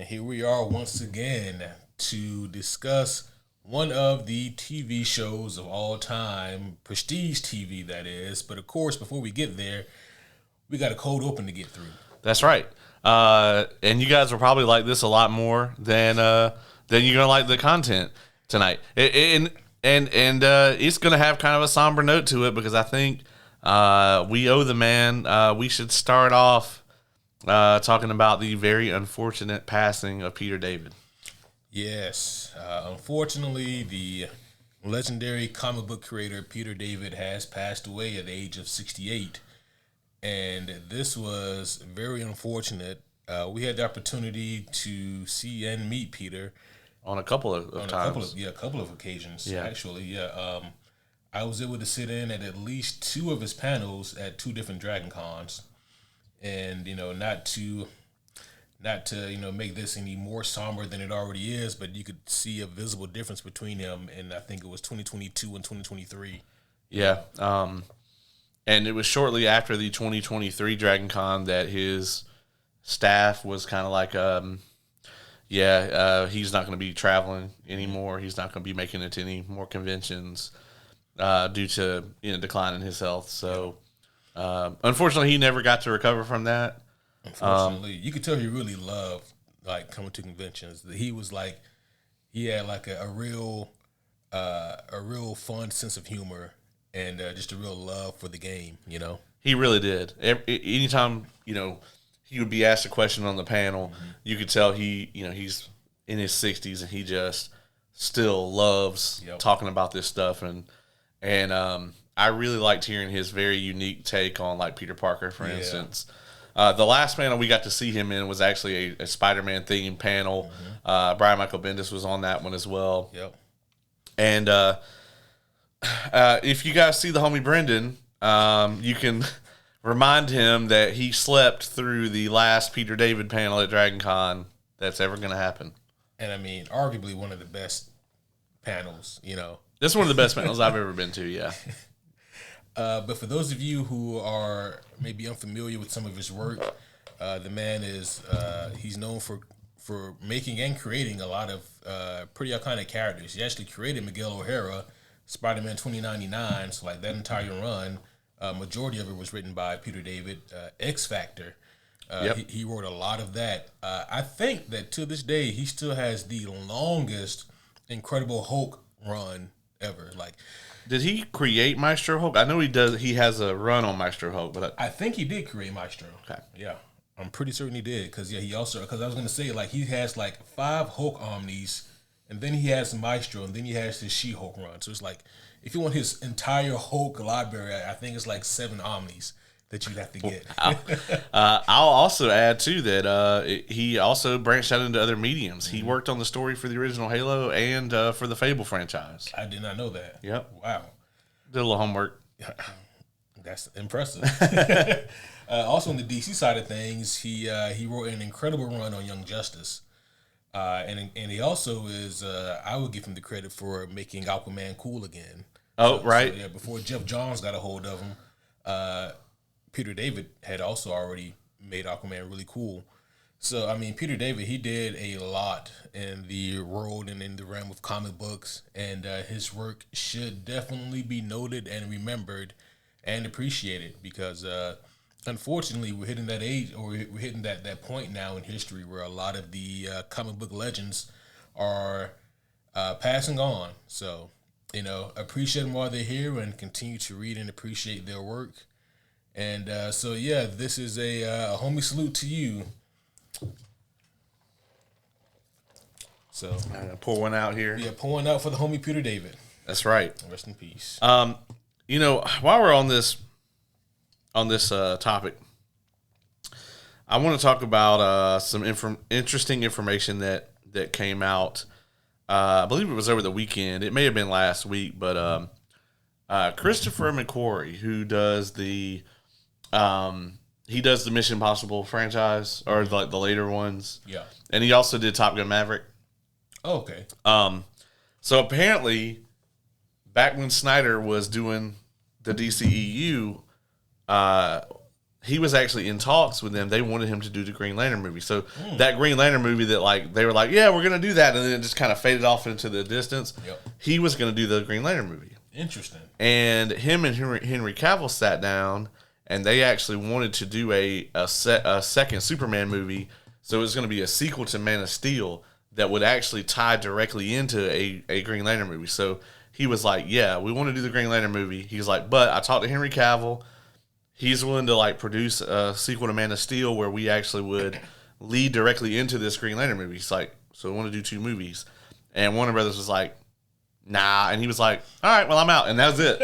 here we are once again to discuss one of the TV shows of all time, prestige TV, that is. But of course, before we get there, we got a cold open to get through. That's right. And you guys will probably like this a lot more than you're gonna like the content tonight. And it's gonna have kind of a somber note to it because I think we owe the man. We should start off talking about the very unfortunate passing of Peter David. Yes. Unfortunately, the legendary comic book creator Peter David has passed away at the age of 68. And this was very unfortunate. We had the opportunity to see and meet Peter On a couple of times. A couple of occasions, Yeah. actually. I was able to sit in at least two of his panels at two different Dragon Cons. And, not to make this any more somber than it already is, but you could see a visible difference between him and I think it was 2022 and 2023. Yeah. And it was shortly after the 2023 Dragon Con that his staff was kind of like, he's not going to be traveling anymore. He's not going to be making it to any more conventions due to decline in his health. So, unfortunately, he never got to recover from that. Unfortunately, you could tell he really loved coming to conventions. He had a real fun sense of humor and just a real love for the game. He really did. Anytime he would be asked a question on the panel, you could tell he's in his 60s and he just still loves talking about this stuff and I really liked hearing his very unique take on Peter Parker, for instance. The last panel we got to see him in was actually a Spider-Man themed panel. Brian Michael Bendis was on that one as well. Yep. And if you guys see the homie Brendan, you can remind him that he slept through the last Peter David panel at Dragon Con that's ever going to happen. And I mean, arguably one of the best panels, This is one of the best panels I've ever been to, yeah. But for those of you who are maybe unfamiliar with some of his work, the man he's known for making and creating a lot of pretty iconic characters. He actually created Miguel O'Hara, Spider-Man 2099, so that entire run, majority of it was written by Peter David. X Factor, he wrote a lot of that. I think that to this day, he still has the longest Incredible Hulk run ever. Did he create Maestro Hulk? I know he does. He has a run on Maestro Hulk, but I think he did create Maestro. Okay. Yeah, I'm pretty certain he did because I was going to say he has 5 Hulk Omnis, and then he has Maestro, and then he has his She-Hulk run. So it's if you want his entire Hulk library, I think it's 7 Omnis that you'd have to get. I'll also add too that he also branched out into other mediums. He worked on the story for the original Halo and for the Fable franchise. I did not know that. Yep. Wow. Did a little homework. That's impressive. Also on the DC side of things, he wrote an incredible run on Young Justice. And he also is, I would give him the credit for making Aquaman cool again. Right. So, before Jeff Johns got a hold of him, Peter David had also already made Aquaman really cool. So, I mean, Peter David, he did a lot in the world and in the realm of comic books, and his work should definitely be noted and remembered and appreciated because, unfortunately, we're hitting that age, or we're hitting that point now in history where a lot of the comic book legends are passing on. So, appreciate them while they're here and continue to read and appreciate their work. And this is a homie salute to you. So I'm gonna pour one out here. Yeah, pouring out for the homie Peter David. That's right. Rest in peace. While we're on this topic, I want to talk about some interesting information that came out. I believe it was over the weekend. It may have been last week, but Christopher McQuarrie, who does the Mission Impossible franchise or the later ones. Yeah. And he also did Top Gun Maverick. Oh, okay. So apparently, back when Snyder was doing the DCEU, he was actually in talks with them. They wanted him to do the Green Lantern movie. So that Green Lantern movie that like they were like, yeah, we're going to do that, and then it just kind of faded off into the distance. Yep. He was going to do the Green Lantern movie. Interesting. And him and Henry Cavill sat down, and they actually wanted to do a second Superman movie. So it was going to be a sequel to Man of Steel that would actually tie directly into a Green Lantern movie. So he was like, yeah, we want to do the Green Lantern movie. He was like, but I talked to Henry Cavill. He's willing to like produce a sequel to Man of Steel where we actually would lead directly into this Green Lantern movie. He's like, so we want to do 2 movies. And Warner Brothers was like, nah. And he was like, all right, well, I'm out. And that was it.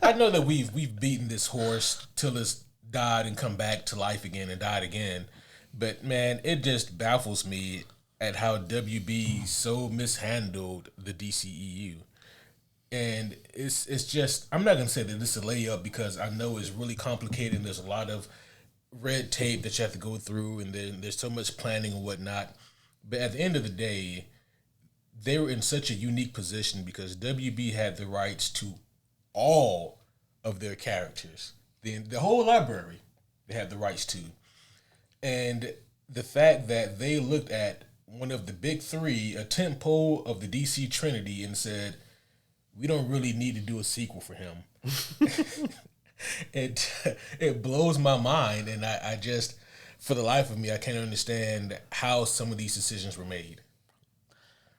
I know that we've beaten this horse till it's died and come back to life again and died again. But, man, it just baffles me at how WB so mishandled the DCEU. And it's just, I'm not going to say that this is a layup because I know it's really complicated and there's a lot of red tape that you have to go through and then there's so much planning and whatnot. But at the end of the day, they were in such a unique position because WB had the rights to all of their characters. The whole library they had the rights to. And the fact that they looked at one of the big 3, a tentpole of the DC Trinity, and said, we don't really need to do a sequel for him. It blows my mind, and I just, for the life of me, I can't understand how some of these decisions were made.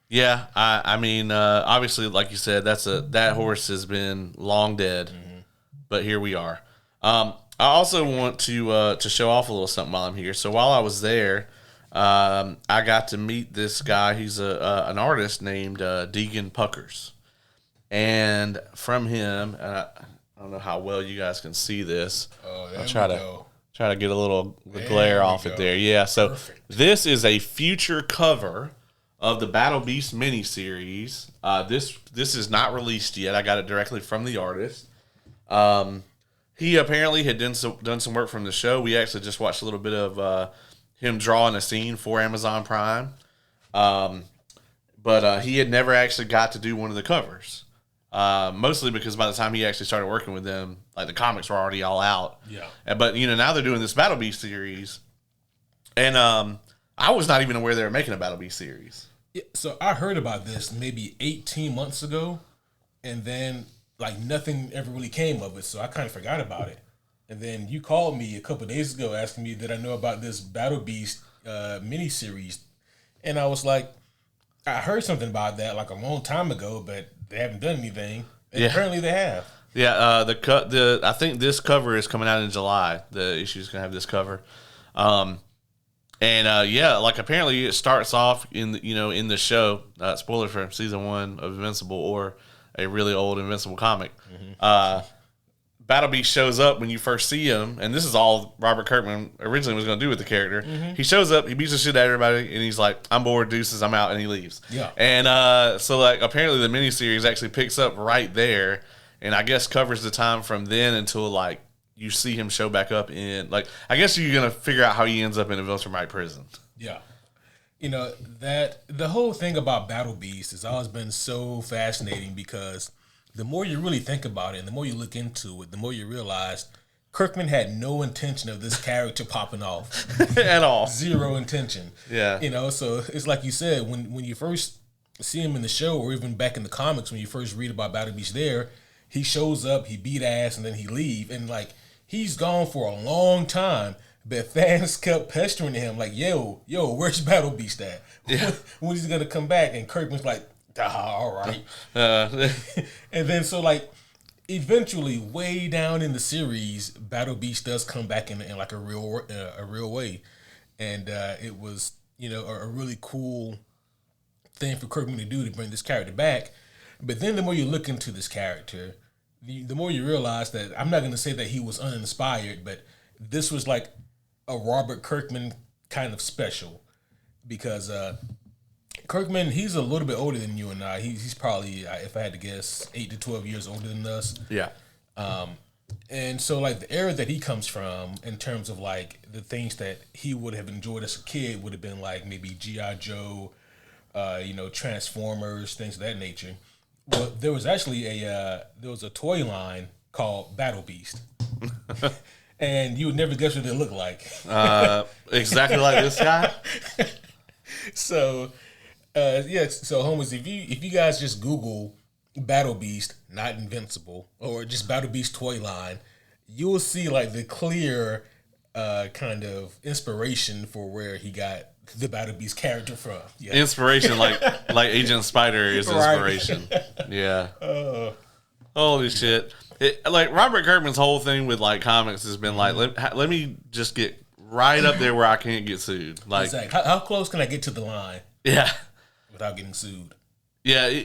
Yeah, I mean, obviously, like you said, that horse has been long dead, but here we are. I also want to show off a little something while I'm here. So while I was there, I got to meet this guy. He's an artist named Deegan Puckers. And from him, I don't know how well you guys can see this. I'll try to get a little glare off it there. Yeah, so perfect. This is a future cover of the Battle Beast miniseries. This is not released yet. I got it directly from the artist. He apparently had done some work from the show. We actually just watched a little bit of him drawing a scene for Amazon Prime. But he had never actually got to do one of the covers. Mostly because by the time he actually started working with them, like the comics were already all out. Yeah. But now they're doing this Battle Beast series, and I was not even aware they were making a Battle Beast series. Yeah, so I heard about this maybe 18 months ago, and then like nothing ever really came of it. So I kind of forgot about it. And then you called me a couple of days ago asking me that I know about this Battle Beast miniseries, and I was like, I heard something about that like a long time ago, but they haven't done anything. And apparently they have. Yeah, I think this cover is coming out in July. The issue's gonna have this cover, like apparently it starts off in the show. Spoiler for season 1 of Invincible or a really old Invincible comic. Mm-hmm. Battle Beast shows up when you first see him, and this is all Robert Kirkman originally was going to do with the character. Mm-hmm. He shows up, he beats the shit out of everybody, and he's like, I'm bored, deuces, I'm out, and he leaves. Yeah. And so, like, apparently the miniseries actually picks up right there, and I guess covers the time from then until, like, you see him show back up in, like, I guess you're going to figure out how he ends up in a Viltrumite prison. Yeah. That the whole thing about Battle Beast has always been so fascinating because the more you really think about it and the more you look into it, the more you realize Kirkman had no intention of this character popping off. At all. Zero intention. Yeah. So it's like you said, when you first see him in the show or even back in the comics, when you first read about Battle Beast there, he shows up, he beat ass, and then he leave. And, like, he's gone for a long time, but fans kept pestering him like, yo, where's Battle Beast at? Yeah. When he's going to come back? And Kirkman's like, all right. And then so like eventually way down in the series, Battle Beast does come back in like a real way. And it was, a really cool thing for Kirkman to do to bring this character back. But then the more you look into this character, the more you realize that I'm not going to say that he was uninspired, but this was like a Robert Kirkman kind of special because Kirkman, he's a little bit older than you and I. He's probably, if I had to guess, 8 to 12 years older than us. Yeah. And so, like, the era that he comes from in terms of, like, the things that he would have enjoyed as a kid would have been, like, maybe G.I. Joe, Transformers, things of that nature. Well, there was actually a toy line called Battle Beast. And you would never guess what they look like. Exactly like this guy. So, so homies, if you guys just Google Battle Beast, not Invincible, or just Battle Beast toy line, you will see like the clear kind of inspiration for where he got the Battle Beast character from. Yeah. Inspiration, like Agent Spider is inspiration. Right. Yeah. Holy shit! Like Robert Kirkman's whole thing with like comics has been like, let me just get right up there where I can't get sued. Like, exactly. How close can I get to the line? Yeah. Without getting sued. Yeah,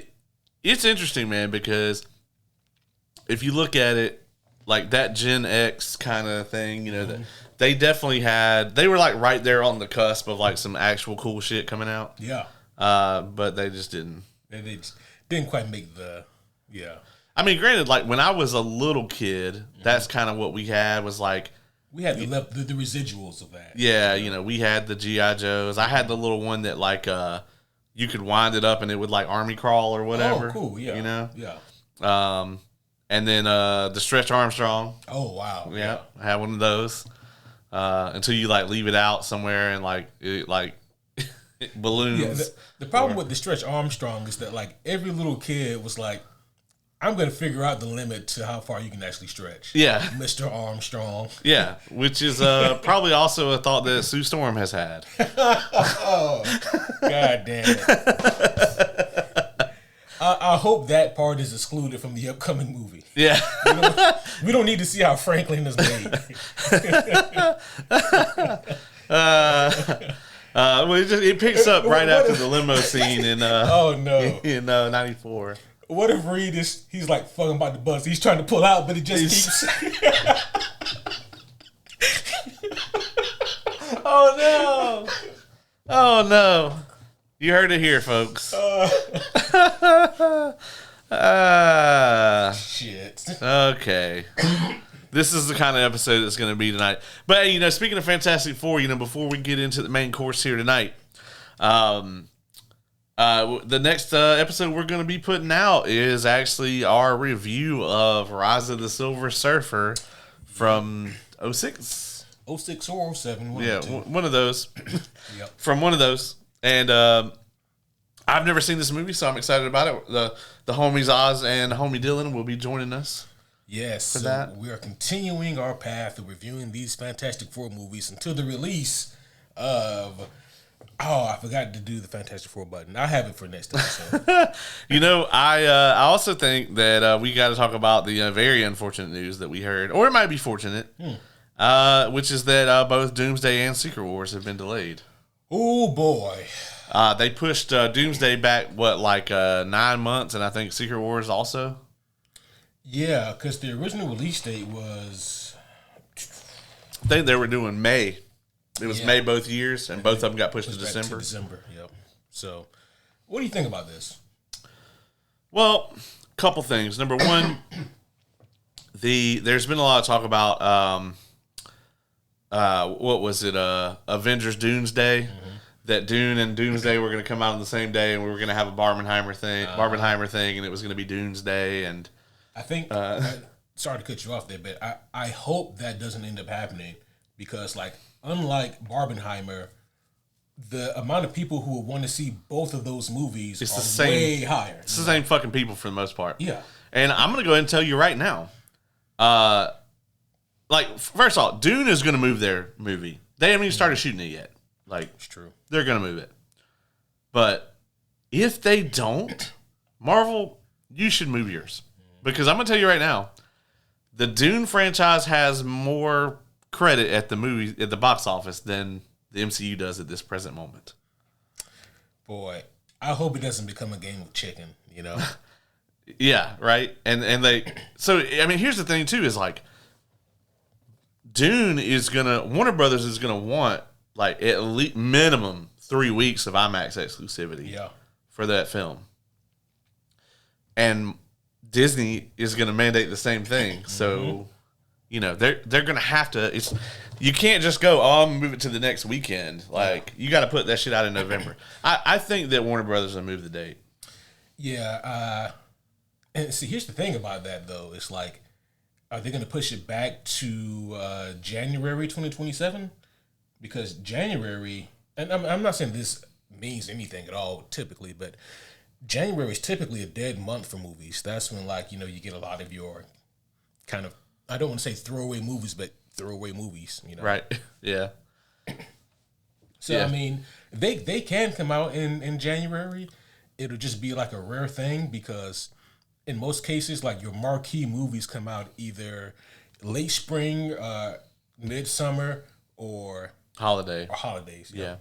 it's interesting, man, because if you look at it, like that Gen X kind of thing, you know, they definitely they were like right there on the cusp of like some actual cool shit coming out. Yeah. But they just didn't. They just didn't quite make the, yeah. I mean, granted, like when I was a little kid, that's kind of what we had was like. We had the residuals of that. Yeah, you know, we had the G.I. Joes. I had the little one that like you could wind it up and it would like army crawl or whatever. Oh, cool, yeah. You know? Yeah. And then the Stretch Armstrong. Oh, wow. Yeah, I had one of those. Until you like leave it out somewhere and like it like balloons. Yeah, the problem with the Stretch Armstrong is that like every little kid was like, I'm going to figure out the limit to how far you can actually stretch. Yeah. Mr. Armstrong. Yeah, which is probably also a thought that Sue Storm has had. Oh, God damn it. I hope that part is excluded from the upcoming movie. Yeah. We don't need to see how Franklin is made. Well, it picks up right after the limo scene in oh no in '94. What if Reed he's like fucking about the bus. He's trying to pull out, but it just keeps. Oh no! Oh no! You heard it here, folks. Shit. Okay. This is the kind of episode that's going to be tonight. But hey, you know, speaking of Fantastic Four, you know, before we get into the main course here tonight, the next episode we're going to be putting out is actually our review of Rise of the Silver Surfer from 06. 06 or 07. One of those. Yep. From one of those. And I've never seen this movie, so I'm excited about it. The homies Oz and homie Dylan will be joining us. Yes, so we are continuing our path of reviewing these Fantastic Four movies until the release of... Oh, I forgot to do the Fantastic Four button. I'll have it for next episode. You know, I also think that we got to talk about the very unfortunate news that we heard, or it might be fortunate, which is that both Doomsday and Secret Wars have been delayed. Oh, boy. They pushed Doomsday back, 9 months, and I think Secret Wars also? Yeah, because the original release date was... I think they were doing May. It was May both years, and both of them got pushed to December. Yep. So, what do you think about this? Well, a couple things. Number one, there's been a lot of talk about what was it? Avengers Doomsday. Mm-hmm. That Dune and Doomsday were going to come out on the same day, and we were going to have a Barbenheimer thing, and it was going to be Doomsday. And I think, sorry to cut you off there, but I hope that doesn't end up happening because, unlike Barbenheimer, the amount of people who would want to see both of those movies is way higher. It's the same fucking people for the most part. Yeah. And I'm going to go ahead and tell you right now. First of all, Dune is going to move their movie. They haven't even started shooting it yet. It's true. They're going to move it. But if they don't, Marvel, you should move yours. Because I'm going to tell you right now, the Dune franchise has more credit at the box office than the MCU does at this present moment. Boy, I hope it doesn't become a game of chicken, you know? Yeah, right? And here's the thing too, is Dune is Warner Brothers is gonna want at least minimum 3 weeks of IMAX exclusivity for that film. And Disney is gonna mandate the same thing. So, they're gonna have to you can't just go, I'm gonna move it to the next weekend. You gotta put that shit out in November. I think that Warner Brothers will move the date. Yeah, and see, here's the thing about that though. It's are they going to push it back to January 2027? Because January, and I'm not saying this means anything at all typically, but January is typically a dead month for movies. That's when, like, you know, you get a lot of your kind of, I don't want to say throwaway movies, but throwaway movies, you know. Right. Yeah. So, yeah. I mean, they can come out in January. It'll just be like a rare thing because in most cases, like your marquee movies come out either late spring, midsummer, or holidays. Yeah.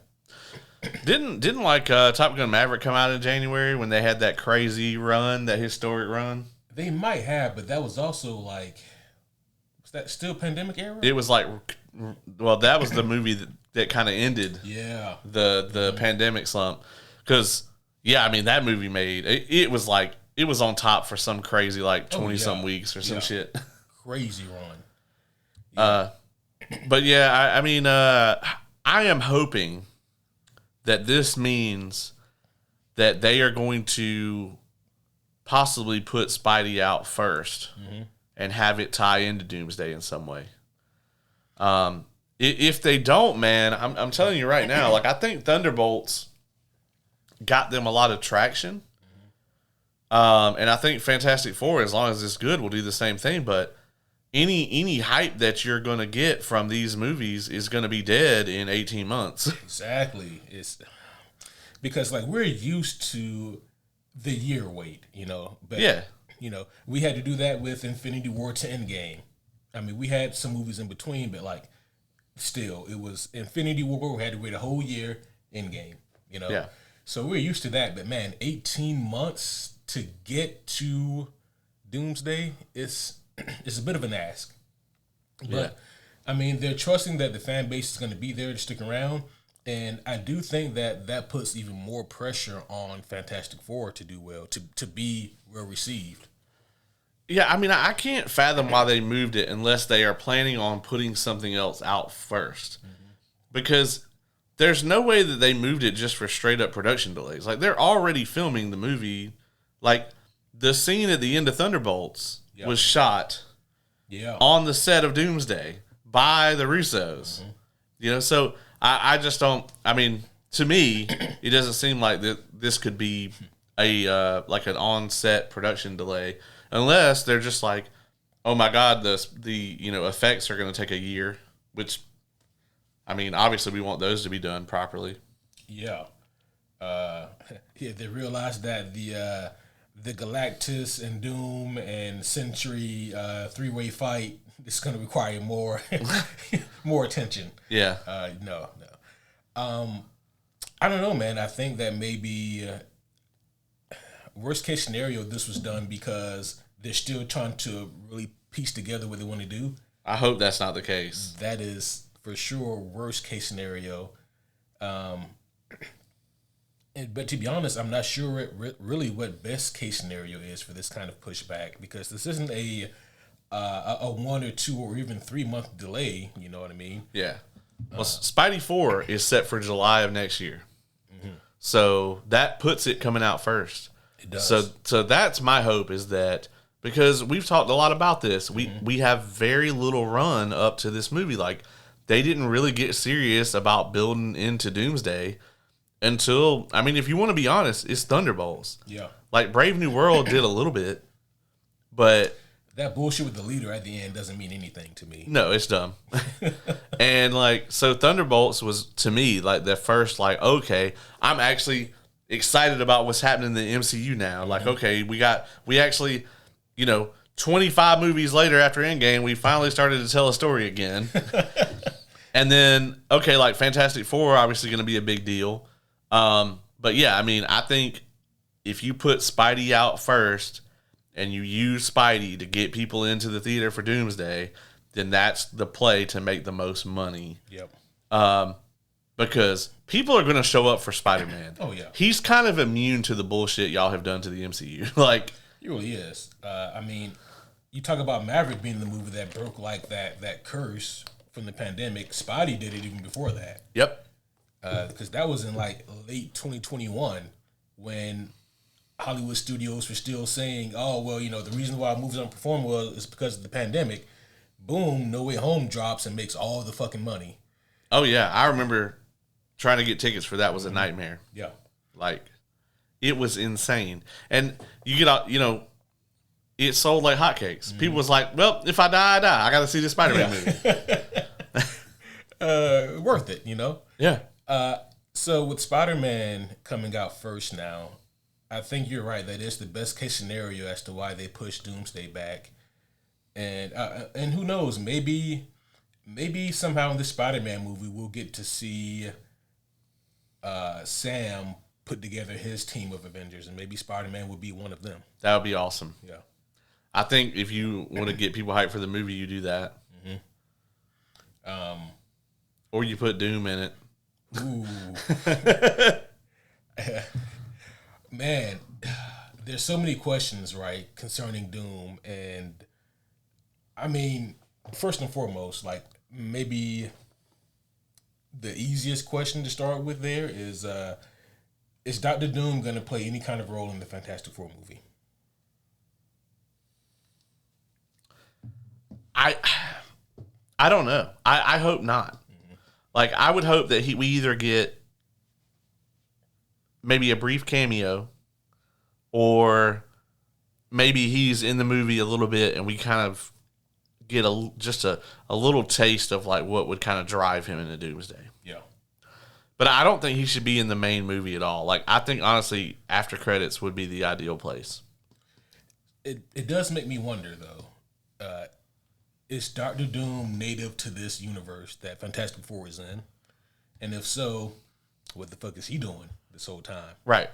Didn't like Top Gun Maverick come out in January when they had that crazy run, that historic run? They might have, but that was also like, was that still pandemic era? It was like, well, that was the movie that kind of ended. Yeah. The pandemic slump, because I mean that movie made it was like it was on top for some crazy like 20 some weeks or some shit. Crazy run. Yeah. But yeah, I mean, I am hoping that this means that they are going to possibly put Spidey out first and have it tie into Doomsday in some way. If they don't, man, I'm telling you right now, like I think Thunderbolts got them a lot of traction. And I think Fantastic Four, as long as it's good, will do the same thing. But any hype that you're going to get from these movies is going to be dead in 18 months. Exactly. It's because like we're used to the year wait, you know. But you know, we had to do that with Infinity War to Endgame. I mean, we had some movies in between, but like still, it was Infinity War. We had to wait a whole year. Endgame, you know. Yeah. So we're used to that. But man, 18 months to get to Doomsday is a bit of an ask. But I mean, they're trusting that the fan base is going to be there to stick around. And I do think that puts even more pressure on Fantastic Four to do well, to be well received. Yeah, I mean, I can't fathom why they moved it unless they are planning on putting something else out first. Because there's no way that they moved it just for straight up production delays. Like, they're already filming the movie. Like, the scene at the end of Thunderbolts was shot on the set of Doomsday by the Russos. You know, so I just don't. I mean, to me, it doesn't seem like that this could be a like an on-set production delay, unless they're just like, oh my god, the you know effects are going to take a year. Which, I mean, obviously we want those to be done properly. Yeah, they realized that the Galactus and Doom and Sentry three-way fight is going to require more more attention. Yeah. No. I don't know, man. I think that maybe worst case scenario, this was done because they're still trying to really piece together what they want to do. I hope that's not the case. That is for sure worst case scenario. But to be honest, I'm not sure really what best case scenario is for this kind of pushback, because this isn't a 1 or 2 or even 3 month delay. You know what I mean? Yeah. Well, Spidey 4 is set for July of next year. So that puts it coming out first. It does. So that's my hope, is that, because we've talked a lot about this, we have very little run up to this movie. Like, they didn't really get serious about building into Doomsday until, I mean, if you want to be honest, it's Thunderbolts. Yeah. Like, Brave New World did a little bit, but that bullshit with the leader at the end doesn't mean anything to me. No, it's dumb. And like, so Thunderbolts was, to me, like the first, like, okay, I'm actually excited about what's happening in the MCU now. Like, okay, we actually, you know, 25 movies later after Endgame, we finally started to tell a story again. And then, okay, like Fantastic Four, obviously going to be a big deal. But yeah, I mean, I think if you put Spidey out first and you use Spidey to get people into the theater for Doomsday, then that's the play to make the most money. Yep. Because people are going to show up for Spider-Man. Oh, yeah. He's kind of immune to the bullshit y'all have done to the MCU. Like, he really is. I mean, you talk about Maverick being the movie that broke like that curse from the pandemic. Spidey did it even before that. Yep. Because that was in like late 2021 when Hollywood studios were still saying, oh, well, the reason why movies don't perform well is because of the pandemic. Boom, No Way Home drops and makes all the fucking money. Oh, yeah. I remember trying to get tickets for that was a nightmare. Yeah. Like, it was insane. And you get out, it sold like hotcakes. Mm-hmm. People was like, well, if I die, I die. I got to see this Spider-Man movie. Worth it, Yeah. So with Spider-Man coming out first now, I think you're right. That is the best case scenario as to why they pushed Doomsday back. And who knows, maybe somehow in this Spider-Man movie we'll get to see Sam put together his team of Avengers, and maybe Spider-Man will be one of them. That would be awesome. Yeah. I think if you want to get people hyped for the movie, you do that. Mm-hmm. Or you put Doom in it. Ooh. Man, there's so many questions, right, concerning Doom. And, I mean, first and foremost, like, maybe the easiest question to start with there is Dr. Doom going to play any kind of role in the Fantastic Four movie? I don't know. I hope not. Mm-hmm. Like, I would hope that we either get maybe a brief cameo, or maybe he's in the movie a little bit and we kind of get just a little taste of like what would kind of drive him into Doomsday. Yeah. But I don't think he should be in the main movie at all. Like, I think honestly after credits would be the ideal place. It does make me wonder though. Is Dr. Doom native to this universe that Fantastic Four is in? And if so, what the fuck is he doing this whole time? Right.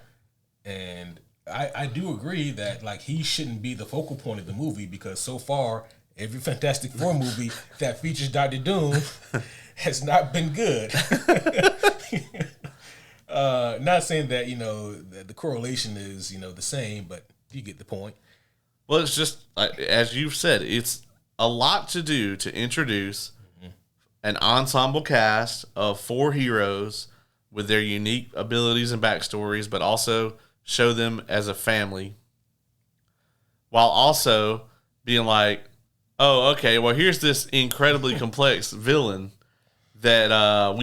And I do agree that like he shouldn't be the focal point of the movie, because so far every Fantastic Four movie that features Dr. Doom has not been good. Not saying that that the correlation is the same, but you get the point. Well, it's just as you've said, it's a lot to do to introduce an ensemble cast of 4 heroes with their unique abilities and backstories, but also show them as a family, while also being like, oh, okay, well, here's this incredibly complex villain that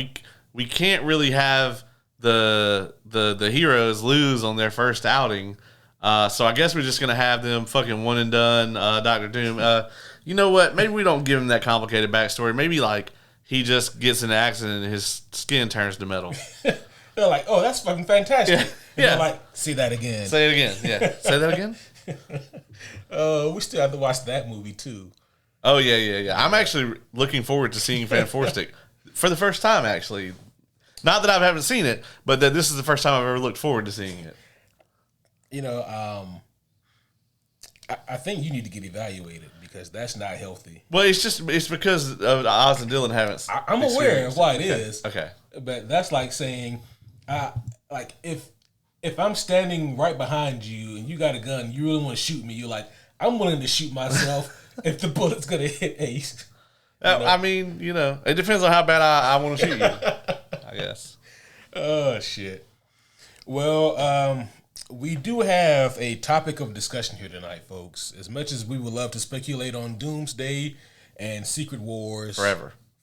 we can't really have the heroes lose on their first outing. So I guess we're just going to have them fucking one and done, Dr. Doom. You know what? Maybe we don't give him that complicated backstory. Maybe, like, he just gets in an accident and his skin turns to metal. They're like, oh, that's fucking fantastic. Yeah. They're like, say that again. Say it again. Yeah. Say that again? We still have to watch that movie, too. Oh, yeah. I'm actually looking forward to seeing Fantastic for the first time, actually. Not that I haven't seen it, but that this is the first time I've ever looked forward to seeing it. I think you need to get evaluated, because that's not healthy. Well, it's because of Oz and Dylan haven't. I'm aware of why it is. Okay. But that's like saying, like if I'm standing right behind you and you got a gun, you really want to shoot me, you're like, I'm willing to shoot myself if the bullet's gonna hit Ace. I mean, it depends on how bad I want to shoot you, I guess. Oh shit. Well, we do have a topic of discussion here tonight, folks. As much as we would love to speculate on Doomsday and Secret Wars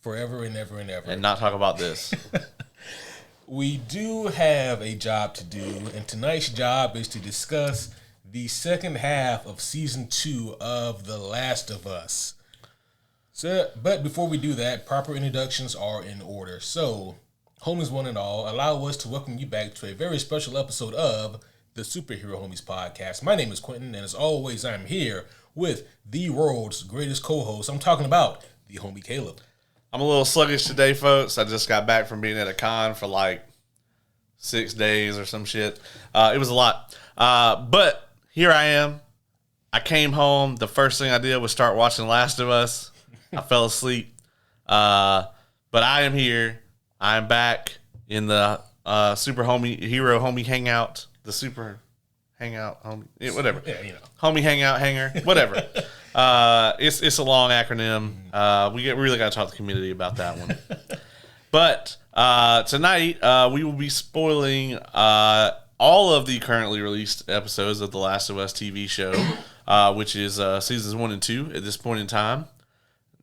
forever and ever and ever, and not talk about this, we do have a job to do, and tonight's job is to discuss the second half of season 2 of The Last of Us. So, but before we do that, proper introductions are in order. So, homies one and all, allow us to welcome you back to a very special episode of the Superhero Homies Podcast. My name is Quentin, and as always, I'm here with the world's greatest co-host. I'm talking about the homie Caleb. I'm a little sluggish today, folks. I just got back from being at a con for like 6 days or some shit. It was a lot. But here I am. I came home. The first thing I did was start watching Last of Us. I fell asleep. But I am here. I am back in the Super Homie Hero Homie Hangout. The Super Hangout Homie. Whatever. Yeah, Homie Hangout Hanger. Whatever. It's a long acronym. We really got to talk to the community about that one. But tonight we will be spoiling all of the currently released episodes of The Last of Us TV show, which is seasons 1 and 2 at this point in time.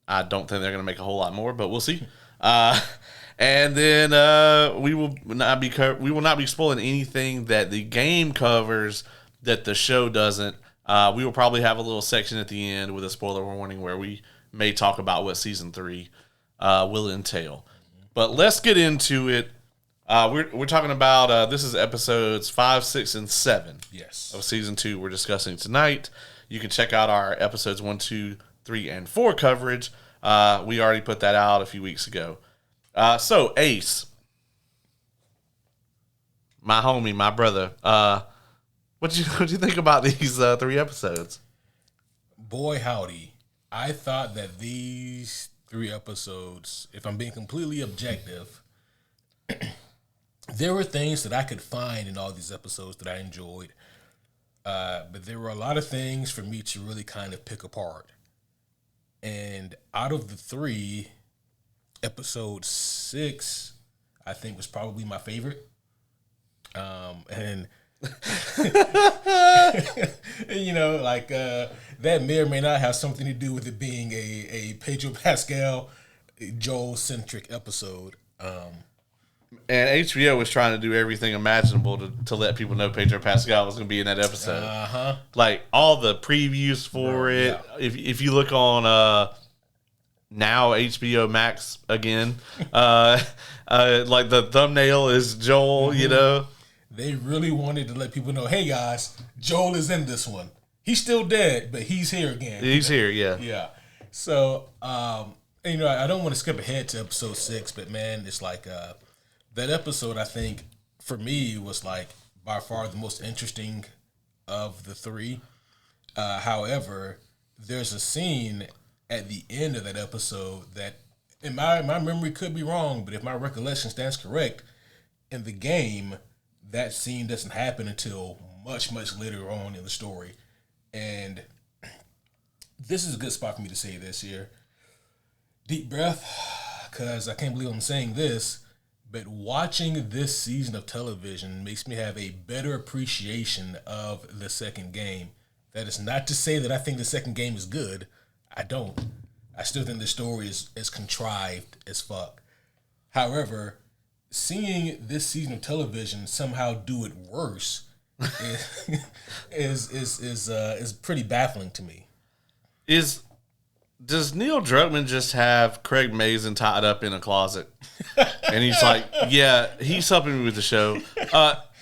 I don't think they're going to make a whole lot more, but we'll see. And then we will not be spoiling anything that the game covers that the show doesn't. We will probably have a little section at the end with a spoiler warning where we may talk about what season 3 will entail. But let's get into it. We're talking about this is episodes 5, 6, and 7. Yes. Of season 2 we're discussing tonight. You can check out our episodes 1, 2, 3, and 4 coverage. We already put that out a few weeks ago. So Ace, my homie, my brother, what'd you think about these 3 episodes? Boy, howdy. I thought that these 3 episodes, if I'm being completely objective, there were things that I could find in all these episodes that I enjoyed. But there were a lot of things for me to really kind of pick apart. And out of the 3, episode 6, I think, was probably my favorite. And you know, like that may or may not have something to do with it being a Pedro Pascal Joel centric episode. And HBO was trying to do everything imaginable to let people know Pedro Pascal was going to be in that episode. Like all the previews for it. Yeah. If you look on now HBO Max again, like the thumbnail is Joel. You know, they really wanted to let people know, hey guys, Joel is in this one. He's still dead, but he's here again. He's here, yeah. Yeah. So, you know, I don't want to skip ahead to episode 6, but man, it's like that episode, I think, for me, was like by far the most interesting of the 3. However, there's a scene at the end of that episode that, and my memory could be wrong, but if my recollection stands correct, in the game, that scene doesn't happen until much, much later on in the story. And this is a good spot for me to say this here. Deep breath, because I can't believe I'm saying this, but watching this season of television makes me have a better appreciation of the second game. That is not to say that I think the second game is good. I don't. I still think the story is contrived as fuck. However, seeing this season of television somehow do it worse is pretty baffling to me. Does Neil Druckmann just have Craig Mazin tied up in a closet? And he's like, yeah, he's helping me with the show.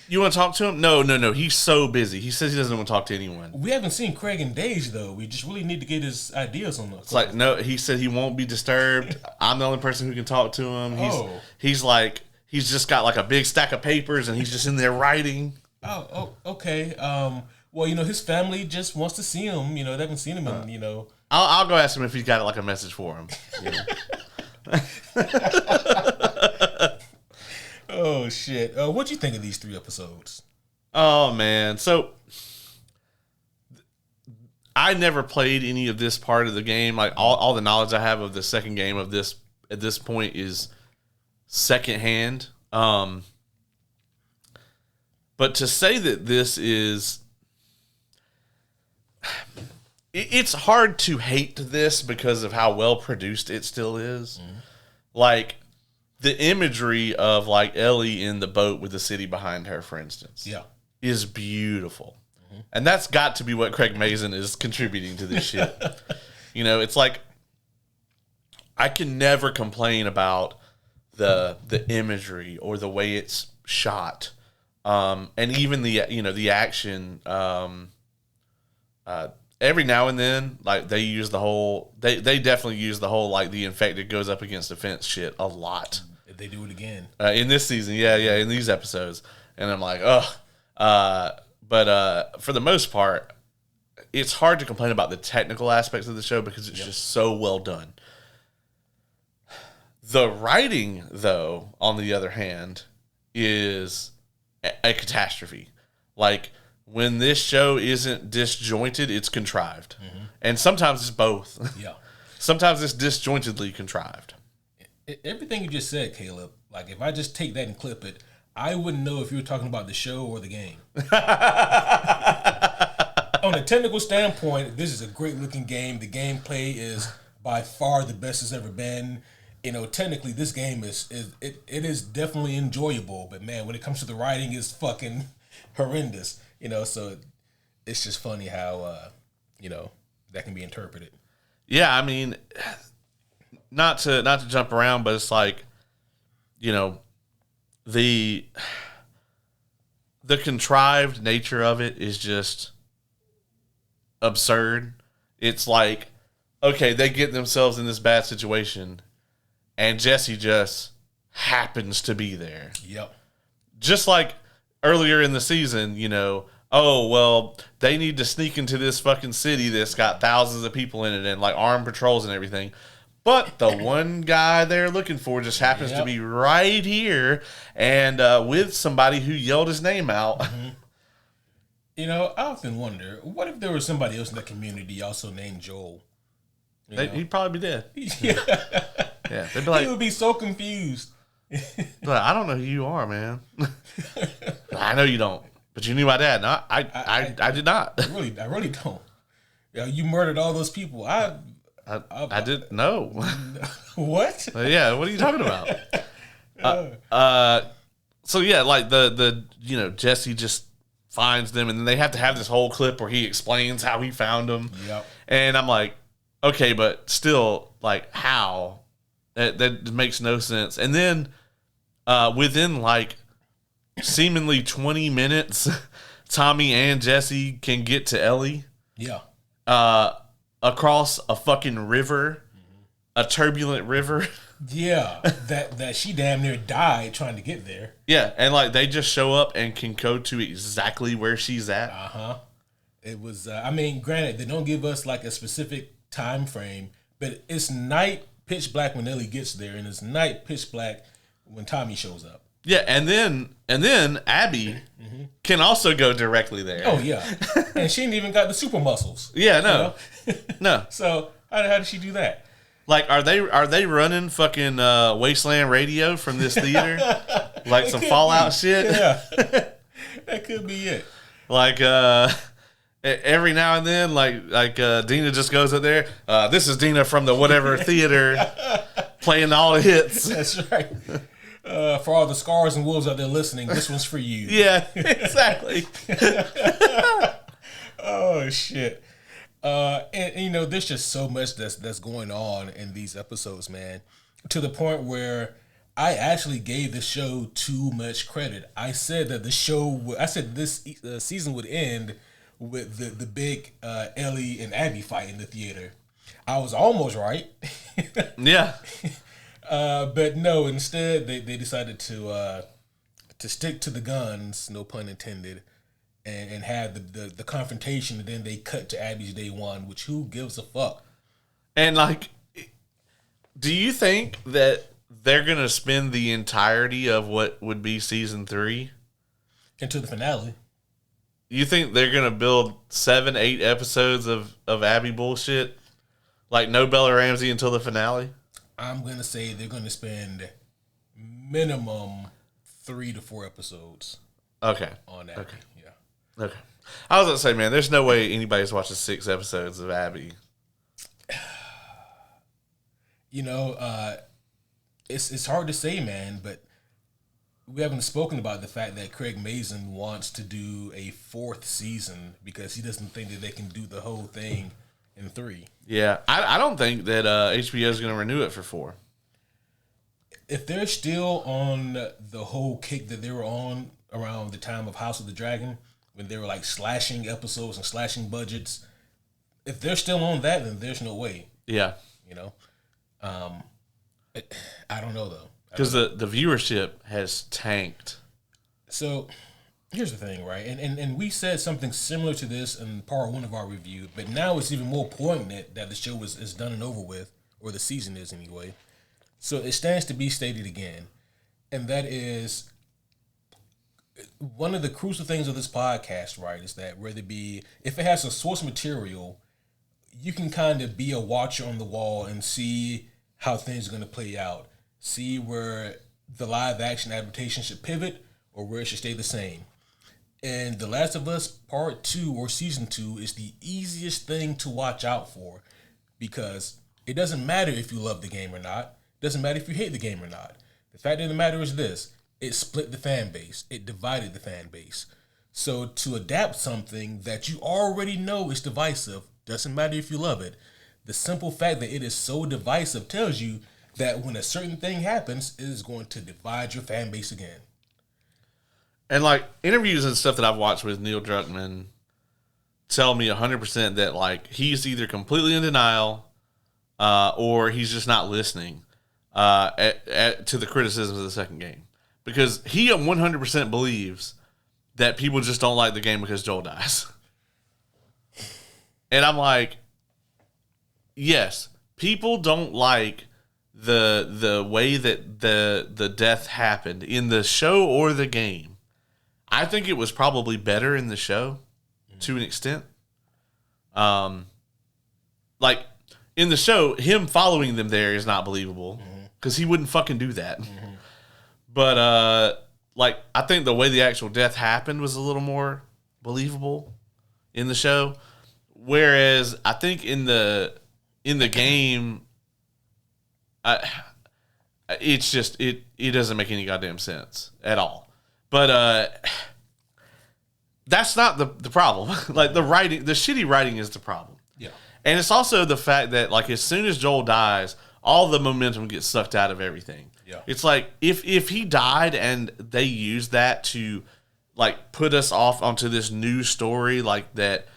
You want to talk to him? No. He's so busy. He says he doesn't want to talk to anyone. We haven't seen Craig in days, though. We just really need to get his ideas on this. It's like, no, he said he won't be disturbed. I'm the only person who can talk to him. He's like, he's just got like a big stack of papers and he's just in there writing. Oh, okay. Well, you know, his family just wants to see him. You know, they haven't seen him in, you know. I'll go ask him if he's got like a message for him. Oh shit! What'd you think of these 3 episodes? Oh man, so I never played any of this part of the game. Like all the knowledge I have of the second game of this at this point is secondhand. But to say that this is, it's hard to hate this because of how well produced it still is. Mm-hmm. Like the imagery of like Ellie in the boat with the city behind her, for instance, is beautiful. Mm-hmm. And that's got to be what Craig Mazin is contributing to this shit. You know, it's like I can never complain about the imagery or the way it's shot. And even the action, every now and then, like they use the whole, they definitely use the whole, like the infected goes up against the fence shit a lot. They do it again. In this season. Yeah. In these episodes. And I'm like, ugh. But for the most part, it's hard to complain about the technical aspects of the show because it's just so well done. The writing, though, on the other hand, is a catastrophe. Like, when this show isn't disjointed, it's contrived. Mm-hmm. And sometimes it's both. Yeah. Sometimes it's disjointedly contrived. Everything you just said, Caleb, like, if I just take that and clip it, I wouldn't know if you were talking about the show or the game. On a technical standpoint, this is a great looking game. The gameplay is by far the best it's ever been. Technically this game it is definitely enjoyable, but man, when it comes to the writing, it's fucking horrendous. So it's just funny how that can be interpreted. Yeah, I mean, not to jump around, but it's like, the contrived nature of it is just absurd. It's like, okay, they get themselves in this bad situation, and Jesse just happens to be there. Yep. Just like earlier in the season, oh, well, they need to sneak into this fucking city that's got thousands of people in it and like armed patrols and everything. But the one guy they're looking for just happens to be right here and with somebody who yelled his name out. Mm-hmm. I often wonder, what if there was somebody else in the community also named Joel? He'd probably be dead. Yeah. Yeah, they'd be like, he would be so confused. But I don't know who you are, man. I know you don't, but you knew my dad. No, I did not. I really don't. You murdered all those people. I didn't know. What? Yeah, what are you talking about? So yeah, like the Jesse just finds them, and then they have to have this whole clip where he explains how he found them. Yep. And I'm like, okay, but still, like, how? That makes no sense. And then within like seemingly 20 minutes, Tommy and Jesse can get to Ellie. Yeah. Across a fucking river, a turbulent river. Yeah, that she damn near died trying to get there. Yeah, and like they just show up and can go to exactly where she's at. It was. Granted, they don't give us like a specific time frame, but it's night, pitch black when Ellie gets there, and it's night, pitch black when Tommy shows up. Yeah, and then Abby can also go directly there. Oh yeah, and she ain't even got the super muscles. Yeah, no, no. So how did she do that? Like, are they running fucking Wasteland Radio from this theater? Like some Fallout shit? Yeah, that could be it. Like every now and then, like Dina just goes up there. This is Dina from the whatever theater, playing all the hits. That's right. For all the scars and wolves out there listening, this one's for you. Yeah, exactly. Oh shit. And there's just so much that's going on in these episodes, man. To the point where I actually gave the show too much credit. I said that this season would end with the big Ellie and Abby fight in the theater. I was almost right. Yeah. But no, instead they decided to stick to the guns, no pun intended, and have the confrontation, and then they cut to Abby's day one, which who gives a fuck? And like, do you think that they're gonna spend the entirety of what would be season 3 into the finale? You think they're gonna build 7-8 episodes of Abby bullshit, like no Bella Ramsey until the finale? I'm gonna say they're gonna spend minimum 3 to 4 episodes. Okay. On that. Okay. Yeah. Okay. I was gonna say, man, there's no way anybody's watching 6 episodes of Abby. It's hard to say, man, but we haven't spoken about the fact that Craig Mazin wants to do a 4th season because he doesn't think that they can do the whole thing in 3. Yeah, I don't think that HBO is going to renew it for 4. If they're still on the whole kick that they were on around the time of House of the Dragon, when they were like slashing episodes and slashing budgets, if they're still on that, then there's no way. Yeah. I don't know though. Because the viewership has tanked. So here's the thing, right? And we said something similar to this in part 1 of our review, but now it's even more poignant that the show is done and over with, or the season is anyway. So it stands to be stated again, and that is one of the crucial things of this podcast, right, is that if it has a source material, you can kind of be a watcher on the wall and see how things are going to play out. See where the live action adaptation should pivot or where it should stay the same. And The Last of Us Part 2 or Season 2 is the easiest thing to watch out for, because it doesn't matter if you love the game or not. It doesn't matter if you hate the game or not. The fact of the matter is this: it split the fan base. It divided the fan base. So to adapt something that you already know is divisive, doesn't matter if you love it, the simple fact that it is so divisive tells you that when a certain thing happens, it is going to divide your fan base again. And like interviews and stuff that I've watched with Neil Druckmann tell me 100% that like he's either completely in denial or he's just not listening to the criticisms of the second game, because he 100% believes that people just don't like the game because Joel dies. And I'm like, yes, people don't like the way that the death happened in the show or the game. I think it was probably better in the show to an extent. Like in the show, him following them there is not believable because he wouldn't fucking do that. Mm-hmm. But like I think the way the actual death happened was a little more believable in the show, whereas I think in the game, it's just it doesn't make any goddamn sense at all. But that's not the problem. Like the writing, the shitty writing is the problem. Yeah. And it's also the fact that like as soon as Joel dies, all the momentum gets sucked out of everything. Yeah. It's like if he died and they used that to like put us off onto this new story like that,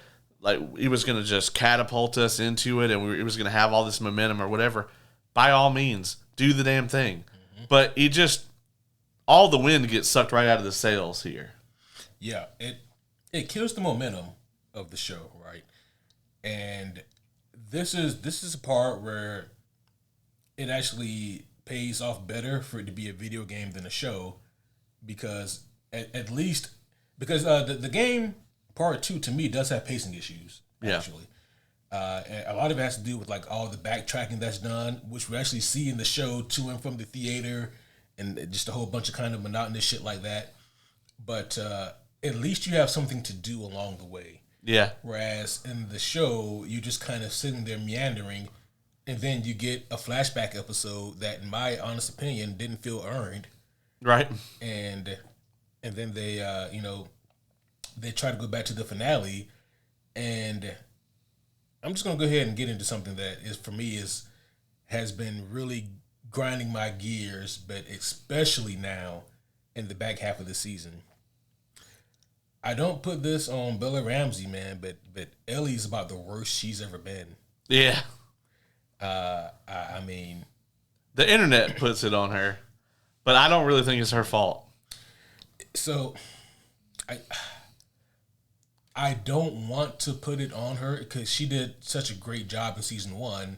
like it was going to just catapult us into it and it was going to have all this momentum or whatever, by all means, do the damn thing. Mm-hmm. But it just, all the wind gets sucked right out of the sails here. Yeah, it kills the momentum of the show, right? And this is a part where it actually pays off better for it to be a video game than a show, because at least because the game part 2 to me does have pacing issues actually. And a lot of it has to do with like all the backtracking that's done, which we actually see in the show to and from the theater, and just a whole bunch of kind of monotonous shit like that. But at least you have something to do along the way. Yeah. Whereas in the show, you just kind of sitting there meandering, and then you get a flashback episode that, in my honest opinion, didn't feel earned. Right. And then they they try to go back to the finale, and I'm just gonna go ahead and get into something that is for me has been really grinding my gears, but especially now in the back half of the season. I don't put this on Bella Ramsey, man, but Ellie's about the worst she's ever been. Yeah. I mean, the internet puts it on her, but I don't really think it's her fault. So, I don't want to put it on her because she did such a great job in season 1.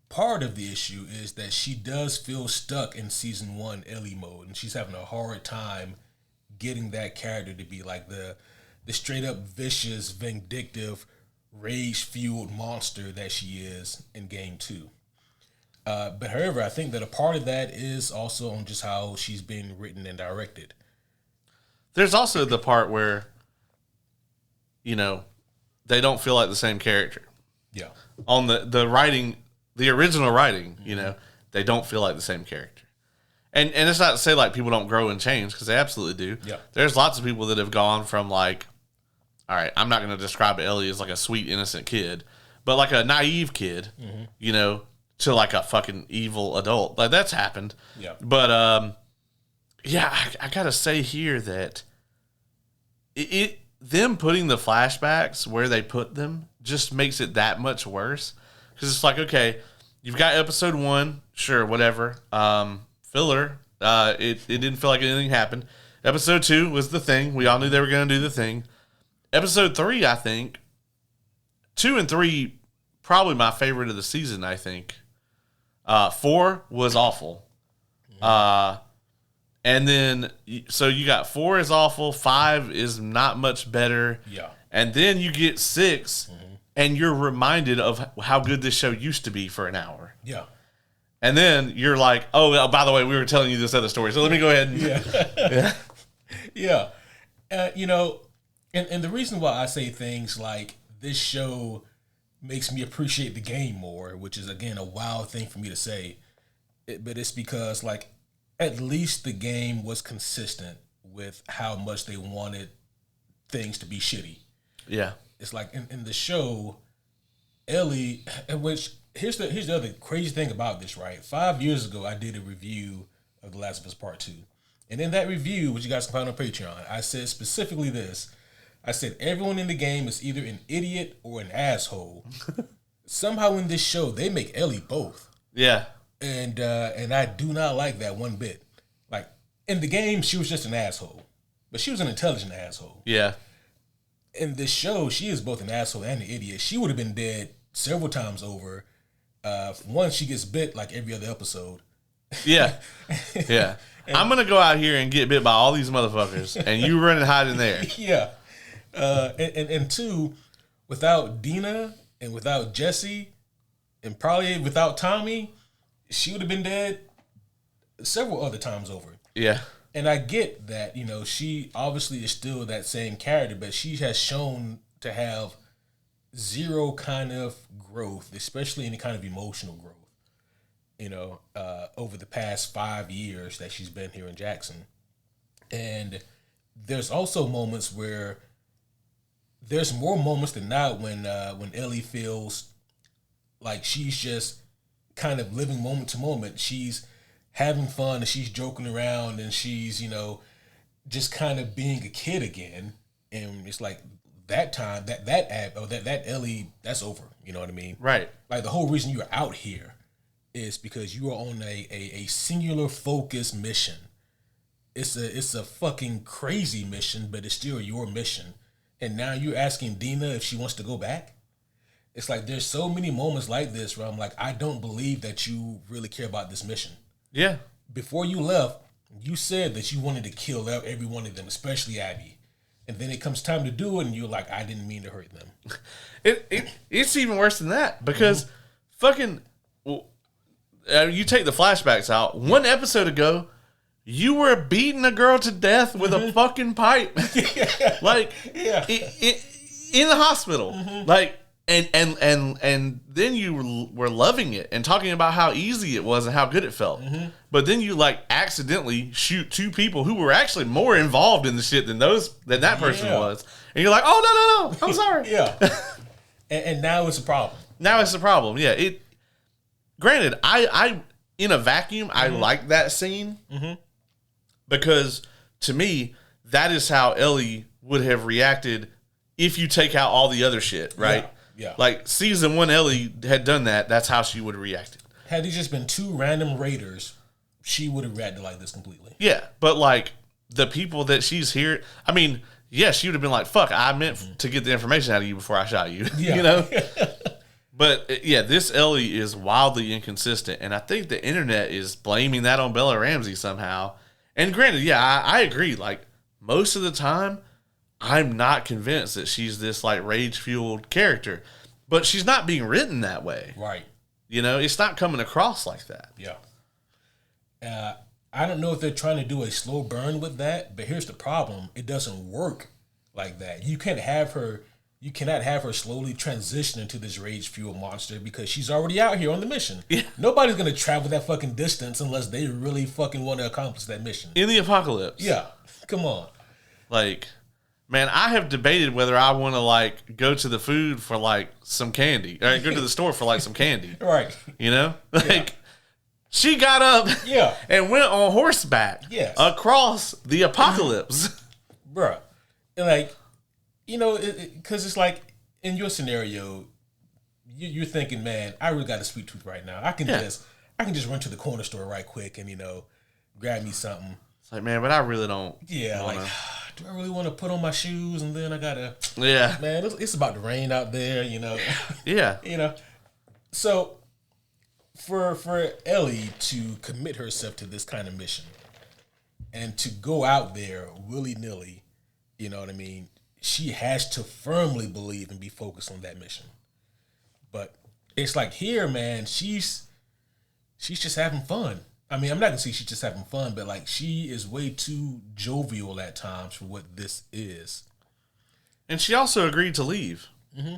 Part of the issue is that she does feel stuck in season 1 Ellie mode, and she's having a hard time getting that character to be like the straight up vicious, vindictive, rage-fueled monster that she is in game 2. But however, I think that a part of that is also on just how she's being written and directed. There's also the part where, they don't feel like the same character. Yeah. On the writing, the original writing, they don't feel like the same character. And it's not to say like people don't grow and change, because they absolutely do. Yeah. There's lots of people that have gone from like, all right, I'm not going to describe Ellie as like a sweet, innocent kid, but like a naive kid, to like a fucking evil adult. Like that's happened. Yeah. But, I got to say here that them putting the flashbacks where they put them just makes it that much worse. Because it's like, okay, you've got episode 1, sure, whatever. Filler. It didn't feel like anything happened. Episode 2 was the thing. We all knew they were going to do the thing. Episode 3, I think. 2 and 3, probably my favorite of the season, I think. 4 was awful. And then, so you got 4 is awful, 5 is not much better. Yeah. And then you get 6, and you're reminded of how good this show used to be for an hour. Yeah. And then you're like, oh, by the way, we were telling you this other story, so let me go ahead and... Yeah. Yeah. And the reason why I say things like this show makes me appreciate the game more, which is, again, a wild thing for me to say, but it's because, like, at least the game was consistent with how much they wanted things to be shitty. Yeah. It's like in the show, Ellie, which here's the other crazy thing about this, right? 5 years ago, I did a review of The Last of Us Part 2. And in that review, which you guys can find on Patreon, I said specifically this. I said, everyone in the game is either an idiot or an asshole. Somehow in this show, they make Ellie both. Yeah. And I do not like that one bit. Like, in the game, she was just an asshole. But she was an intelligent asshole. Yeah. In this show, she is both an asshole and an idiot. She would have been dead several times over. Once she gets bit like every other episode. Yeah. Yeah. I'm going to go out here and get bit by all these motherfuckers, and you run and hide in there. Yeah. And two, without Dina and without Jesse and probably without Tommy, she would have been dead several other times over. Yeah. And I get that, she obviously is still that same character, but she has shown to have zero kind of growth, especially any kind of emotional growth, over the past 5 years that she's been here in Jackson. And there's also moments where there's more moments than not when Ellie feels like she's just kind of living moment to moment. She's having fun and she's joking around and she's, just kind of being a kid again. And it's like that time, that Ellie, that's over. You know what I mean? Right. Like the whole reason you're out here is because you are on a singular focus mission. It's a fucking crazy mission, but it's still your mission. And now you're asking Dina if she wants to go back? It's like there's so many moments like this where I'm like, I don't believe that you really care about this mission. Yeah. Before you left, you said that you wanted to kill every one of them, especially Abby. And then it comes time to do it, and you're like, I didn't mean to hurt them. It's even worse than that because fucking, you take the flashbacks out. 1 episode ago, you were beating a girl to death with a fucking pipe. Like, in the hospital. Like, and then you were loving it and talking about how easy it was and how good it felt. But then you like accidentally shoot 2 people who were actually more involved in the shit than that person was. And you're like, oh, no, I'm sorry. And now it's a problem. Now it's a problem. Yeah. Granted, I in a vacuum, I like that scene. Because to me, that is how Ellie would have reacted if you take out all the other shit, right? Yeah. Like season 1 Ellie had done that, that's how she would have reacted. Had these just been 2 random raiders, she would have reacted like this completely. Yeah, but like the people that she's here, I mean, yeah, she would have been like, fuck, I meant to get the information out of you before I shot you. Yeah. But yeah, this Ellie is wildly inconsistent, and I think the internet is blaming that on Bella Ramsey somehow. And granted, yeah, I agree. Like, most of the time, I'm not convinced that she's this, like, rage-fueled character. But she's not being written that way. Right. It's not coming across like that. Yeah. I don't know if they're trying to do a slow burn with that, but here's the problem. It doesn't work like that. You cannot have her slowly transition into this rage-fueled monster because she's already out here on the mission. Yeah. Nobody's going to travel that fucking distance unless they really fucking want to accomplish that mission. In the apocalypse. Yeah. Come on. Like, man, I have debated whether I want to, like, go to the food for, like, some candy. Or go to the store for, like, some candy. Right. Like, she got up and went on horseback across the apocalypse. Bruh. Like, because it's like, in your scenario, you're thinking, man, I really got a sweet tooth right now. I can just run to the corner store right quick and, grab me something. It's like, man, but I really don't. Yeah, wanna... like, do I really want to put on my shoes and then I gotta? Yeah, man, it's about to rain out there, Yeah, So, for Ellie to commit herself to this kind of mission and to go out there willy nilly, you know what I mean? She has to firmly believe and be focused on that mission. But it's like here, man, she's just having fun. I mean, I'm not gonna say she's just having fun, but like she is way too jovial at times for what this is. And she also agreed to leave. Mm-hmm.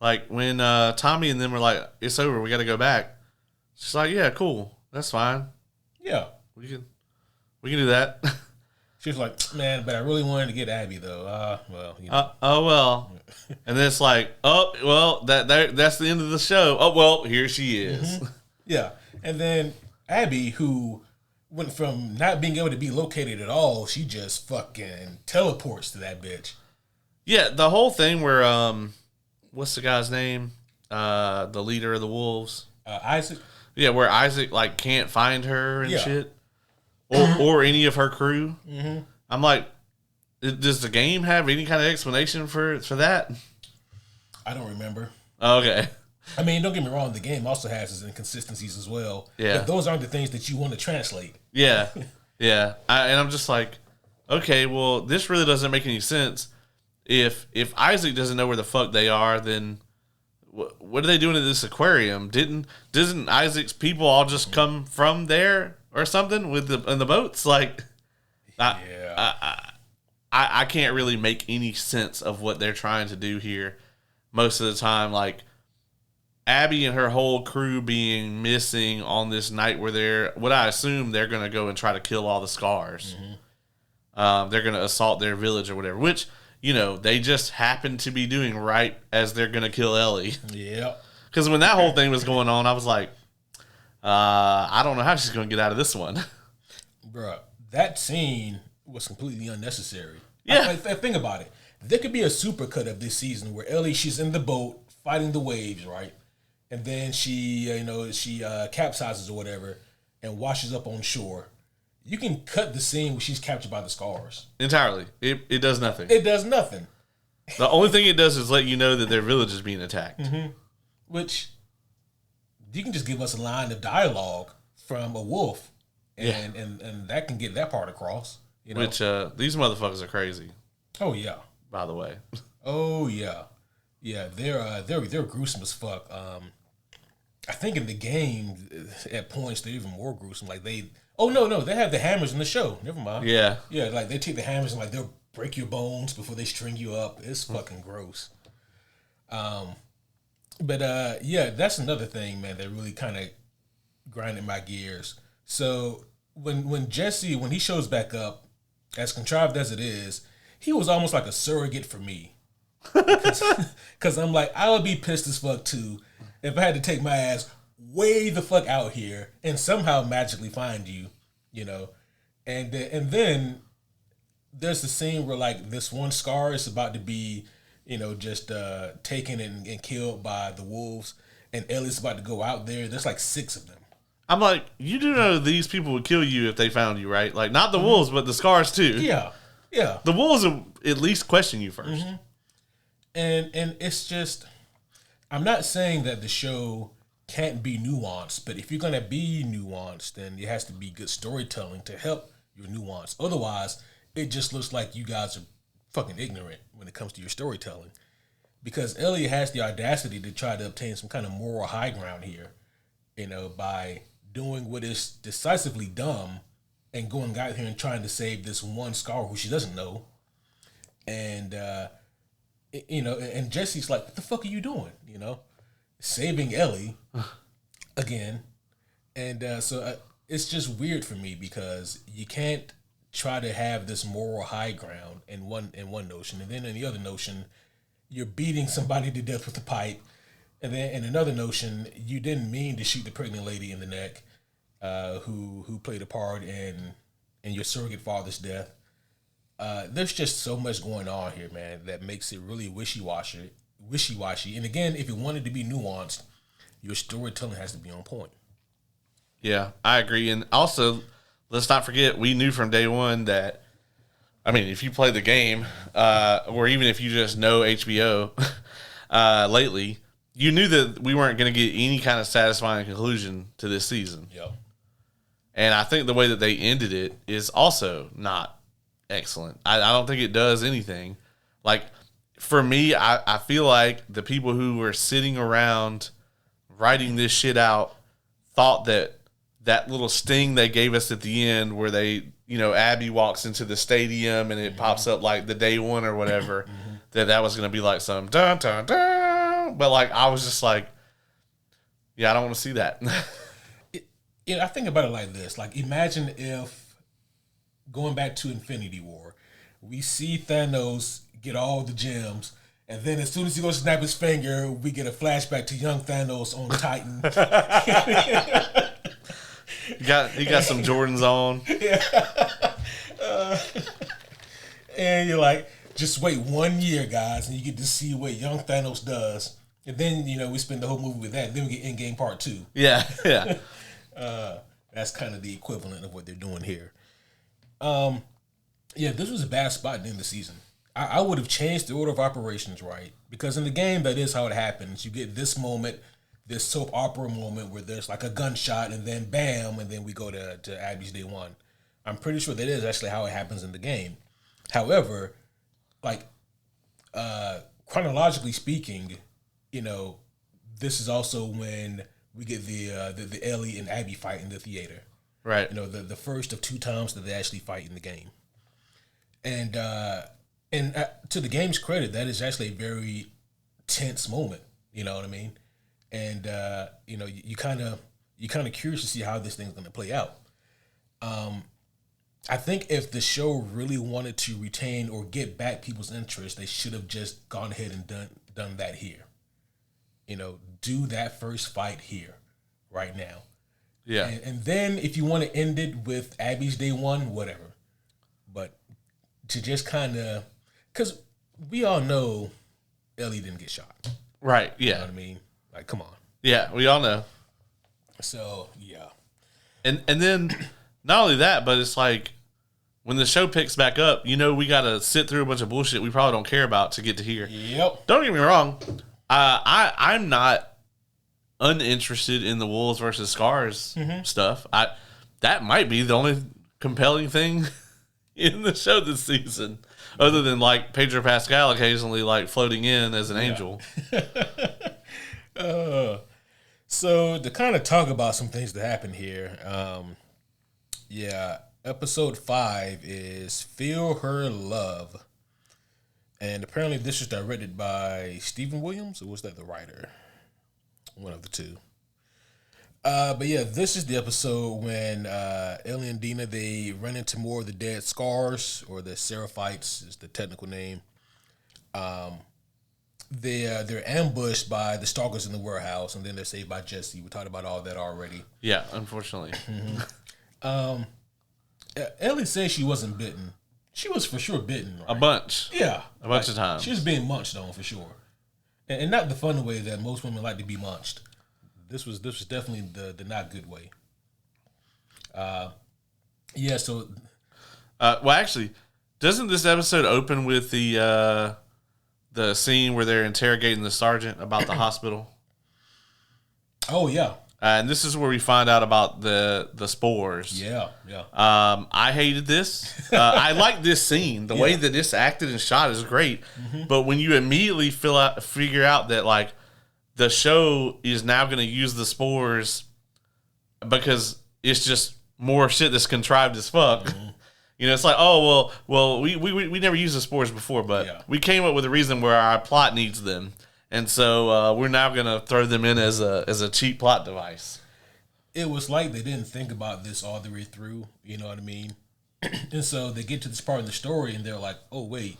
Like when Tommy and them were like, "It's over, we got to go back." She's like, "Yeah, cool, that's fine. Yeah, we can do that." She was like, "Man, but I really wanted to get Abby though." Well, you know. Oh well. And then it's like, oh well, that's the end of the show. Oh well, here she is. Mm-hmm. Yeah, and then Abby, who went from not being able to be located at all, she just fucking teleports to that bitch. Yeah, the whole thing where what's the guy's name? The leader of the wolves, Isaac. Yeah, where Isaac like can't find her and shit, or any of her crew. Mm-hmm. I'm like, does the game have any kind of explanation for that? I don't remember. Okay. I mean, don't get me wrong. The game also has its inconsistencies as well. Yeah. But those aren't the things that you want to translate. Yeah. Yeah. And I'm just like, okay, well, this really doesn't make any sense. If Isaac doesn't know where the fuck they are, then what are they doing at this aquarium? Doesn't Isaac's people all just come from there or something in the boats? Like, I can't really make any sense of what they're trying to do here most of the time. Like, Abby and her whole crew being missing on this night where what I assume they're going to go and try to kill all the Scars. Mm-hmm. They're going to assault their village or whatever, which, you know, they just happen to be doing right as they're going to kill Ellie. Yeah. Because when that whole thing was going on, I was like, I don't know how she's going to get out of this one. Bruh, that scene was completely unnecessary. Yeah. I think about it. There could be a supercut of this season where Ellie, she's in the boat fighting the waves, right? And then she capsizes or whatever and washes up on shore. You can cut the scene where she's captured by the Scars. Entirely. It does nothing. It does nothing. The only thing it does is let you know that their village is being attacked. Mm-hmm. Which, you can just give us a line of dialogue from a wolf, and that can get that part across. You know? Which, these motherfuckers are crazy. Oh, yeah. By the way. Oh, yeah. Yeah, they're gruesome as fuck. I think in the game, at points, they're even more gruesome. Like, they have the hammers in the show. Never mind. Yeah. Yeah, like, they take the hammers and, like, they'll break your bones before they string you up. It's fucking gross. But that's another thing, man, that really kind of grinded my gears. So, when Jesse, when he shows back up, as contrived as it is, he was almost like a surrogate for me. Because I'm like, I would be pissed as fuck, too, if I had to take my ass way the fuck out here and somehow magically find you, you know. And then there's the scene where, like, this one Scar is about to be, you know, just taken and killed by the wolves, and Ellie's about to go out there. There's like 6 of them. I'm like, you do know these people would kill you if they found you, right? Like, not the wolves, but the Scars too. Yeah. Yeah. The wolves will at least question you first. Mm-hmm. And it's just, I'm not saying that the show can't be nuanced, but if you're going to be nuanced, then it has to be good storytelling to help your nuance. Otherwise, it just looks like you guys are fucking ignorant when it comes to your storytelling. Because Ellie has the audacity to try to obtain some kind of moral high ground here, you know, by doing what is decisively dumb and going out here and trying to save this one Scar who she doesn't know. And, you know, and Jesse's like, what the fuck are you doing? You know, saving Ellie again. And so it's just weird for me because you can't try to have this moral high ground in one notion, and then in the other notion, you're beating somebody to death with a pipe, and then in another notion, you didn't mean to shoot the pregnant lady in the neck, who played a part in your surrogate father's death. There's just so much going on here, man, that makes it really wishy-washy. And again, if you wanted to be nuanced, your storytelling has to be on point. Yeah, I agree. And also, let's not forget, we knew from day one that, I mean, if you play the game, or even if you just know HBO lately, you knew that we weren't going to get any kind of satisfying conclusion to this season. Yep. And I think the way that they ended it is also not excellent. I don't think it does anything. Like, for me, I feel like the people who were sitting around writing this shit out thought that that little sting they gave us at the end where they, Abby walks into the stadium and it pops up like the day one or whatever, that was going to be like some dun, dun, dun. But like, I was just like, yeah, I don't want to see that. I think about it like this. Like, imagine if, going back to Infinity War, we see Thanos get all the gems, and then as soon as he goes to snap his finger, we get a flashback to young Thanos on Titan. He got some Jordans on. Yeah. And you're like, just wait 1 year, guys, and you get to see what young Thanos does. And then, we spend the whole movie with that. Then we get Endgame Part 2. Yeah, yeah. That's kind of the equivalent of what they're doing here. Yeah, this was a bad spot at the end of the season. I would have changed the order of operations, right? Because in the game, that is how it happens. You get this moment, this soap opera moment where there's like a gunshot and then bam, and then we go to Abby's day one. I'm pretty sure that is actually how it happens in the game. However, like chronologically speaking, this is also when we get the Ellie and Abby fight in the theater. Right. The first of 2 times that they actually fight in the game. And to the game's credit, that is actually a very tense moment. You know what I mean? And you kind of curious to see how this thing's going to play out. I think if the show really wanted to retain or get back people's interest, they should have just gone ahead and done that here. Do that first fight here, right now. Yeah. And then if you want to end it with Abby's day one, whatever. But to just kind of, because we all know Ellie didn't get shot. Right. Yeah. You know what I mean? Like, come on. Yeah, we all know. So yeah. And then not only that, but it's like when the show picks back up, we got to sit through a bunch of bullshit we probably don't care about to get to here. Yep. Don't get me wrong. I'm not uninterested in the Wolves versus Scars stuff. That might be the only compelling thing in the show this season, other than like Pedro Pascal occasionally like floating in as an angel. So to kind of talk about some things that happen here, episode 5 is Feel Her Love. And apparently this is directed by Stephen Williams, or was that the writer? One of the two. But yeah, this is the episode when Ellie and Dina, they run into more of the dead Scars, or the Seraphites is the technical name. They're ambushed by the stalkers in the warehouse, and then they're saved by Jesse. We talked about all that already. Yeah, unfortunately. Ellie says she wasn't bitten. She was for sure bitten, right? A bunch. Yeah. A bunch of times. She was being munched on for sure. And not the fun way that most women like to be munched. This was definitely the not good way. So well, actually, doesn't this episode open with the scene where they're interrogating the sergeant about the hospital? Oh yeah. And this is where we find out about the spores. Yeah. I hated this. I like this scene. The way that this acted and shot is great. Mm-hmm. But when you immediately figure out that like the show is now going to use the spores because it's just more shit that's contrived as fuck. Mm-hmm. It's like, oh well, we never used the spores before, but we came up with a reason where our plot needs them. And so we're now going to throw them in as a cheap plot device. It was like they didn't think about this all the way through. You know what I mean? And so they get to this part of the story, and they're like, "Oh wait,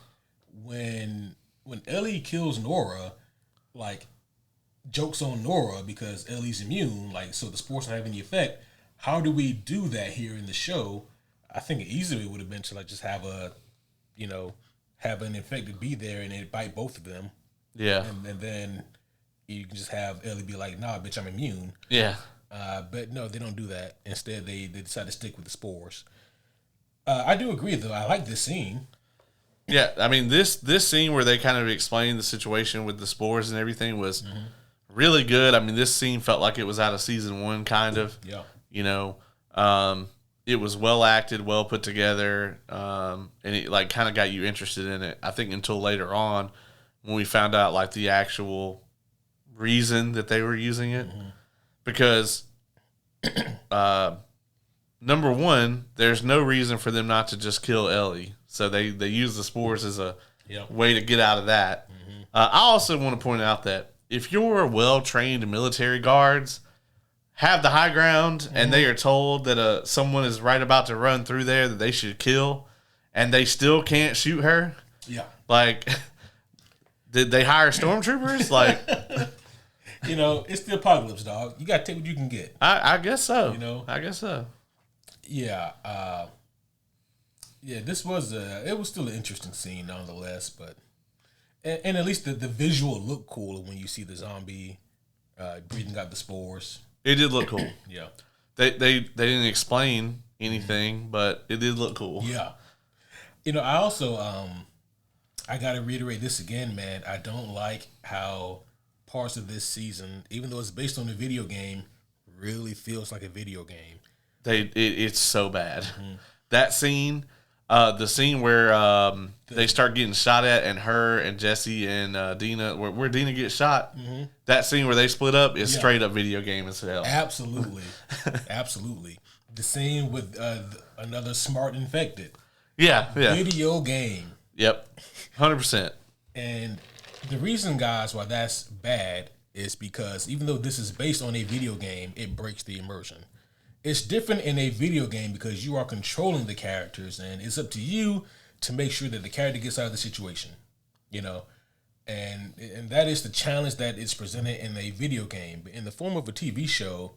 when Ellie kills Nora, like, joke's on Nora because Ellie's immune. Like, so the spores don't have any effect. How do we do that here in the show? I think easily would have been to like just have have an infected bee there and it bite both of them." Yeah. And then you can just have Ellie be like, nah, bitch, I'm immune. Yeah. But no, they don't do that. Instead, they decide to stick with the spores. I do agree, though. I like this scene. Yeah, I mean, this scene where they kind of explain the situation with the spores and everything was really good. I mean, this scene felt like it was out of season 1, kind of. Yeah. It was well acted, well put together, and it like kind of got you interested in it. I think until later on, when we found out like the actual reason that they were using it, because Number one, there's no reason for them not to just kill Ellie. So they use the spores as a way to get out of that. Mm-hmm. I also want to point out that if you're well-trained military guards, have the high ground, and they are told that someone is right about to run through there that they should kill, and they still can't shoot her. Yeah. Like, did they hire stormtroopers? Like, it's the apocalypse, dog. You got to take what you can get. I guess so. I guess so. Yeah. This was it was still an interesting scene nonetheless, but and at least the visual looked cool when you see the zombie breathing out the spores. It did look cool. Yeah. They didn't explain anything, but it did look cool. Yeah. I also I gotta reiterate this again, man. I don't like how parts of this season, even though it's based on a video game, really feels like a video game. It's so bad. Mm-hmm. That scene, the scene where they start getting shot at, and her and Jesse and Dina, where Dina gets shot, that scene where they split up is straight up video game as hell. Absolutely. Absolutely. The scene with another smart infected. Yeah. Video game. Yep. 100%. And the reason, guys, why that's bad is because even though this is based on a video game, it breaks the immersion. It's different in a video game because you are controlling the characters, and it's up to you to make sure that the character gets out of the situation, and that is the challenge that is presented in a video game. But in the form of a TV show,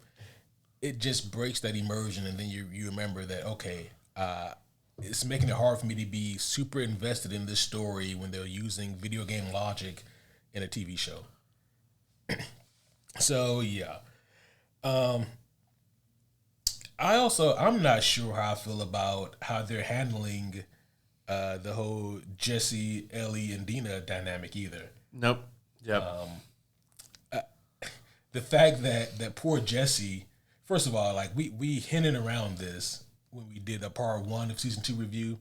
it just breaks that immersion, and then you remember that, okay, it's making it hard for me to be super invested in this story when they're using video game logic in a TV show. So, yeah. I'm not sure how I feel about how they're handling the whole Jesse, Ellie, and Dina dynamic either. Nope. Yep. The fact that poor Jesse, first of all, like we hinted around this when we did a part 1 of season 2 review,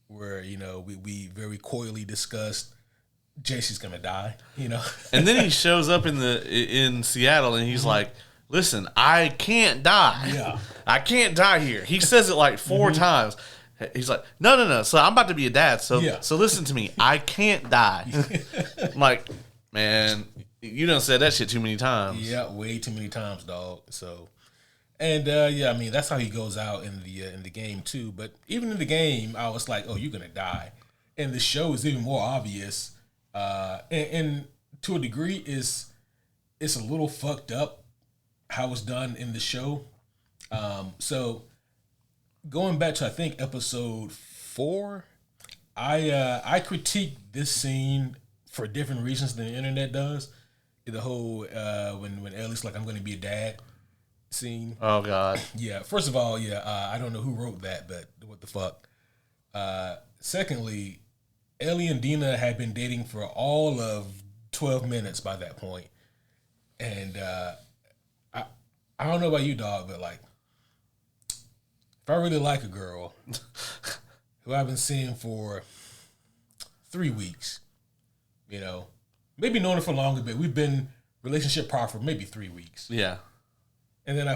where we very coyly discussed Jesse's gonna die, and then he shows up in Seattle, and he's like, listen, I can't die. Yeah. I can't die here. He says it like 4 times. He's like, no. So I'm about to be a dad. So listen to me. I can't die. I'm like, man, you done said that shit too many times. Yeah, way too many times, dog. So, and I mean, that's how he goes out in the game too. But even in the game, I was like, oh, you're gonna die. And the show is even more obvious. And to a degree, it's a little fucked up how it's done in the show. So going back to, I think, episode 4, I critiqued this scene for different reasons than the internet does. The whole when Ellie's like, I'm going to be a dad scene. Oh God. Yeah. First of all, I don't know who wrote that, but what the fuck. Secondly, Ellie and Dina had been dating for all of 12 minutes by that point, and I don't know about you, dog, but like, if I really like a girl who I've been seeing for 3 weeks, maybe known her for longer, but we've been relationship proper for maybe 3 weeks. Yeah. And then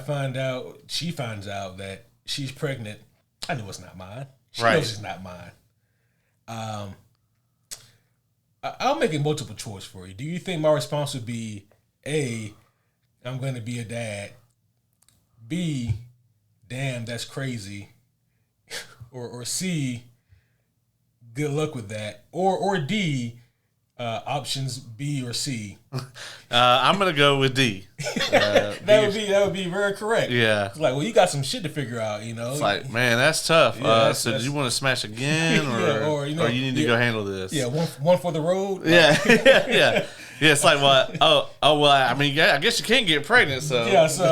she finds out that she's pregnant. I know it's not mine. She right. knows it's not mine. I'll make a multiple choice for you. Do you think my response would be, A, I'm going to be a dad, B, damn, that's crazy, or C, good luck with that, or D, options B or C? I'm gonna go with D. That would be very correct. Yeah, it's like, well, you got some shit to figure out, It's like, man, that's tough. Yeah, so do you want to smash again, or you need to go handle this? Yeah, one for the road. Yeah, yeah. Yeah, it's like, well, well, I mean, I guess you can't get pregnant, so. Yeah, so.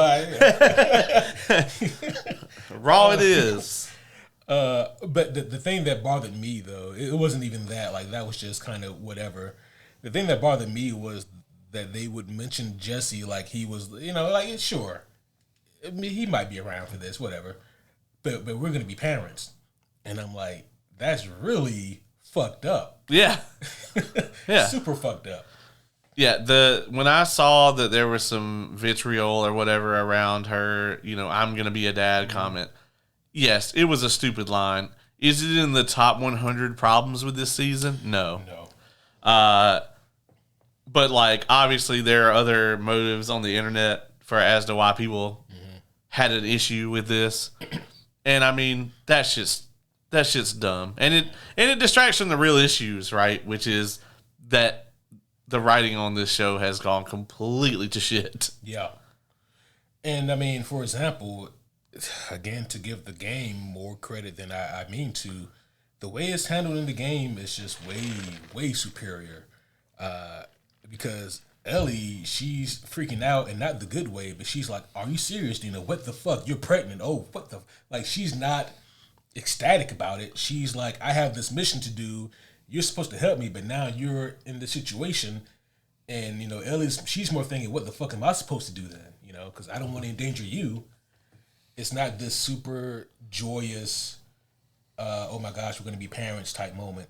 Raw it is. But the thing that bothered me, though, it wasn't even that. Like, that was just kind of whatever. The thing that bothered me was that they would mention Jesse like he was, like, sure, I mean, he might be around for this, whatever. But we're going to be parents. And I'm like, that's really fucked up. Yeah. Yeah. Super fucked up. Yeah, when I saw that there was some vitriol or whatever around her, I'm gonna be a dad comment. Yes, it was a stupid line. Is it in the top 100 problems with this season? No. But like obviously there are other motives on the internet as to why people had an issue with this, and I mean that's just dumb, and it distracts from the real issues, right? Which is that the writing on this show has gone completely to shit. Yeah. And I mean, for example, again, to give the game more credit than I mean to, the way it's handled in the game is just way, way superior. Because Ellie, she's freaking out, and not the good way, but she's like, "Are you serious, Dina? What the fuck? You're pregnant? Oh, what the..." Like, she's not ecstatic about it. She's like, "I have this mission to do. You're supposed to help me, but now you're in this situation." And, she's more thinking, "What the fuck am I supposed to do then? Because I don't want to endanger you." It's not this super joyous, oh my gosh, we're going to be parents type moment.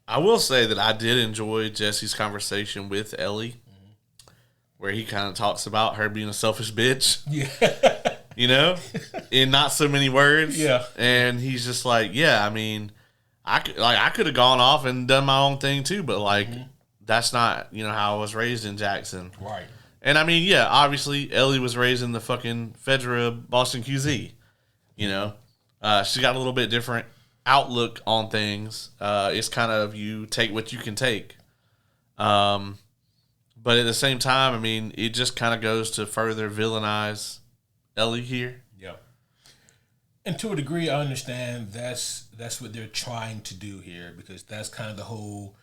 I will say that I did enjoy Jesse's conversation with Ellie, where he kind of talks about her being a selfish bitch. Yeah. In not so many words. Yeah. And he's just like, yeah, I mean, I could have gone off and done my own thing too, but like, that's not, how I was raised in Jackson. Right. And I mean, yeah, obviously Ellie was raised in the fucking Fedra Boston QZ. She got a little bit different outlook on things. It's kind of you take what you can take. But at the same time, I mean, it just kind of goes to further villainize Ellie here. Yeah. And to a degree, I understand that's what they're trying to do here, because that's kind of the whole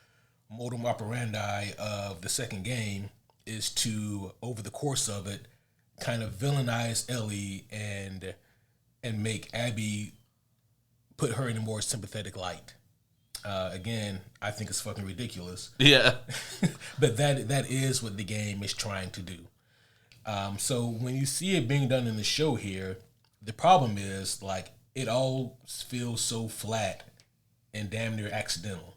modus operandi of the second game, is to, over the course of it, kind of villainize Ellie and make Abby, put her in a more sympathetic light. Again, I think it's fucking ridiculous. Yeah. But that is what the game is trying to do. So when you see it being done in the show here, the problem is, like, it all feels so flat and damn near accidental,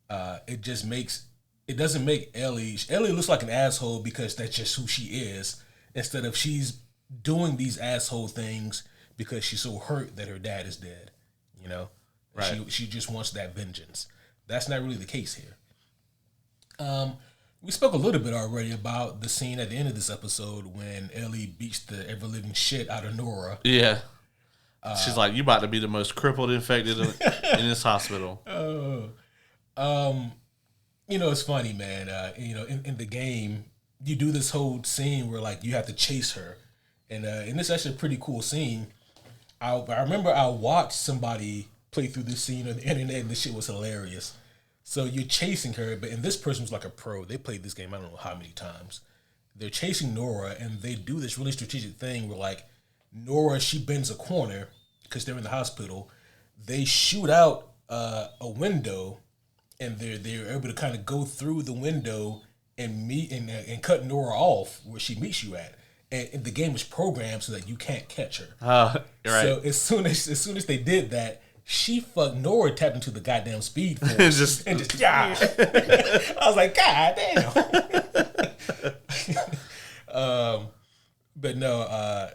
it doesn't make Ellie looks like an asshole because that's just who she is, instead of she's doing these asshole things because she's so hurt that her dad is dead, Right. She just wants that vengeance. That's not really the case here. We spoke a little bit already about the scene at the end of this episode when Ellie beats the ever-living shit out of Nora. Yeah. She's like, "You about to be the most crippled infected in this hospital." It's funny, man. In the game, you do this whole scene where, like, you have to chase her. And this is actually a pretty cool scene. I remember I watched somebody play through this scene on the internet, and this shit was hilarious. So you're chasing her, and this person was like a pro. They played this game I don't know how many times. They're chasing Nora, and they do this really strategic thing where, like, Nora, she bends a corner because they're in the hospital. They shoot out a window, and they're able to kind of go through the window and meet and cut Nora off where she meets you at. And the game was programmed so that you can't catch her. You're right. So as soon as they did that, Nora tapped into the goddamn speed force and just yeah. I was like, God damn. But no,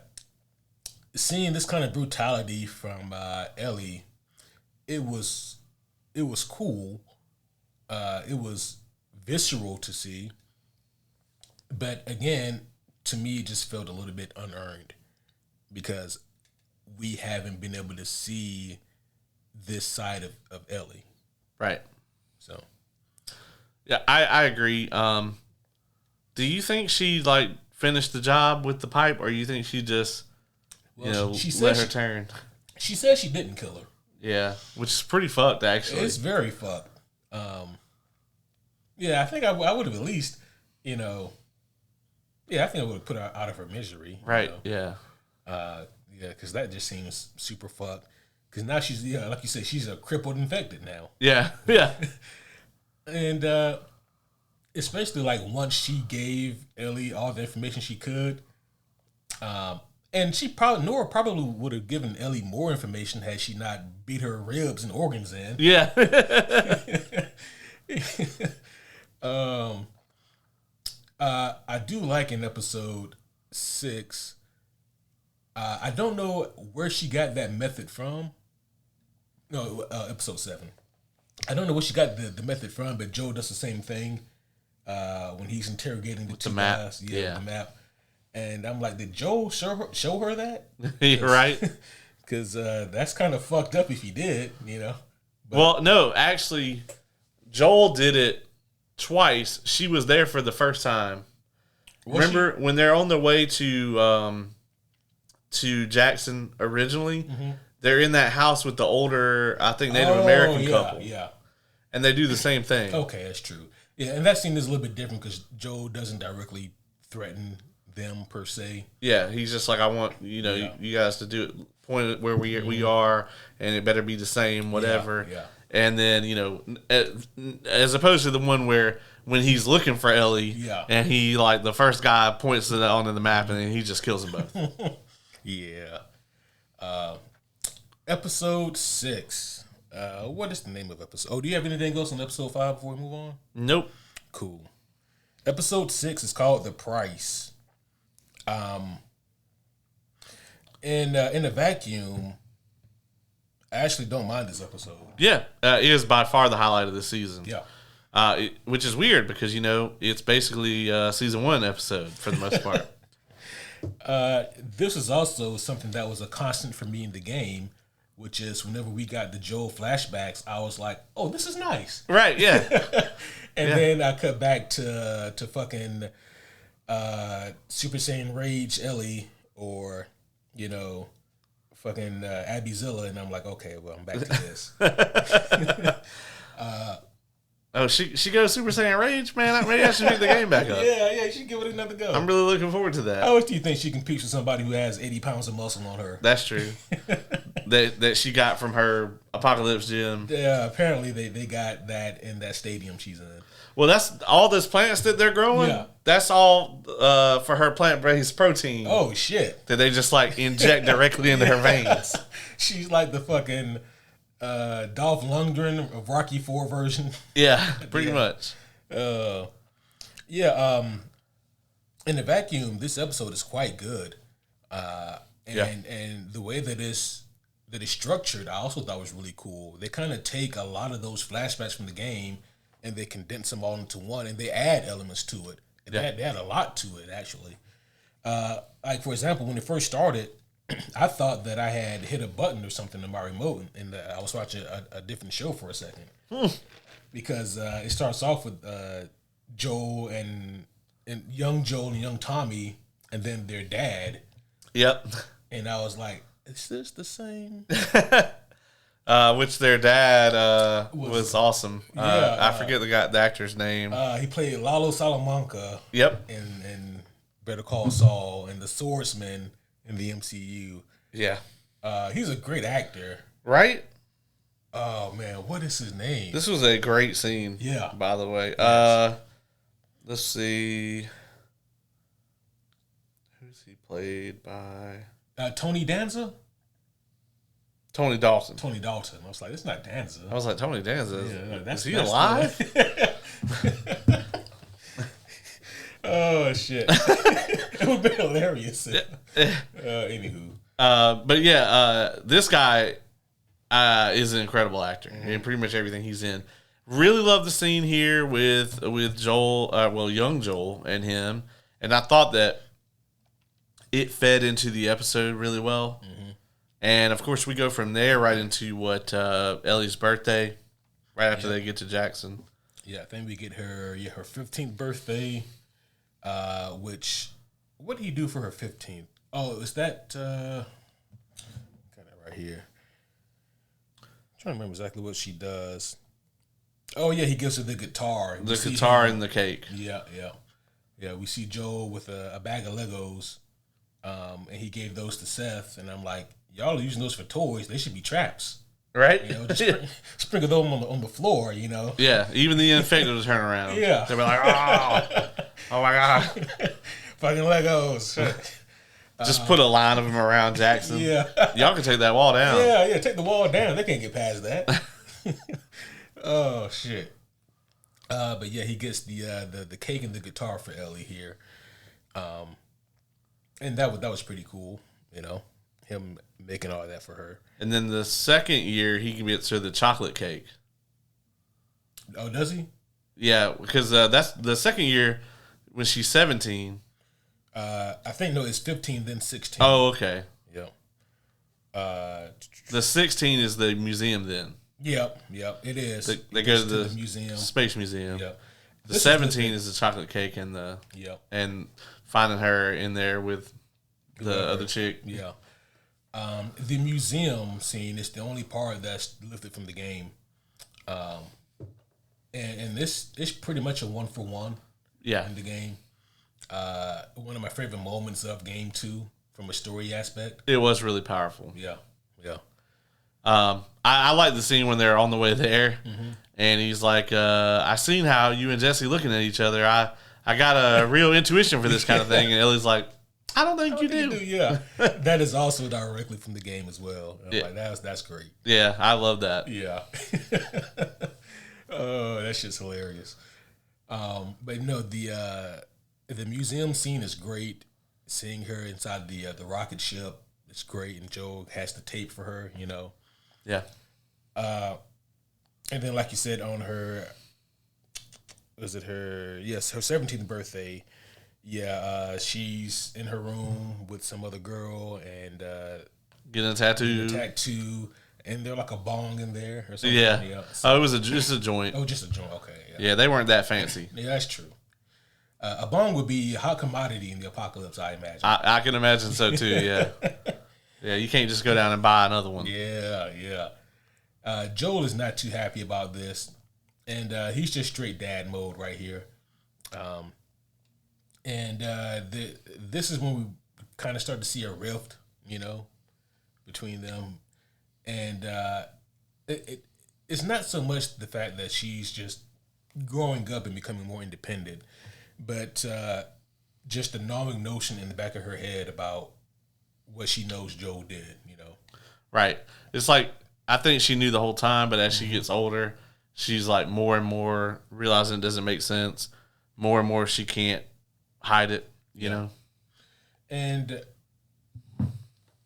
seeing this kind of brutality from Ellie, it was cool. It was visceral to see, but again, to me, it just felt a little bit unearned because we haven't been able to see this side of Ellie. Right. So. Yeah, I agree. Do you think she, like, finished the job with the pipe, or you think she just, she let her turn? She said she didn't kill her. Yeah, which is pretty fucked, actually. It's very fucked. Yeah, I think I would have at least, I think I would have put her out of her misery. Right, yeah. Yeah, because that just seems super fucked. Because now she's, like you said, she's a crippled infected now. Yeah, yeah. And especially, like, once she gave Ellie all the information she could, and Nora probably would have given Ellie more information had she not beat her ribs and organs in. Yeah. I do like in episode 6. I don't know where she got that method from. No, episode 7. I don't know where she got the method from, but Joe does the same thing when he's interrogating the two guys. Yeah, the map. And I'm like, did Joe show her that? You're right. Because that's kind of fucked up if he did, you know. But, well, no, actually, Joel did it twice. She was there for the first time. Remember when they're on their way to Jackson originally? Mm-hmm. They're in that house with the older, I think, Native American couple. Yeah. And they do the same thing. Okay, that's true. Yeah, and that scene is a little bit different because Joe doesn't directly threaten them per se. Yeah, he's just like, I want you guys to do it. Point it where we are, and it better be the same, whatever. Yeah. And then as opposed to the one where when he's looking for Ellie, and he like the first guy points it onto the map, and then he just kills them both. Yeah. Episode 6. What is the name of episode? Oh, do you have anything else on episode 5 before we move on? Nope. Cool. Episode 6 is called The Price. In a vacuum, I actually don't mind this episode. Yeah, it is by far the highlight of the season. Yeah. Which is weird because, it's basically a season 1 episode for the most part. This is also something that was a constant for me in the game, which is whenever we got the Joel flashbacks, I was like, oh, this is nice. Right, yeah. And then I cut back to fucking Super Saiyan Rage Ellie or, fucking Abby Zilla, and I'm like, okay, well, I'm back to this. Oh, she goes Super Saiyan Rage, man. Maybe I should pick the game back up. Yeah, you should give it another go. I'm really looking forward to that. How much do you think she can compete with somebody who has 80 pounds of muscle on her? That's true. that she got from her Apocalypse Gym. Yeah, apparently they got that in that stadium she's in. Well, that's all those plants that they're growing. Yeah. That's all for her plant-based protein. Oh, shit. That they just, inject directly into her veins. She's like the fucking Dolph Lundgren of Rocky IV version. Yeah, pretty much. In the vacuum, this episode is quite good. And the way that it's structured, I also thought was really cool. They kind of take a lot of those flashbacks from the game and they condense them all into one, and they add elements to it. They add a lot to it, actually. For example, when it first started, I thought that I had hit a button or something on my remote, and I was watching a different show for a second. Because it starts off with Joel and young Joel and young Tommy, and then their dad. Yep. And I was like, is this the same? Which their dad was awesome. I forget the actor's name. He played Lalo Salamanca. Yep. In Better Call Saul and the Swordsman in the MCU. Yeah. He's a great actor. Right? Oh, man. What is his name? This was a great scene. Yeah. By the way. Yes. Let's see. Who's he played by? Tony Danza? Tony Dalton. I was like, it's not Danza. I was like, Tony Danza? Yeah, is he alive? Oh, shit. It would be hilarious. Anywho. But yeah, this guy is an incredible actor in pretty much everything he's in. Really love the scene here with Joel, young Joel and him. And I thought that it fed into the episode really well. Mm-hmm. And, of course, we go from there right into Ellie's birthday, right after they get to Jackson. Yeah, then we get her 15th birthday, which, what do you do for her 15th? Oh, is that, got that right here. I'm trying to remember exactly what she does. Oh, yeah, he gives her the guitar. The guitar and the cake. Yeah. Yeah, we see Joel with a bag of Legos, and he gave those to Seth, and I'm like, y'all are using those for toys. They should be traps. Right? Just sprinkle them on the floor, Yeah, even the infected will turn around. Yeah. They'll be like, oh my God. Fucking Legos. Just put a line of them around Jackson. Yeah. Y'all can take that wall down. Yeah, take the wall down. They can't get past that. Oh, shit. But yeah, he gets the cake and the guitar for Ellie here, and that was pretty cool. Him making all that for her. And then the second year, he gets her the chocolate cake. Oh, does he? Yeah, because that's the second year when she's 17. I think no, it's 15, then 16. Oh, okay. Yeah. The 16 is the museum then. Yep, it is. They go to the museum, Space Museum. Yep. The 17 is the chocolate cake and and finding her in there with the other chick. Yeah. The museum scene is the only part that's lifted from the game. And this is pretty much a 1-for-1 in the game. One of my favorite moments of game 2 from a story aspect. It was really powerful. Yeah. I like the scene when they're on the way there, and he's like, "I seen how you and Jesse looking at each other. I got a real intuition for this kind of thing." And Ellie's like, "I don't think you do." Yeah, that is also directly from the game as well. Yeah. Like that's great. Yeah, I love that. Yeah. Oh, that shit's hilarious. But no, the museum scene is great. Seeing her inside the rocket ship, it's great, and Joel has the tape for her. Yeah. And then, like you said, on her, was it her? Yes, her 17th birthday. Yeah, she's in her room with some other girl and getting a tattoo. And they're like a bong in there or something. Yeah. So, it was just a joint. Oh, just a joint. Okay. Yeah, they weren't that fancy. Yeah, that's true. A bong would be a hot commodity in the apocalypse, I imagine. I can imagine so too. Yeah. Yeah, you can't just go down and buy another one. Yeah. Joel is not too happy about this, and he's just straight dad mode right here. This is when we kind of start to see a rift, between them, and it's not so much the fact that she's just growing up and becoming more independent, but just the gnawing notion in the back of her head about what she knows Joel did, Right. It's like, I think she knew the whole time, but as she gets older, she's like more and more realizing it doesn't make sense. More and more she can't hide it, you know? And,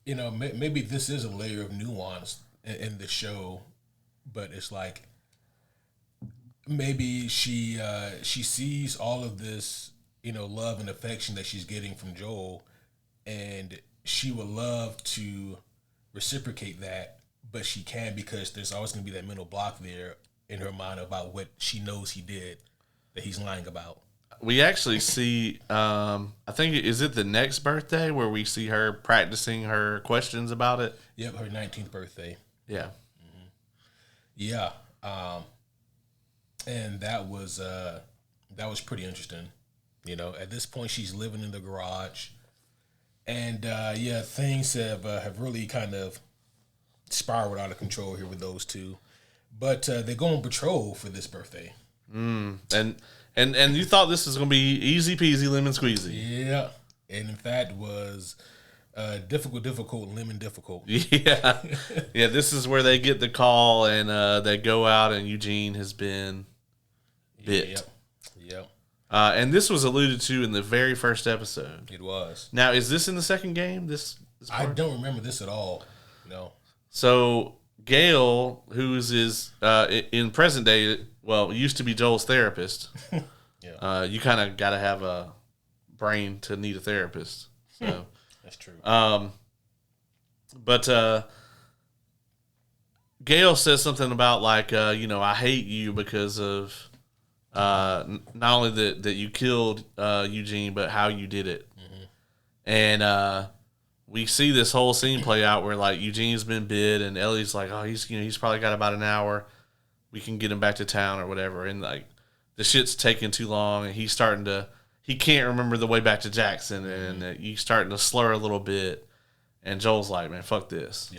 maybe this is a layer of nuance in the show, but it's like maybe she sees all of this, love and affection that she's getting from Joel, and she would love to reciprocate that, but she can't because there's always going to be that mental block there in her mind about what she knows he did that he's lying about. We actually see, I think, is it the next birthday where we see her practicing her questions about it? Yep, her 19th birthday. Yeah. Mm-hmm. Yeah. And that was pretty interesting. At this point, she's living in the garage. And, things have really kind of spiraled out of control here with those two. But they go on patrol for this birthday. And you thought this was going to be easy peasy, lemon squeezy. Yeah. And in fact, was difficult, lemon difficult. Yeah. Yeah, this is where they get the call and they go out and Eugene has been bit. Yep. And this was alluded to in the very first episode. It was. Now, is this in the second game? This I don't remember this at all. No. So Gail, who is in present day, used to be Joel's therapist. Yeah. You kind of got to have a brain to need a therapist. So that's true. But Gail says something about like, I hate you because of not only that you killed Eugene, but how you did it. Mm-hmm. And we see this whole scene play out where like Eugene's been bid, and Ellie's like, oh, he's probably got about an hour. We can get him back to town or whatever. And like the shit's taking too long, and he can't remember the way back to Jackson, and he's starting to slur a little bit. And Joel's like, man, fuck this,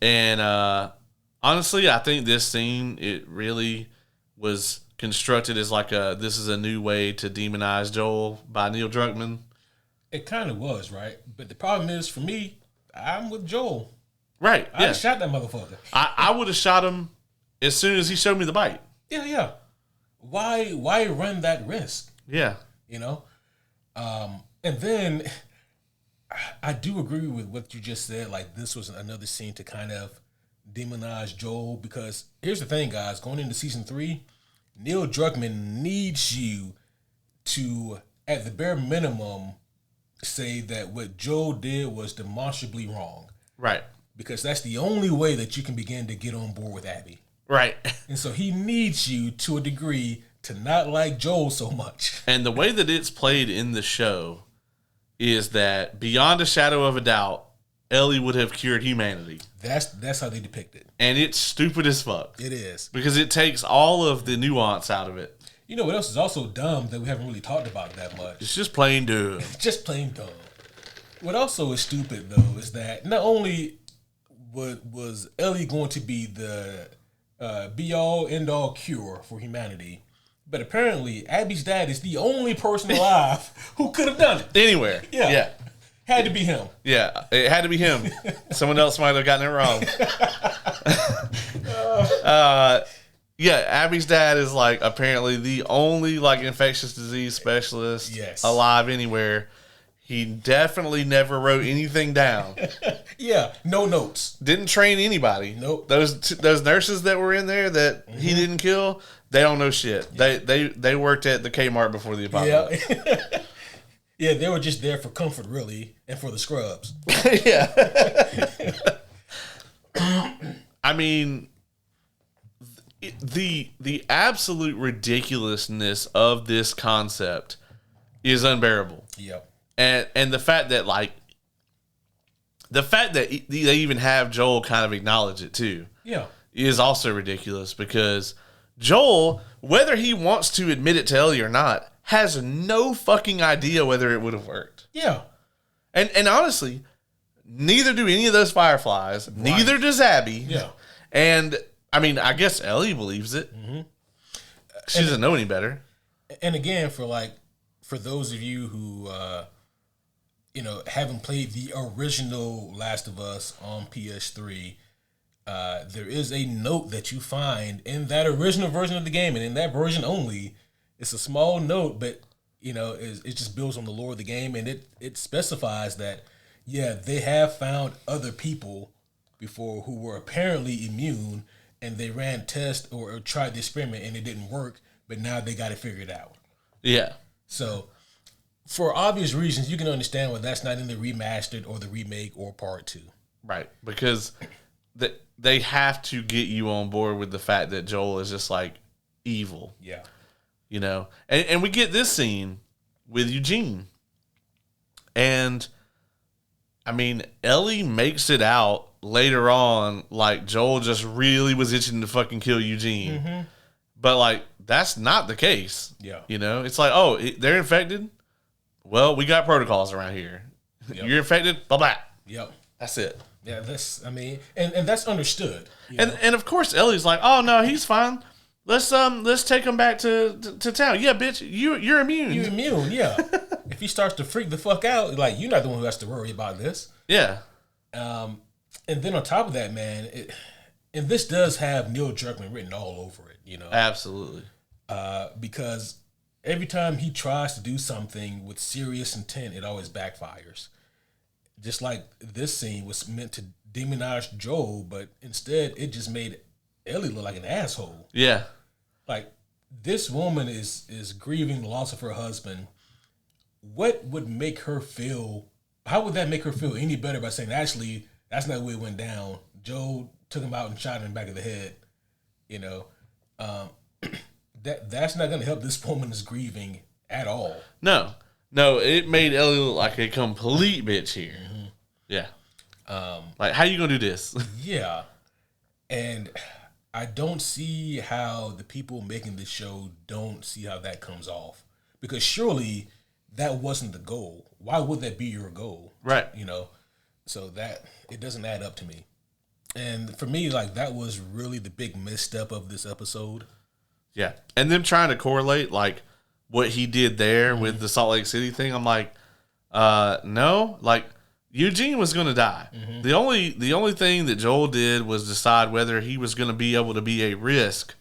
And honestly, I think this scene, it really was constructed as like this is a new way to demonize Joel by Neil Druckmann. It kind of was, right? But the problem is, for me, I'm with Joel. Right, I shot that motherfucker. I would have shot him as soon as he showed me the bite. Yeah. why run that risk? Yeah. You know? And then I do agree with what you just said. Like, this was another scene to kind of demonize Joel, because here's the thing, guys. Going into season 3, Neil Druckmann needs you to, at the bare minimum, say that what Joel did was demonstrably wrong. Right. Because that's the only way that you can begin to get on board with Abby. Right. And so he needs you, to a degree, to not like Joel so much. And the way that it's played in the show is that, beyond a shadow of a doubt, Ellie would have cured humanity. That's how they depict it. And it's stupid as fuck. It is. Because it takes all of the nuance out of it. You know what else is also dumb that we haven't really talked about that much? It's just plain dumb. Just plain dumb. What also is stupid, though, is that not only was Ellie going to be the be-all, end-all cure for humanity, but apparently Abby's dad is the only person alive who could have done it. Anywhere. Yeah. Had to be him. Yeah, it had to be him. Someone else might have gotten it wrong. Yeah, Abby's dad is like apparently the only like infectious disease specialist alive anywhere. He definitely never wrote anything down. Yeah, no notes. Didn't train anybody. Nope. Those nurses that were in there that he didn't kill, they don't know shit. Yeah. They worked at the Kmart before the apocalypse. Yeah. Yeah, they were just there for comfort, really, and for the scrubs. Yeah. I mean, the absolute ridiculously of this concept is unbearable. Yep. And the fact that they even have Joel kind of acknowledge it too. Yeah. Is also ridiculous, because Joel, whether he wants to admit it to Ellie or not, has no fucking idea whether it would have worked. Yeah. And honestly, neither do any of those fireflies. Right. Neither does Abby. Yeah. And I mean, I guess Ellie believes it. Mm-hmm. She doesn't know any better. And again, for those of you who haven't played the original Last of Us on PS3, there is a note that you find in that original version of the game, and in that version only. It's a small note, but it just builds on the lore of the game, and it specifies that they have found other people before who were apparently immune, and they ran tests or tried the experiment and it didn't work, but now they got it figured out. Yeah. So, for obvious reasons, you can understand why that's not in the remastered or the remake or part 2. Right, because they have to get you on board with the fact that Joel is just like evil. Yeah. And we get this scene with Eugene. And, I mean, Ellie makes it out later on like Joel just really was itching to fucking kill Eugene. Mm-hmm. But, like, that's not the case. Yeah. It's like, oh, they're infected? Well, we got protocols around here. Yep. You're infected? Blah-blah. Yep. That's it. Yeah, and that's understood. And of course, Ellie's like, oh, no, he's fine. Let's take him back to town. Yeah, bitch, you're immune. You're immune, yeah. If he starts to freak the fuck out, like, you're not the one who has to worry about this. Yeah. And then on top of that, man, and this does have Neil Druckmann written all over it, Absolutely. Because every time he tries to do something with serious intent, it always backfires. Just like this scene was meant to demonize Joel, but instead it just made Ellie look like an asshole. Yeah. Like, this woman is grieving the loss of her husband. What would make her feel, how would that make her feel any better by saying, actually, that's not the way it went down. Joe took him out and shot him in the back of the head. That's not going to help this woman is grieving at all. No, it made Ellie look like a complete bitch here. Mm-hmm. Yeah. Like, how you going to do this? Yeah. And I don't see how the people making this show don't see how that comes off. Because surely that wasn't the goal. Why would that be your goal? Right. So that, it doesn't add up to me. And for me, like, that was really the big misstep of this episode. Yeah. And them trying to correlate, like, what he did there with the Salt Lake City thing, I'm like, no. Like, Eugene was going to die. Mm-hmm. The only thing that Joel did was decide whether he was going to be able to be a risk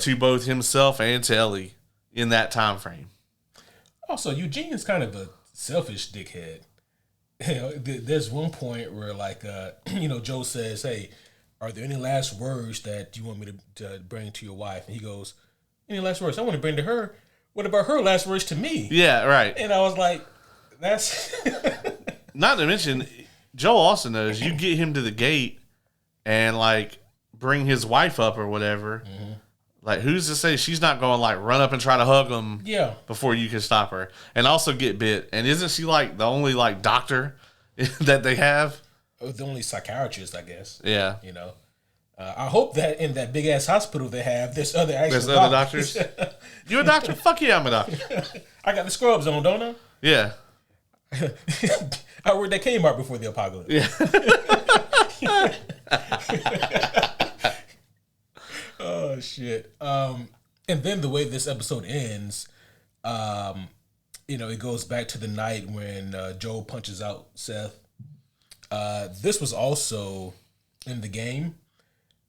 to both himself and to Ellie in that time frame. Also, Eugene's kind of a selfish dickhead. There's one point where, like, Joe says, "Hey, are there any last words that you want me to bring to your wife?" And he goes, "Any last words I want to bring to her? What about her last words to me?" Yeah, right. And I was like, "That's." Not to mention, Joel also knows you get him to the gate and like bring his wife up or whatever. Mm-hmm. Like, who's to say she's not going to like run up and try to hug him? Yeah. Before you can stop her, and also get bit. And isn't she like the only like doctor that they have? The only psychiatrist, I guess. Yeah. I hope that in that big ass hospital they have, there's other doctors. You a doctor? Fuck yeah, I'm a doctor. I got the scrubs on, don't I? Yeah. I worked at Kmart before the apocalypse. Yeah. Oh shit. And then the way this episode ends, it goes back to the night when Joel punches out Seth. This was also in the game,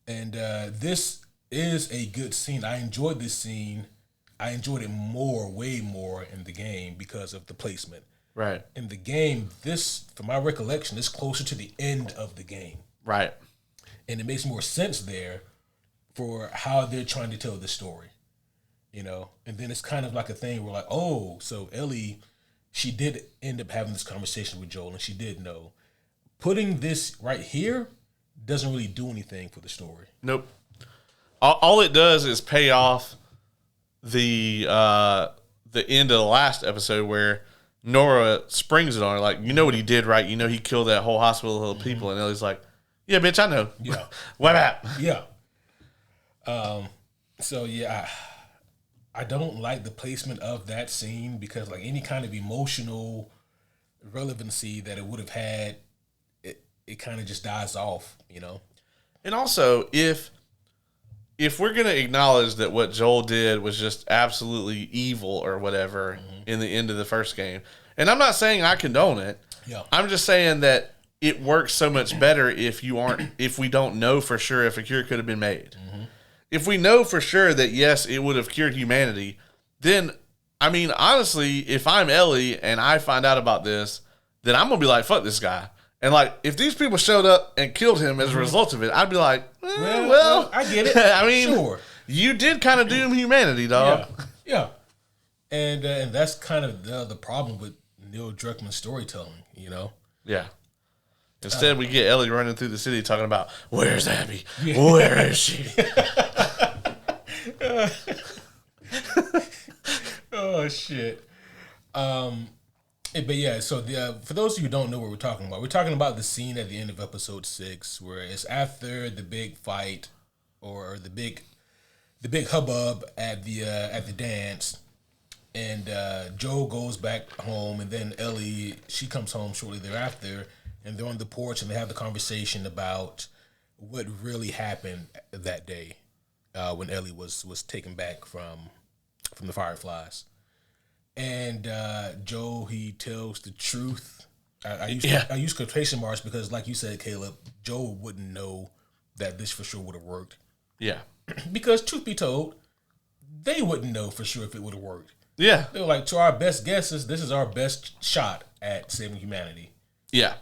and this is a good scene. I enjoyed this scene. I enjoyed it way more in the game because of the placement. Right. In the game, this, from my recollection, is closer to the end of the game. Right. And it makes more sense there for how they're trying to tell the story. And then it's kind of like a thing where like, oh, so Ellie, she did end up having this conversation with Joel, and she did know. Putting this right here doesn't really do anything for the story. Nope. All it does is pay off the end of the last episode where Nora springs it on her, like, you know what he did, right? You know he killed that whole hospital of people, and Ellie's like, yeah, bitch, I know. Yeah. What up? Yeah. So yeah, I don't like the placement of that scene because like any kind of emotional relevancy that it would have had, it kind of just dies off, And also, if we're going to acknowledge that what Joel did was just absolutely evil or whatever in the end of the first game, and I'm not saying I condone it. Yeah. I'm just saying that it works so much better if we don't know for sure if a cure could have been made. Mm-hmm. If we know for sure that yes, it would have cured humanity, then I mean, honestly, if I'm Ellie and I find out about this, then I'm gonna be like, fuck this guy. And like, if these people showed up and killed him as a result of it, I'd be like, well, I get it. I mean, sure, you did kind of doom humanity, dog. Yeah. And that's kind of the problem with Neil Druckmann's storytelling, Yeah. Instead, we get Ellie running through the city talking about, where's Abby? Yeah. Where is she? Oh, shit. But yeah, so for those of you who don't know what we're talking about the scene at the end of episode 6 where it's after the big fight or the big hubbub at the dance, and Joe goes back home, and then Ellie, she comes home shortly thereafter, and they're on the porch and they have the conversation about what really happened that day when Ellie was taken back from the Fireflies. And Joe, he tells the truth. I use quotation marks because, like you said, Caleb, Joe wouldn't know that this for sure would have worked. Yeah. Because truth be told, they wouldn't know for sure if it would have worked. Yeah. They were like, to our best guesses, this is our best shot at saving humanity. Yeah.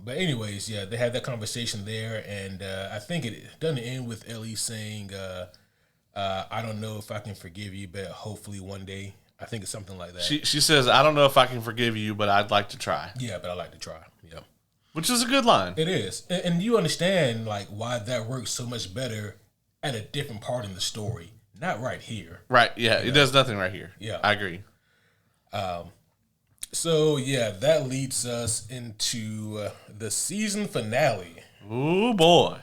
But anyways, yeah, they had that conversation there, and I think it doesn't end with Ellie saying, I don't know if I can forgive you, but hopefully one day. I think it's something like that. She says, I don't know if I can forgive you, but I'd like to try. Yeah, but I'd like to try. Yeah. Which is a good line. It is. And you understand like why that works so much better at a different part in the story. Not right here. Right, yeah. It does nothing right here. Yeah. I agree. So, yeah, that leads us into the season finale. Ooh, boy.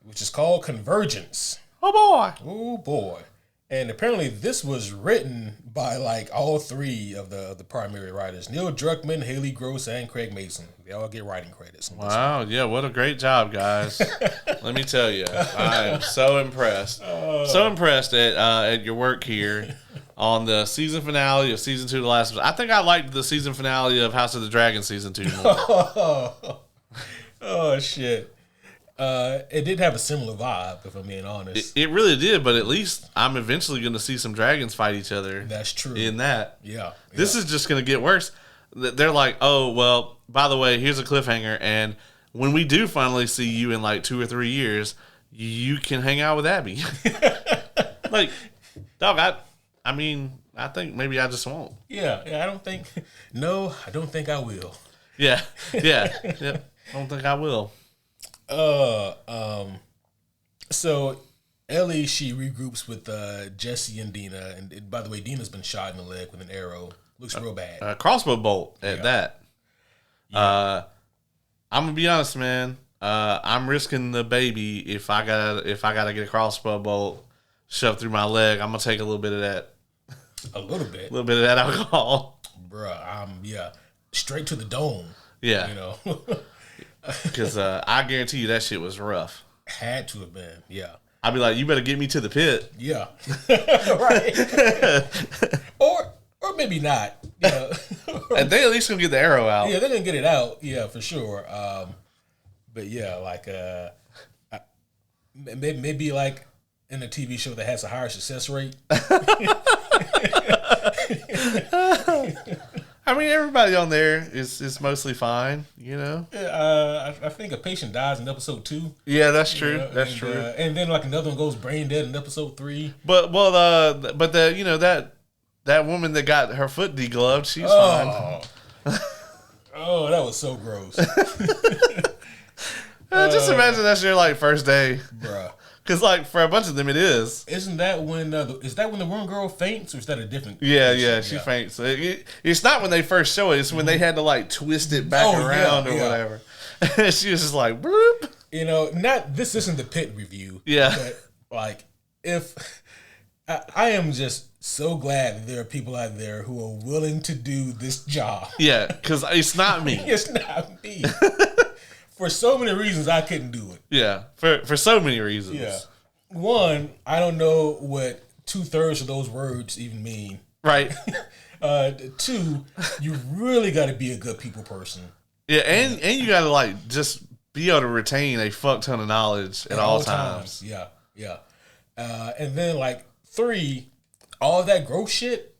Which is called Convergence. Oh, boy. Oh, boy. And apparently this was written by, like, all three of the primary writers. Neil Druckmann, Haley Gross, and Craig Mason. They all get writing credits. Wow, yeah, what a great job, guys. Let me tell you, I am so impressed. So impressed at your work here on the season finale of Season 2 of The Last of Us. I think I liked the season finale of House of the Dragon Season 2 more. Oh, shit. It did have a similar vibe, if I'm being honest. It really did, but at least I'm eventually going to see some dragons fight each other. That's true. In that. Yeah. This is just going to get worse. They're like, oh, well, by the way, here's a cliffhanger, and when we do finally see you in like 2 or 3 years, you can hang out with Abby. Like, dog, I mean, I think maybe I just won't. Yeah, I don't think I will. Yeah. I don't think I will. So Ellie, she regroups with Jesse and Dina, and by the way, Dina's been shot in the leg with an arrow. Looks real bad. A crossbow bolt at that. Yeah. I'm gonna be honest, man. I'm risking the baby if I gotta get a crossbow bolt shoved through my leg. I'm gonna take a little bit of that. A little bit. A little bit of that alcohol. Bruh, straight to the dome. Yeah. You know. Because I guarantee you that shit was rough. Had to have been, yeah. I'd be like, you better get me to the pit. Yeah. Right. Or maybe not. You know. And they at least gonna get the arrow out. Yeah, they're gonna get it out. Yeah, for sure. But yeah, like maybe like in a TV show that has a higher success rate. I mean, everybody on there is mostly fine, you know. I think a patient dies in episode 2. Yeah, that's true. That's true. And then like another one goes brain dead in episode 3. But that woman that got her foot degloved, she's fine. Oh, that was so gross. Just imagine that's your like first day, bruh. Because like for a bunch of them, it is. Isn't that when the one girl faints, or is that a different? Yeah, she faints. It's not when they first show it. It's when they had to like twist it back around or whatever. She was just like, bloop. You know, this isn't the pit review. Yeah, but like if I am just so glad that there are people out there who are willing to do this job. Yeah, because it's not me. It's not me. For so many reasons, I couldn't do it. Yeah, for so many reasons. Yeah. One, I don't know what 2/3 of those words even mean. Right. 2, you really got to be a good people person. Yeah, and you got to like just be able to retain a fuck ton of knowledge at all times. Yeah. And then like 3, all that growth shit,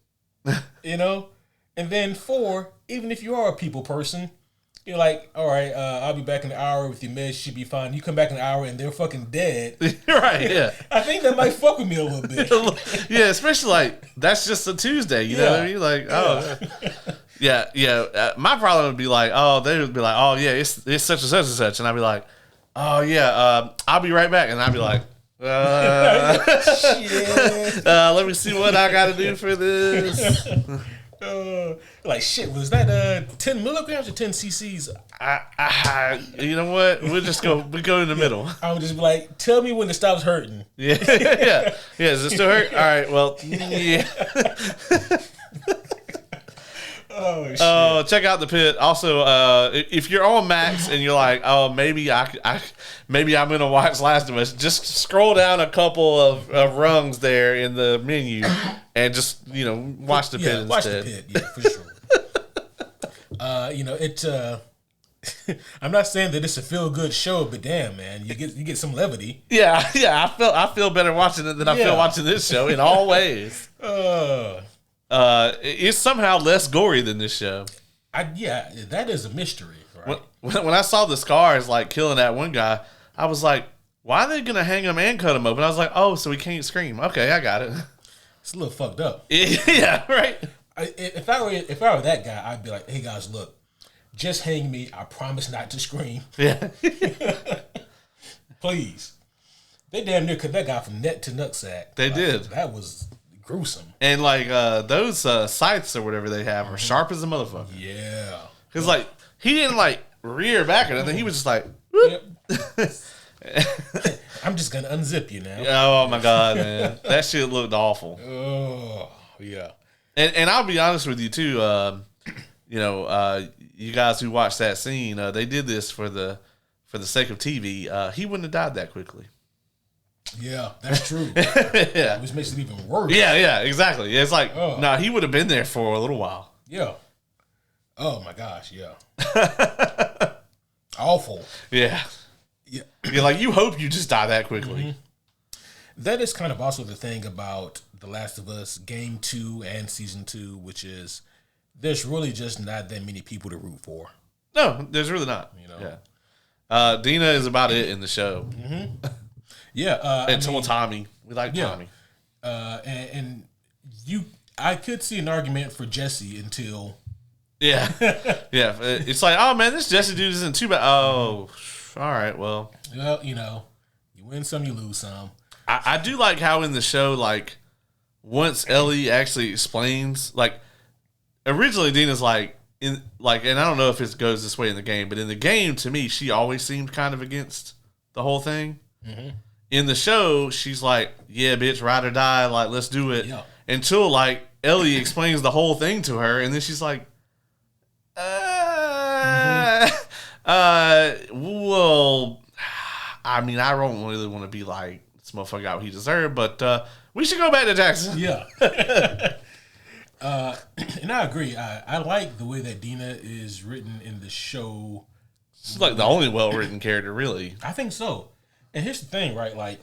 you know? And then 4, even if you are a people person, you're like, all right, I'll be back in an hour with your meds, should be fine. You come back in an hour and they're fucking dead. Right, yeah. I think that might fuck with me a little bit. Yeah, especially like, that's just a Tuesday, you know what I mean? Like, yeah. My problem would be like, they would be like, yeah, it's such and such and such. And I'd be like, I'll be right back. And I'd be like, let me see what I got to do for this. Like shit, was that 10 milligrams or 10 cc's? You know what? We go in the middle. I would just be like, tell me when it stops hurting. Yeah. Does it still hurt? All right. Well, yeah. Oh shit. Check out the pit. Also, if you're on Max and you're like, maybe I'm gonna watch Last of Us, just scroll down a couple of rungs there in the menu and just watch the pit instead. Watch the pit, for sure. I'm not saying that it's a feel good show, but damn, man, you get some levity. Yeah. I feel better watching it than I feel watching this show in all ways. It's somehow less gory than this show. That is a mystery, right? When I saw the scars like killing that one guy, I was like, why are they gonna hang him and cut him open? I was like, so he can't scream. Okay, I got it. It's a little fucked up. Yeah, right. If I were that guy, I'd be like, hey guys, look, just hang me. I promise not to scream. Yeah. Please. They damn near cut that guy from neck to nutsack. They did. That was gruesome. And like those scythes or whatever they have are sharp as a motherfucker. Yeah. Because like he didn't like rear back or nothing. He was just like, whoop. I'm just gonna unzip you now. Oh my god, man, that shit looked awful. Oh yeah. And I'll be honest with you too. You guys who watched that scene, they did this for the sake of TV. He wouldn't have died that quickly. Yeah, that's true. Yeah, which makes it even worse. Yeah, exactly. It's like, he would have been there for a little while. Yeah. Oh my gosh, yeah. Awful. Yeah. Yeah. You're like, you hope you just die that quickly. Mm-hmm. That is kind of also the thing about The Last of Us Game 2 and Season 2, which is there's really just not that many people to root for. No, there's really not. Yeah. Dina is about it in the show. Mm-hmm. Yeah. And Tommy. We like Tommy. And I could see an argument for Jesse until... Yeah. Yeah. It's like, oh, man, this Jesse dude isn't too bad. Oh, all right, well. Well, you win some, you lose some. I do like how in the show, like, once Ellie actually explains, like, originally Dina's like, and I don't know if it goes this way in the game, but in the game, to me, she always seemed kind of against the whole thing. Mm-hmm. In the show, she's like, yeah, bitch, ride or die, like, let's do it. Yeah. Until, like, Ellie explains the whole thing to her, and then she's like, well, I mean, I don't really want to be like, this motherfucker got what he deserved, but we should go back to Jackson. Yeah. And I agree. I like the way that Dina is written in the show. She's like the only well-written character, really. I think so. And here's the thing, right? Like,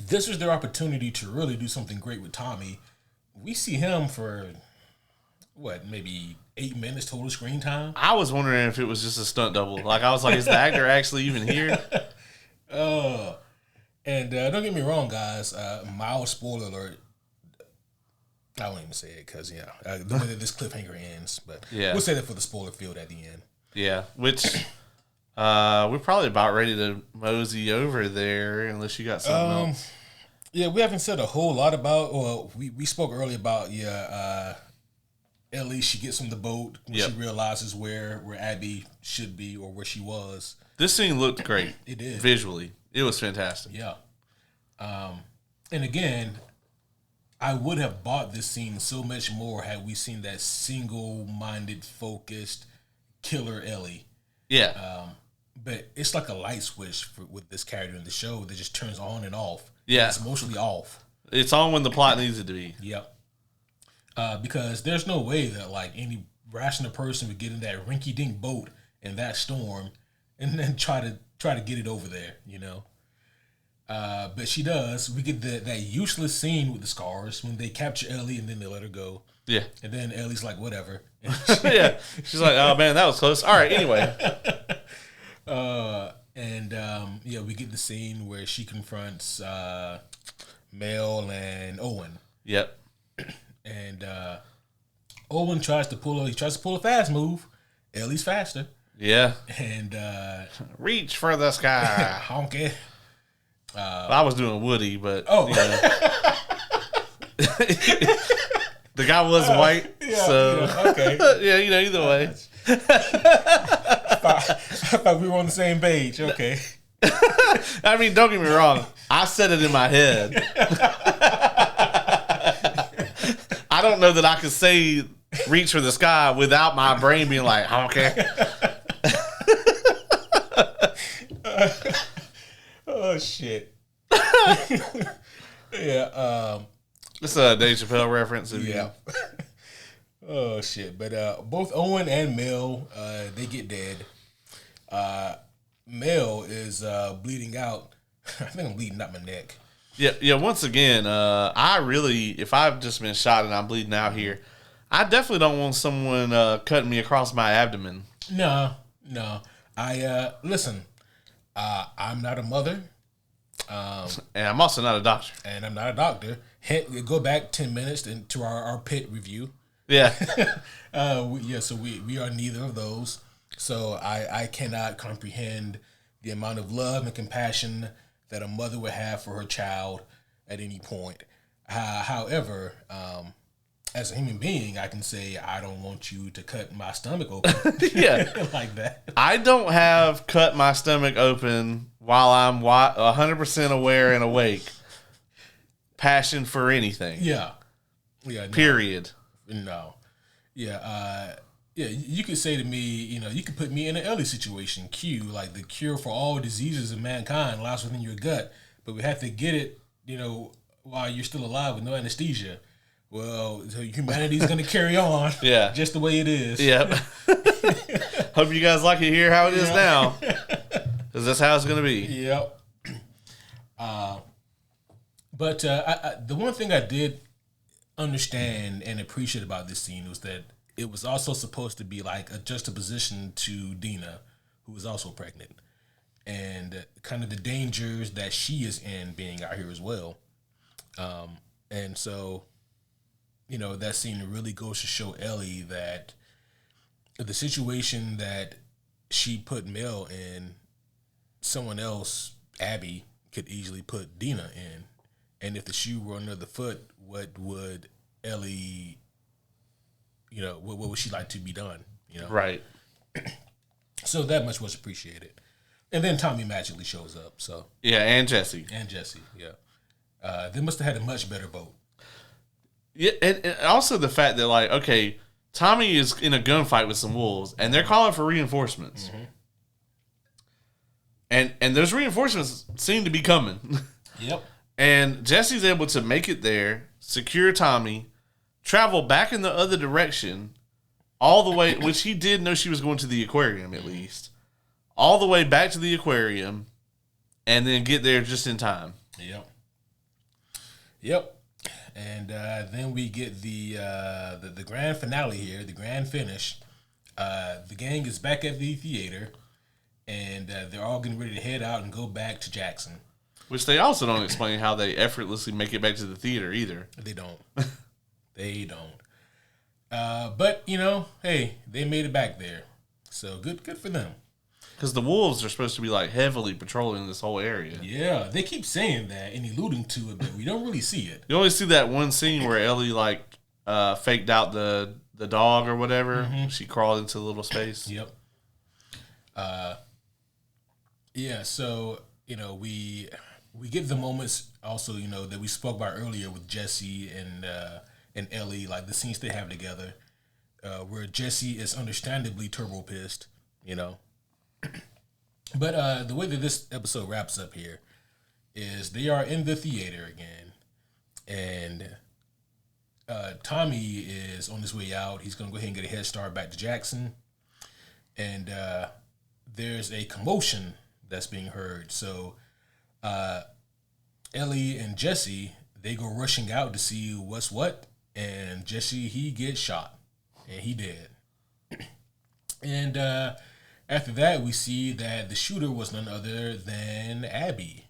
this was their opportunity to really do something great with Tommy. We see him for, maybe 8 minutes total screen time? I was wondering if it was just a stunt double. Like, I was like, is the actor actually even here? And don't get me wrong, guys. Mild spoiler alert. I won't even say it because, the way that this cliffhanger ends. But we'll say that for the spoiler field at the end. Yeah, which we're probably about ready to mosey over there unless you got something else. Yeah, we haven't said a whole lot about, we spoke earlier about, Ellie, she gets on the boat when she realizes where Abby should be or where she was. This scene looked great. It did. Visually. It was fantastic. Yeah. And again, I would have bought this scene so much more had we seen that single-minded, focused killer Ellie. Yeah. But it's like a light switch with this character in the show that just turns on and off. Yeah. It's mostly off. It's on when the plot needs it to be. Yep. Because there's no way that like any rational person would get in that rinky-dink boat in that storm and then try to get it over there, But she does. We get that useless scene with the scars when they capture Ellie and then they let her go. Yeah. And then Ellie's like, whatever. Yeah. She's like, oh man, that was close. All right, anyway. We get the scene where she confronts Mel and Owen. Yep. And Owen tries to pull a fast move. Ellie's faster. Yeah. And reach for the sky. Honky. I was doing Woody, but the guy was white, so okay. Yeah, either way. I thought we were on the same page. Okay. I mean, don't get me wrong. I said it in my head. I don't know that I could say reach for the sky without my brain being like, okay. Oh, shit. Yeah. It's a Dave Chappelle reference. Yeah. Oh, shit. But both Owen and Mel, they get dead. Mel is bleeding out. I think I'm bleeding out my neck. Yeah. Once again, if I've just been shot and I'm bleeding out here, I definitely don't want someone cutting me across my abdomen. No. Listen, I'm not a mother. And I'm also not a doctor. And I'm not a doctor. Go back 10 minutes to our pit review. Yeah. So we are neither of those. So I cannot comprehend the amount of love and compassion that a mother would have for her child at any point. However, as a human being, I can say I don't want you to cut my stomach open. Yeah. Like that. I don't have cut my stomach open while I'm 100% aware and awake. Passion for anything. Yeah. Yeah. No. Period. No. Yeah. You could say to me, you could put me in an Ellie situation. Like the cure for all diseases of mankind lies within your gut, but we have to get it, while you're still alive with no anesthesia. Well, humanity's going to carry on. Yeah. Just the way it is. Yep. Hope you guys like it here how it is now. Because that's how it's going to be. Yep. But the one thing I did understand and appreciate about this scene was that it was also supposed to be like a juxtaposition to Dina, who was also pregnant, and kind of the dangers that she is in being out here as well. And so, that scene really goes to show Ellie that the situation that she put Mel in, someone else, Abby, could easily put Dina in. And if the shoe were on the other foot, what would Ellie, what would she like to be done? Right. So that much was appreciated. And then Tommy magically shows up. So yeah, and Jesse. Yeah. They must have had a much better boat. Yeah, and also the fact that, like, okay, Tommy is in a gunfight with some wolves, and they're calling for reinforcements. Mm-hmm. And those reinforcements seem to be coming. Yep. And Jesse's able to make it there, secure Tommy, travel back in the other direction, all the way, which he did know she was going to the aquarium at least, all the way back to the aquarium, and then get there just in time. Yep. And then we get the grand finale here, the grand finish. The gang is back at the theater, and they're all getting ready to head out and go back to Jackson. Which they also don't explain how they effortlessly make it back to the theater either. They don't. They don't. But, hey, they made it back there. So good for them. Because the wolves are supposed to be, like, heavily patrolling this whole area. Yeah, they keep saying that and alluding to it, but we don't really see it. You only see that one scene where Ellie, like, faked out the dog or whatever. Mm-hmm. She crawled into the little space. Yep. Yeah, so, we get the moments also, that we spoke about earlier with Jesse and Ellie, like the scenes they have together, where Jesse is understandably turbo pissed, But the way that this episode wraps up here is they are in the theater again, and Tommy is on his way out. He's going to go ahead and get a head start back to Jackson, and there's a commotion that's being heard. So Ellie and Jesse, they go rushing out to see what's what, and Jesse, he gets shot, and he dead. And after that, we see that the shooter was none other than Abby.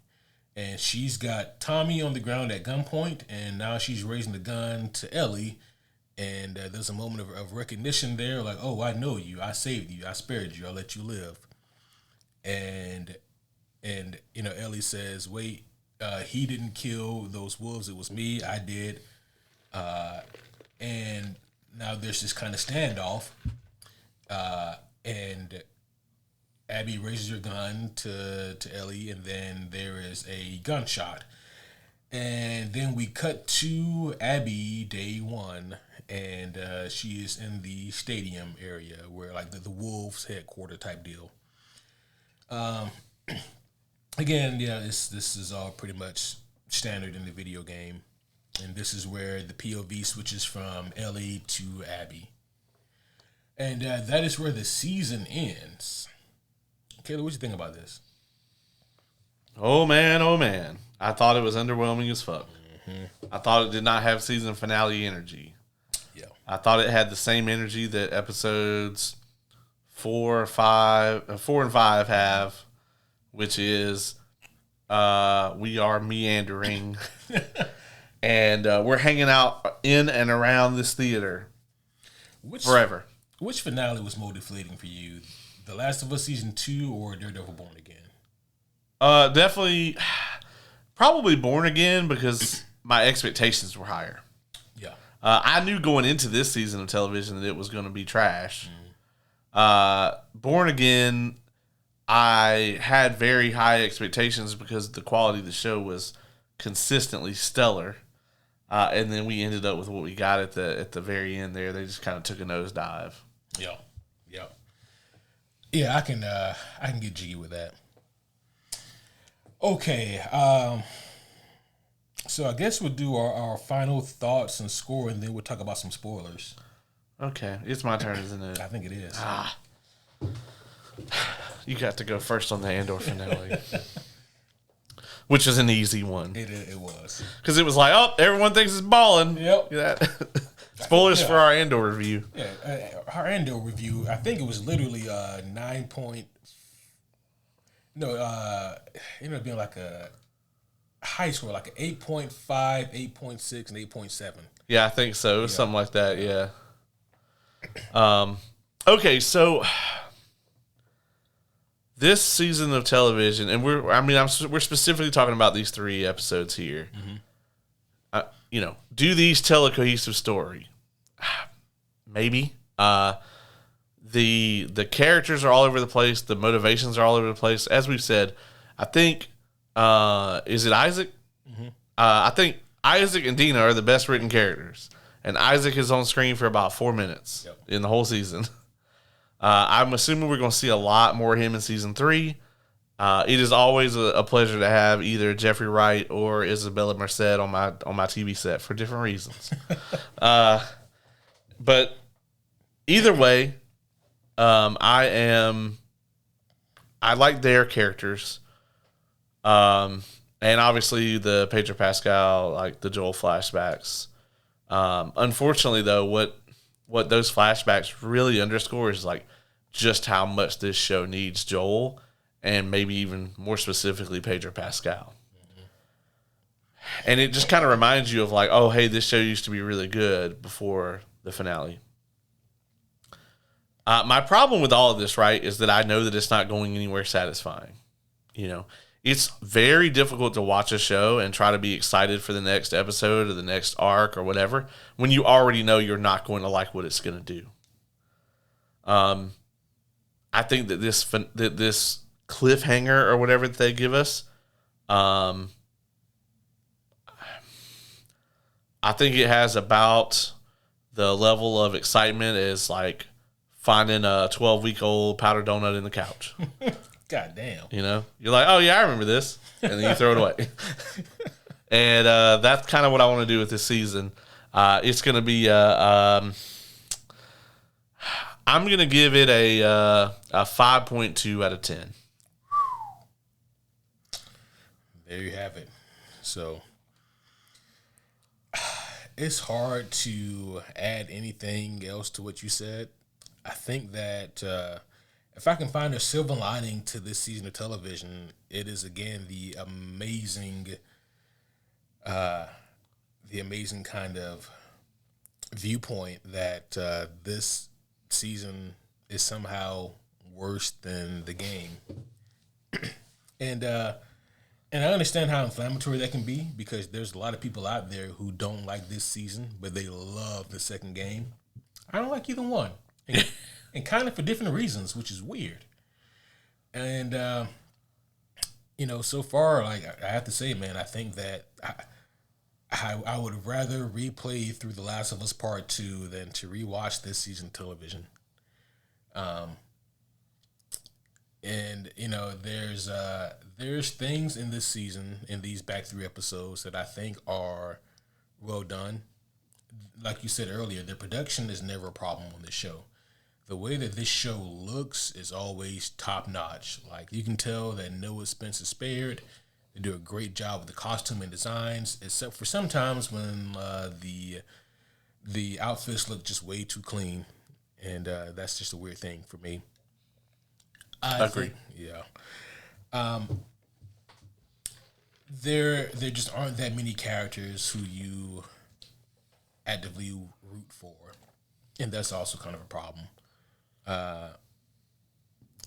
And she's got Tommy on the ground at gunpoint, and now she's raising the gun to Ellie. And there's a moment of recognition there, like, oh, I know you. I saved you. I spared you. I let you live. And Ellie says, wait, he didn't kill those wolves. It was me. I did. And now there's this kind of standoff. And Abby raises her gun to Ellie, and then there is a gunshot. And then we cut to Abby day one, and she is in the stadium area where, like, the Wolves headquarter type deal. Again, yeah, this is all pretty much standard in the video game. And this is where the POV switches from Ellie to Abby. And that is where the season ends. Kayla, what you think about this? Oh, man. I thought it was underwhelming as fuck. Mm-hmm. I thought it did not have season finale energy. Yeah. I thought it had the same energy that episodes 4 and 5 have, which is we are meandering and we're hanging out in and around this theater forever. Which finale was more deflating for you? The Last of Us Season 2 or Daredevil Born Again? Definitely, probably Born Again because my expectations were higher. Yeah. I knew going into this season of television that it was going to be trash. Born Again, I had very high expectations because the quality of the show was consistently stellar. And then we ended up with what we got at the very end there. They just kind of took a nosedive. Yeah. Yeah, I can get jiggy with that. Okay, so I guess we'll do our final thoughts and score, and then we'll talk about some spoilers. Okay, it's my turn, isn't it? I think it is. You got to go first on the Andor finale. Which is an easy one. It was. Because it was like, oh, everyone thinks it's balling. Yep. Yeah. Spoilers for our Andor review. Yeah, our Andor review, I think it was literally it ended up being like a high score, like an 8.5, 8.6, and 8.7. Yeah, I think so. Yeah. Something like that, yeah. Okay, so this season of television, and we're specifically talking about these 3 episodes here. Mm-hmm. Do these tell a cohesive story? Maybe. The characters are all over the place. The motivations are all over the place. As we've said, I think is it Isaac? Mm-hmm. I think Isaac and Dina are the best written characters, and Isaac is on screen for about 4 minutes in the whole season. I'm assuming we're going to see a lot more of him in season 3. It is always a pleasure to have either Jeffrey Wright or Isabella Merced on my TV set for different reasons. But either way, I like their characters. And obviously the Pedro Pascal, like the Joel flashbacks. Unfortunately though, what those flashbacks really underscore is like just how much this show needs Joel, and maybe even more specifically Pedro Pascal. Mm-hmm. And it just kind of reminds you of like, oh, hey, this show used to be really good before the finale. My problem with all of this, right, is that I know that it's not going anywhere satisfying. It's very difficult to watch a show and try to be excited for the next episode or the next arc or whatever when you already know you're not going to like what it's going to do. I think that this cliffhanger or whatever that they give us, I think it has about the level of excitement as like finding a 12-week-old powdered donut in the couch. God damn. You're like, oh yeah, I remember this. And then you throw it away. And that's kind of what I want to do with this season. It's going to be, I'm going to give it a 5.2 out of 10. There you have it. So it's hard to add anything else to what you said. I think that if I can find a silver lining to this season of television, it is again the amazing kind of viewpoint that this season is somehow worse than the game. And I understand how inflammatory that can be, because there's a lot of people out there who don't like this season, but they love the second game. I don't like either one. And kind of for different reasons, which is weird. And, so far, like, I have to say, man, I think that I would rather replay through The Last of Us Part 2 than to rewatch this season of television. There's things in this season, in these back 3 episodes, that I think are well done. Like you said earlier, the production is never a problem on this show. The way that this show looks is always top notch. Like, you can tell that no expense is spared. They do a great job with the costume and designs, except for sometimes when the outfits look just way too clean, and that's just a weird thing for me. I agree. There just aren't that many characters who you actively root for, and that's also kind of a problem.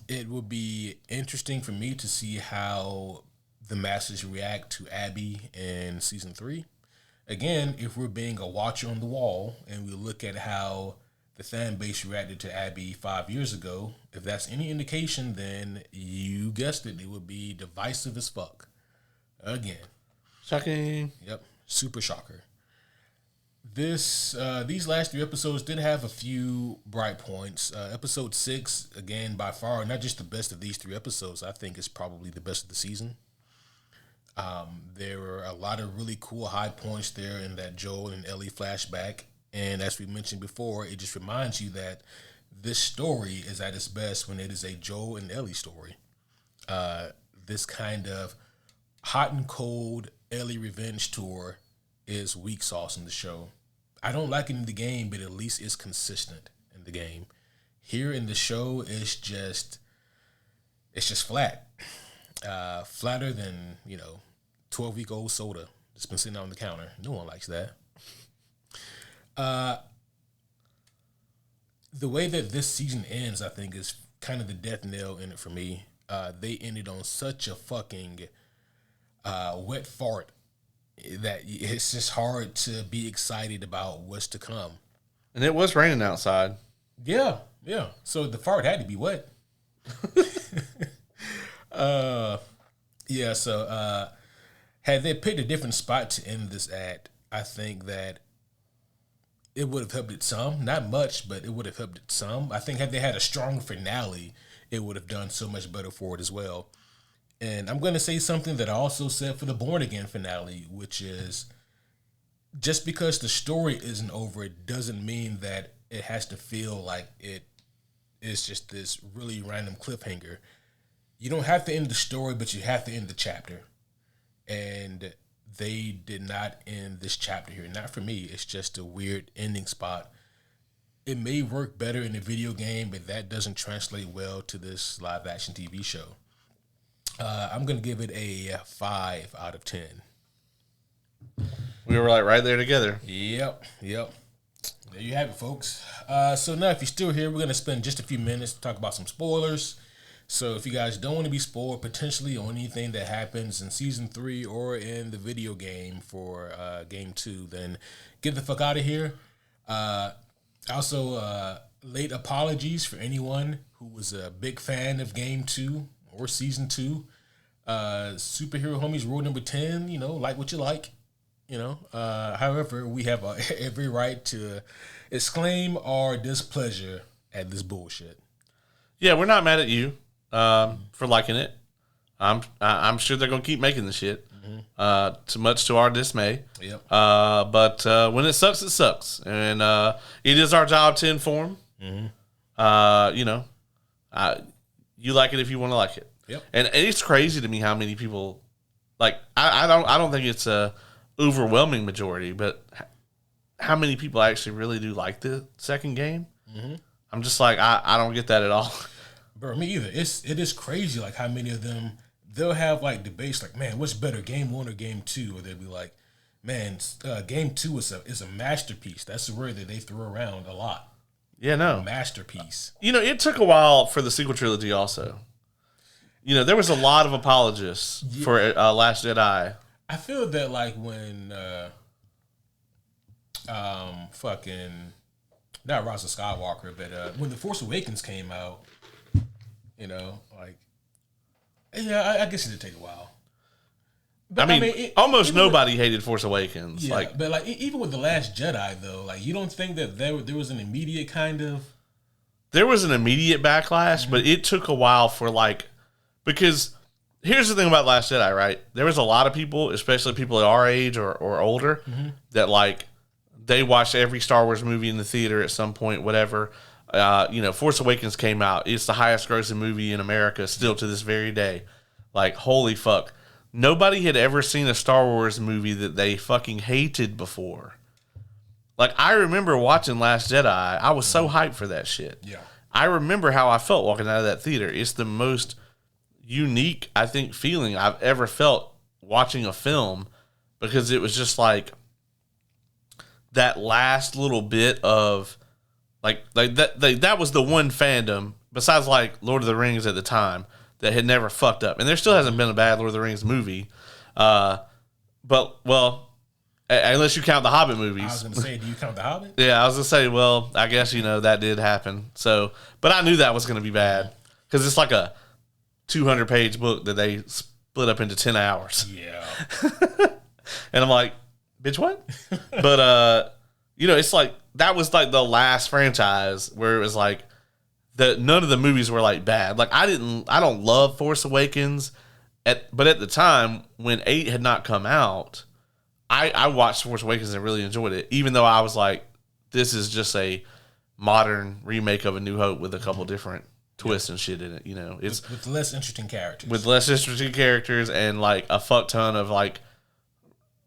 It would be interesting for me to see how the masses react to Abby in season 3. Again, if we're being a watcher on the wall and we look at how the fan base reacted to Abby 5 years ago, if that's any indication, then you guessed it, it would be divisive as fuck. Again. Shocking. Yep. Super shocker. These last 3 episodes did have a few bright points. Episode 6, again, by far, not just the best of these 3 episodes, I think is probably the best of the season. There were a lot of really cool high points there in that Joel and Ellie flashback. And as we mentioned before, it just reminds you that this story is at its best when it is a Joel and Ellie story. This kind of hot and cold Ellie revenge tour is weak sauce in the show. I don't like it in the game, but at least it's consistent in the game. Here in the show, it's just flat. Flatter than, 12-week-old soda that's been sitting on the counter. No one likes that. The way that this season ends, I think, is kind of the death knell in it for me. They ended on such a fucking wet fart that it's just hard to be excited about what's to come. And it was raining outside. Yeah. So the fart had to be wet. So had they picked a different spot to end this at, I think that it would have helped it some. Not much, but it would have helped it some. I think had they had a strong finale, it would have done so much better for it as well. And I'm going to say something that I also said for the Born Again finale, which is just because the story isn't over, it doesn't mean that it has to feel like it is just this really random cliffhanger. You don't have to end the story, but you have to end the chapter. And they did not end this chapter here. Not for me. It's just a weird ending spot. It may work better in a video game, but that doesn't translate well to this live action TV show. I'm going to give it a 5 out of 10. We were like right there together. Yep. There you have it, folks. So now if you're still here, we're going to spend just a few minutes to talk about some spoilers. So if you guys don't want to be spoiled potentially on anything that happens in Season 3 or in the video game for Game 2, then get the fuck out of here. Also, late apologies for anyone who was a big fan of Game 2 or Season 2. Superhero Homies rule number 10, like what you like. However, we have every right to exclaim our displeasure at this bullshit. Yeah, we're not mad at you for liking it. I'm sure they're gonna keep making the shit. Too much to our dismay. Yep. But when it sucks, and it is our job to inform. You like it if you want to like it. Yep. And it's crazy to me how many people like. I don't think it's a overwhelming majority, but how many people actually really do like the second game? I'm just like I don't get that at all. Bro, me either. It is crazy like how many of them they'll have like debates like, man, what's better, Game 1 or Game 2? Or they'll be like, man, Game 2 is a masterpiece. That's the word that they throw around a lot. Yeah, no. Masterpiece. It took a while for the sequel trilogy also. There was a lot of apologists for Last Jedi. I feel that like when not Rise of Skywalker, but when The Force Awakens came out, I guess it did take a while. But, almost nobody hated Force Awakens. Yeah, but even with The Last Jedi, though, you don't think that there was an immediate kind of... There was an immediate backlash, but it took a while for because here's the thing about Last Jedi, right? There was a lot of people, especially people at our age or older, that they watched every Star Wars movie in the theater at some point, whatever. Force Awakens came out. It's the highest grossing movie in America still to this very day. Holy fuck. Nobody had ever seen a Star Wars movie that they fucking hated before. I remember watching Last Jedi. I was so hyped for that shit. Yeah. I remember how I felt walking out of that theater. It's the most unique, I think, feeling I've ever felt watching a film because it was just that last little bit of that was the one fandom besides Lord of the Rings at the time that had never fucked up. And there still hasn't been a bad Lord of the Rings movie. Unless you count the Hobbit movies. I was going to say, do you count the Hobbit? Yeah, I was going to say, well, I guess, that did happen. So, but I knew that was going to be bad because it's like a 200-page book that they split up into 10 hours. Yeah. And I'm like, bitch, what? But, it's that was the last franchise where it was none of the movies were bad. I don't love Force Awakens, but at the time when 8 had not come out, I watched Force Awakens and really enjoyed it, even though I was this is just a modern remake of A New Hope with a couple different twists and shit in it. You know, it's with less interesting characters. With less interesting characters and like a fuck ton of like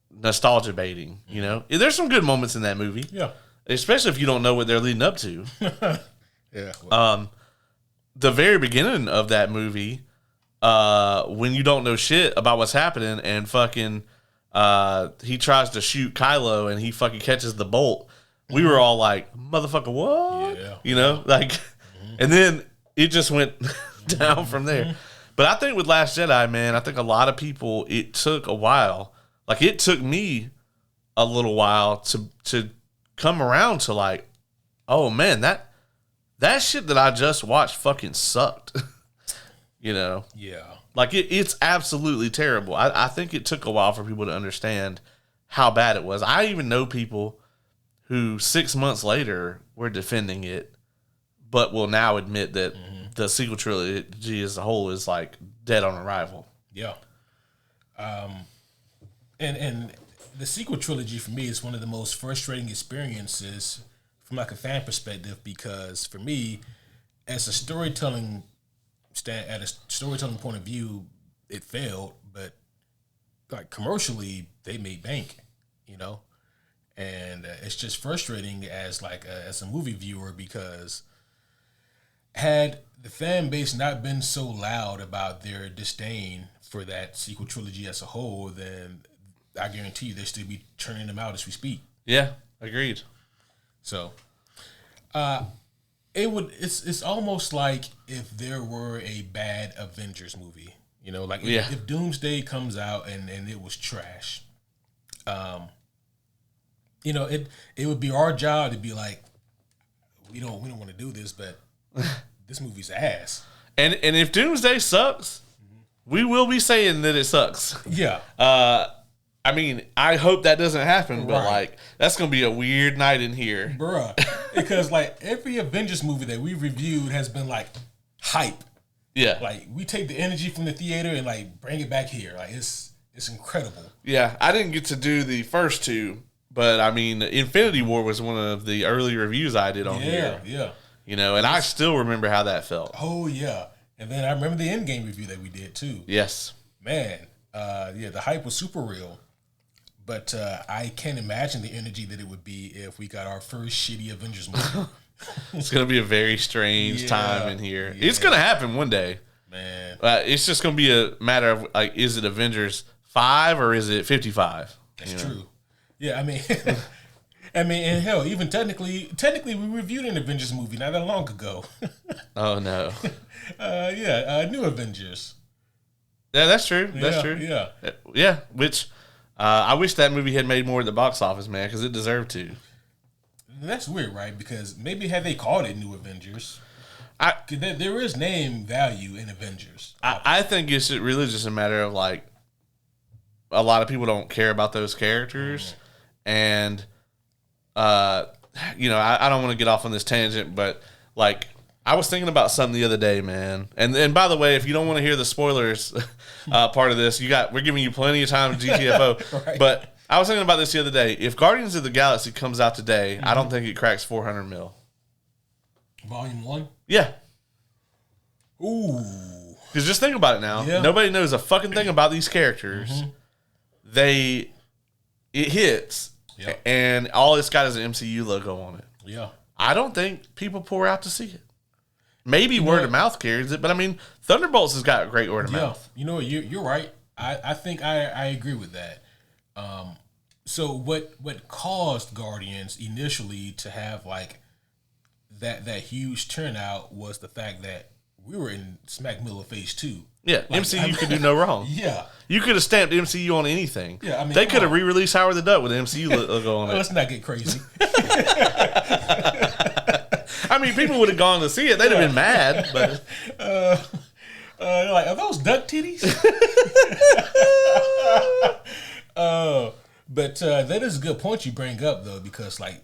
nostalgia baiting. You know, there's some good moments in that movie. Yeah, especially if you don't know what they're leading up to. Yeah. Well. The very beginning of that movie, when you don't know shit about what's happening, and fucking he tries to shoot Kylo and he fucking catches the bolt. We were all like, motherfucker, what? Yeah. You know, like, and then it just went down from there. But I think with Last Jedi, man, I think a lot of people, it took a while. Like, it took me a little while to come around to like, oh man, that shit that I just watched fucking sucked. You know? Yeah. Like, it's absolutely terrible. I think it took a while for people to understand how bad it was. I even know people who 6 months later were defending it, but will now admit that the sequel trilogy as a whole is, like, dead on arrival. Yeah. And the sequel trilogy for me is one of the most frustrating experiences from like a fan perspective, because for me, as a storytelling point of view, it failed, but like commercially, they made bank, you know, and it's just frustrating as like as a movie viewer, because had the fan base not been so loud about their disdain for that sequel trilogy as a whole, then I guarantee you they'll still be churning them out as we speak. Yeah, agreed. So, it's almost like if there were a bad Avengers movie, you know, like if Doomsday comes out and it was trash, you know, it would be our job to be like, we don't want to do this, but this movie's ass. And if Doomsday sucks, we will be saying that it sucks. Yeah. I mean, I hope that doesn't happen, but like, that's gonna be a weird night in here, bruh. Because like every Avengers movie that we reviewed has been like hype. Yeah, like we take the energy from the theater and like bring it back here. Like it's incredible. Yeah, I didn't get to do the first two, but I mean, Infinity War was one of the early reviews I did on here. Yeah. You know, and I still remember how that felt. Oh yeah, and then I remember the Endgame review that we did too. Yes, man. The hype was super real. But I can't imagine the energy that it would be if we got our first shitty Avengers movie. It's going to be a very strange time in here. Yeah. It's going to happen one day. Man. It's just going to be a matter of, like, is it Avengers 5 or is it 55? That's true. Yeah, I mean, and hell, even technically we reviewed an Avengers movie not that long ago. Oh, no. New Avengers. Yeah, that's true. That's true. Yeah. Yeah, which... I wish that movie had made more at the box office, man, because it deserved to. That's weird, right? Because maybe had they called it New Avengers, there is name value in Avengers. I think it's really just a matter of, like, a lot of people don't care about those characters. And, you know, I don't want to get off on this tangent, but, like, I was thinking about something the other day, man. And by the way, if you don't want to hear the spoilers part of this, we're giving you plenty of time to GTFO. Right. But I was thinking about this the other day. If Guardians of the Galaxy comes out today, I don't think it cracks 400 mil. Volume 1? Yeah. Ooh. Because just think about it now. Yeah. Nobody knows a fucking thing about these characters. It hits, and all it's got is an MCU logo on it. Yeah. I don't think people pour out to see it. Maybe word of mouth carries it, but I mean, Thunderbolts has got great word of mouth. You know what? You're right. I think I agree with that. So what caused Guardians initially to have like that huge turnout was the fact that we were in smack middle of phase 2. Yeah, like, MCU could do no wrong. Yeah. You could have stamped MCU on anything. Yeah, I mean, they could have re-released Howard the Duck with the MCU logo on it. Let's not get crazy. I mean, people would have gone to see it. They'd have been mad. But they're like, are those duck titties? But that is a good point you bring up, though, because like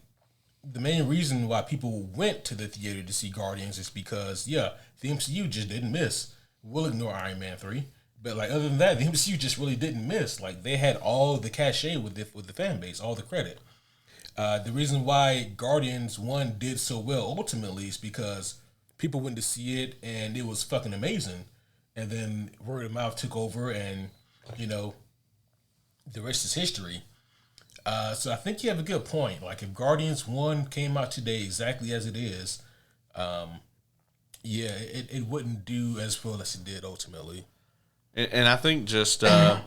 the main reason why people went to the theater to see Guardians is because, the MCU just didn't miss. We'll ignore Iron Man 3. But like other than that, the MCU just really didn't miss. Like they had all the cachet with the fan base, all the credit. The reason why Guardians 1 did so well ultimately is because people went to see it and it was fucking amazing. And then word of mouth took over and, you know, the rest is history. So I think you have a good point. Like if Guardians 1 came out today exactly as it is, yeah, it wouldn't do as well as it did ultimately. And I think just, I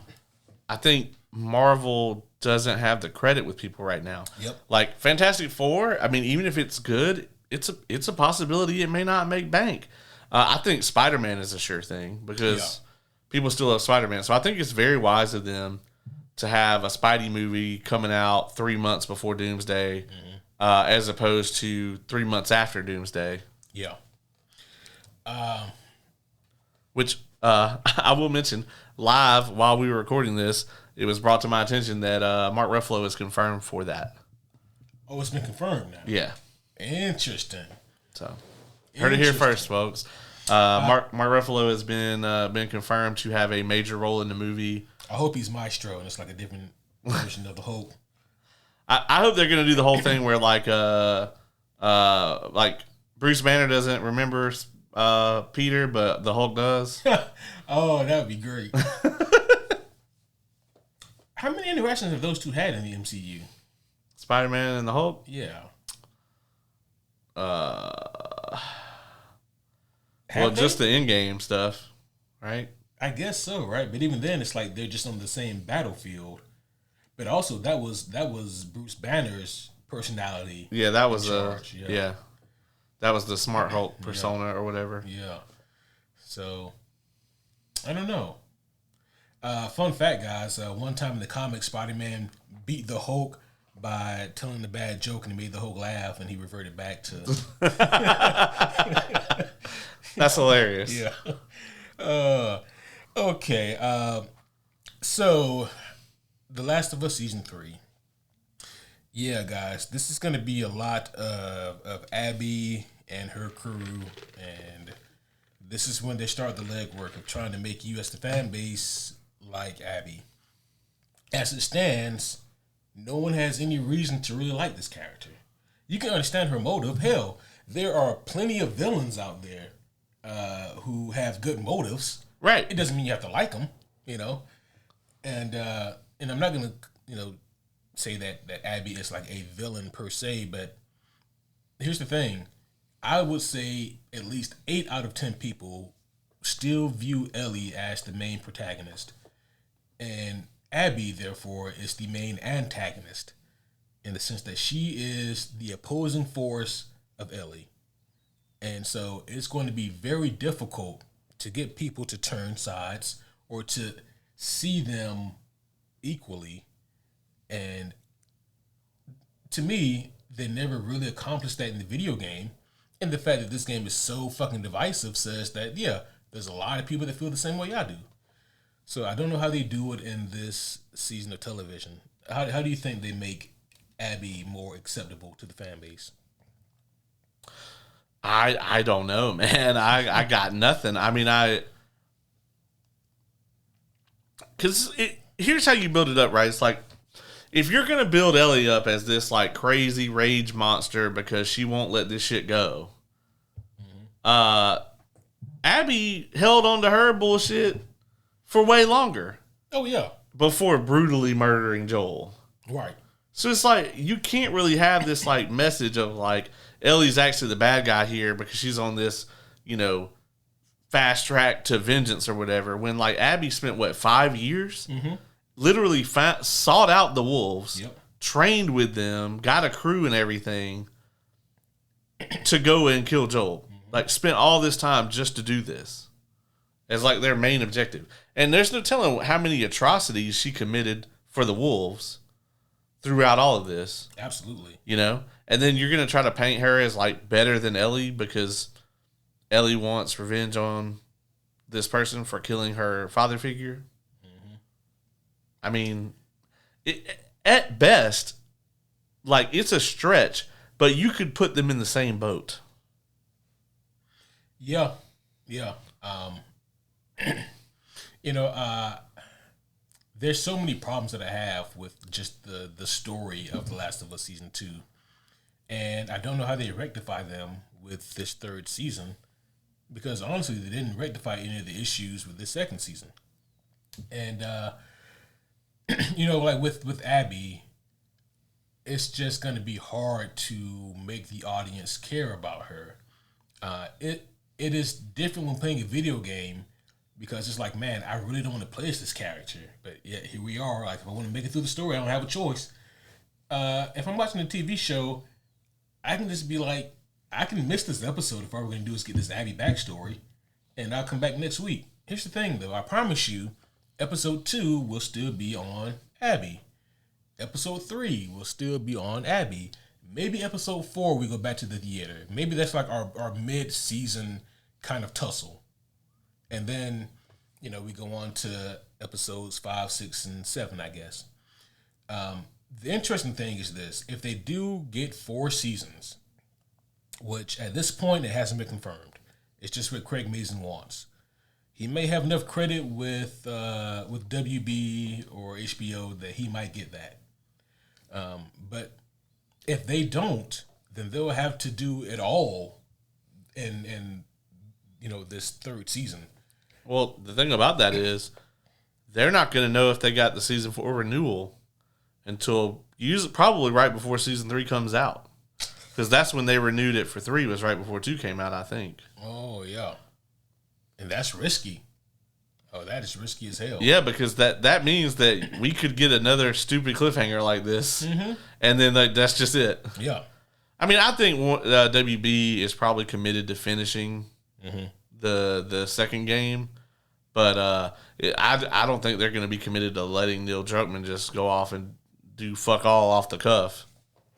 think Marvel doesn't have the credit with people right now. Yep. Like Fantastic Four, I mean, even if it's good, it's a possibility it may not make bank. I think Spider-Man is a sure thing because people still love Spider-Man. So I think it's very wise of them to have a Spidey movie coming out 3 months before Doomsday, as opposed to 3 months after Doomsday. Yeah. Which I will mention live while we were recording this, it was brought to my attention that Mark Ruffalo is confirmed for that. Oh, it's been confirmed now. Yeah. Interesting. So heard it here first, folks. Mark Ruffalo has been confirmed to have a major role in the movie. I hope he's Maestro and it's like a different version of the Hulk. I hope they're gonna do the whole thing where like Bruce Banner doesn't remember Peter, but the Hulk does. Oh, that would be great. How many interactions have those two had in the MCU? Spider-Man and the Hulk? Yeah. Well, just the in-game stuff, right? I guess so, right? But even then, it's like they're just on the same battlefield. But also, that was Bruce Banner's personality. Yeah, that was that was the Smart Hulk persona or whatever. Yeah. So, I don't know. Fun fact, guys. One time in the comics, Spider-Man beat the Hulk by telling a bad joke and he made the Hulk laugh, and he reverted back to. That's hilarious. Yeah. Okay. So, The Last of Us Season 3. Yeah, guys. This is going to be a lot of Abby and her crew, and this is when they start the legwork of trying to make you as the fan base like Abby. As it stands, no one has any reason to really like this character. You can understand her motive. Hell, there are plenty of villains out there who have good motives. Right. It doesn't mean you have to like them, you know. And I'm not gonna, say that Abby is like a villain per se, but here's the thing. I would say at least 8 out of 10 people still view Ellie as the main protagonist. And Abby, therefore, is the main antagonist in the sense that she is the opposing force of Ellie. And so it's going to be very difficult to get people to turn sides or to see them equally. And to me, they never really accomplished that in the video game. And the fact that this game is so fucking divisive says that, yeah, there's a lot of people that feel the same way I do. So I don't know how they do it in this season of television. How do you think they make Abby more acceptable to the fan base? I don't know, man. I got nothing. I mean, because here's how you build it up, right? It's like, if you're going to build Ellie up as this, like, crazy rage monster because she won't let this shit go, Abby held on to her bullshit for way longer. Oh, yeah. Before brutally murdering Joel. Right. So it's like, you can't really have this, like, message of, like, Ellie's actually the bad guy here because she's on this, fast track to vengeance or whatever. When, like, Abby spent, 5 years? Mm-hmm. Literally sought out the wolves, trained with them, got a crew and everything to go and kill Joel. Mm-hmm. Like, spent all this time just to do this as, like, their main objective. And there's no telling how many atrocities she committed for the wolves throughout all of this. Absolutely. And then you're going to try to paint her as, like, better than Ellie because Ellie wants revenge on this person for killing her father figure. I mean, at best, like, it's a stretch, but you could put them in the same boat. Yeah. there's so many problems that I have with just the story of The Last of Us season 2, and I don't know how they rectify them with this third season, because honestly, they didn't rectify any of the issues with this second season. And like with Abby, it's just going to be hard to make the audience care about her. It is different when playing a video game, because it's like, man, I really don't want to play as this character, but yet here we are. Like, if I want to make it through the story, I don't have a choice. If I'm watching a TV show, I can just be like, I can miss this episode if all we're going to do is get this Abby backstory, and I'll come back next week. Here's the thing, though. I promise you, episode 2 will still be on Abby. Episode 3 will still be on Abby. Maybe episode 4 we go back to the theater. Maybe that's like our mid-season kind of tussle. And then, we go on to episodes 5, 6, and 7, I guess. The interesting thing is this. If they do get 4 seasons, which at this point it hasn't been confirmed, it's just what Craig Mazin wants. He may have enough credit with WB or HBO that he might get that. But if they don't, then they'll have to do it all in this third season. Well, the thing about that is they're not going to know if they got the season 4 renewal until probably right before season 3 comes out, because that's when they renewed it for 3. Was right before 2 came out, I think. Oh yeah, and that's risky. Oh, that is risky as hell. Yeah, because that means that we could get another stupid cliffhanger like this, and then that's just it. Yeah. I mean, I think WB is probably committed to finishing the second game, but I don't think they're going to be committed to letting Neil Druckmann just go off and do fuck all off the cuff.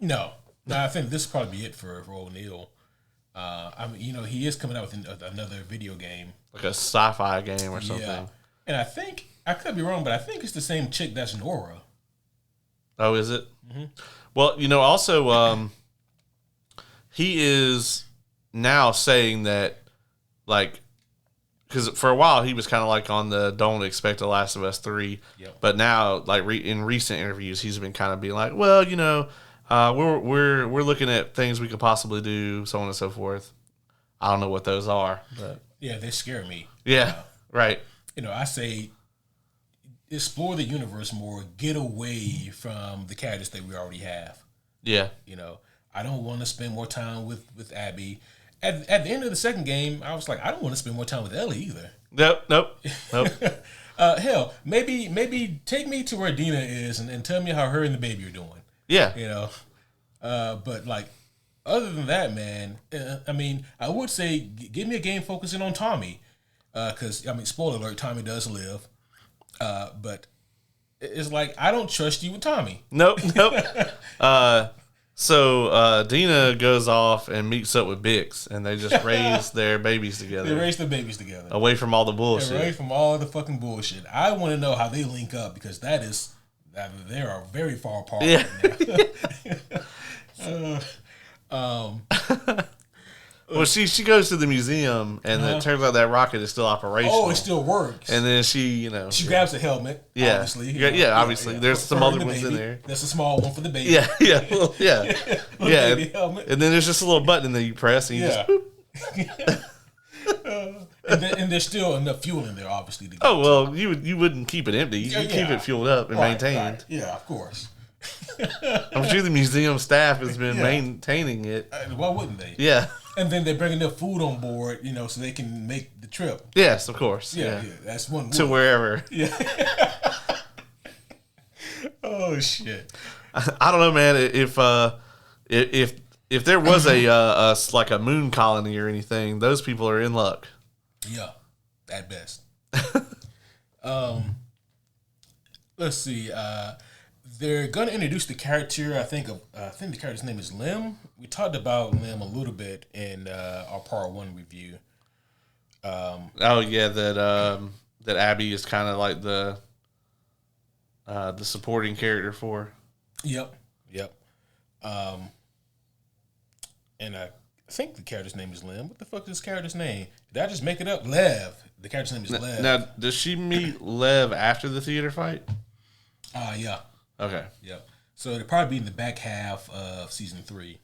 No, I think this will probably be it for old Neil. I mean, he is coming out with another video game, like a sci-fi game or something. Yeah. And I think, I could be wrong, but I think it's the same chick that's Nora. Oh, is it? Mm-hmm. Well, also, he is now saying that, like, because for a while he was kind of like on the don't expect The Last of Us 3, but now, like, in recent interviews, he's been kind of being like, well, we're looking at things we could possibly do, so on and so forth. I don't know what those are, but yeah, they scare me. Yeah, right. I say explore the universe more, get away from the characters that we already have. Yeah. I don't want to spend more time with Abby. At the end of the second game, I was like, I don't want to spend more time with Ellie either. Nope. Hell, maybe take me to where Dina is and tell me how her and the baby are doing. Yeah. But like, other than that, man, I mean, I would say give me a game focusing on Tommy. Because, I mean, spoiler alert, Tommy does live. But it's like, I don't trust you with Tommy. Nope. So Dina goes off and meets up with Bix, and they just raise their babies together. They raise their babies together. Away from all the bullshit. Away from all the fucking bullshit. I want to know how they link up, because they are very far apart right now. Well, she goes to the museum, and it turns out that rocket is still operational. Oh, it still works. And then she grabs a helmet. Yeah, obviously. Obviously. There's some other ones in there. That's a small one for the baby. Yeah. Baby helmet. And then there's just a little button that you press, and you just boop. And there's still enough fuel in there, obviously. You wouldn't keep it empty. You keep it fueled up and maintained. Right. Yeah, of course. I'm sure the museum staff has been maintaining it. Why wouldn't they? Yeah. And then they bring enough food on board, so they can make the trip. Yes, of course. Yeah. That's one. To wherever. Yeah. Oh shit. I don't know, man. If there was a moon colony or anything, those people are in luck. Yeah, at best. Let's see. They're gonna introduce the character. I think the character's name is Lim. We talked about Lim a little bit in our part 1 review. That Abby is kind of like the supporting character for. Yep. And I think the character's name is Lim. What the fuck is this character's name? Did I just make it up? Lev. The character's name is Lev. Now, does she meet Lev after the theater fight? Yeah. Okay. Yeah. So it'll probably be in the back half of season 3.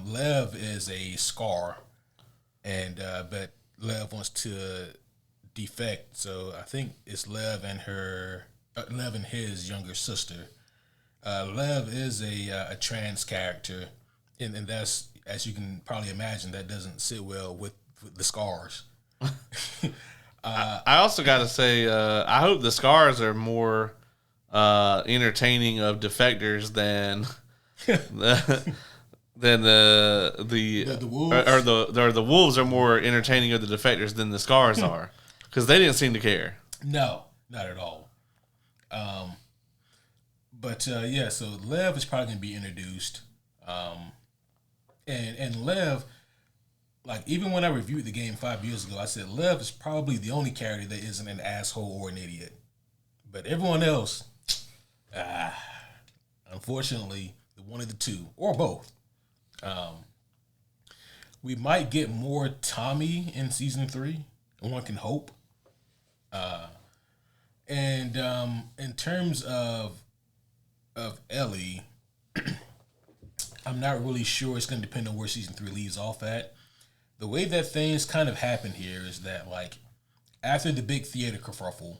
Lev is a Scar, and but Lev wants to defect. So I think it's Lev and his younger sister. Lev is a trans character, and that's, as you can probably imagine, that doesn't sit well with the Scars. I also got to say, I hope the Scars are more entertaining of defectors than the wolves, or the wolves are more entertaining of the defectors than the Scars are, because they didn't seem to care. No, not at all. But yeah, so Lev is probably going to be introduced, and Lev, like, even when I reviewed the game 5 years ago, I said Lev is probably the only character that isn't an asshole or an idiot. But everyone else, unfortunately, one of the two or both. We might get more Tommy in season 3. One can hope. And in terms of Ellie, I'm not really sure. It's going to depend on where season 3 leaves off at. The way that things kind of happen here is that, like, after the big theater kerfuffle,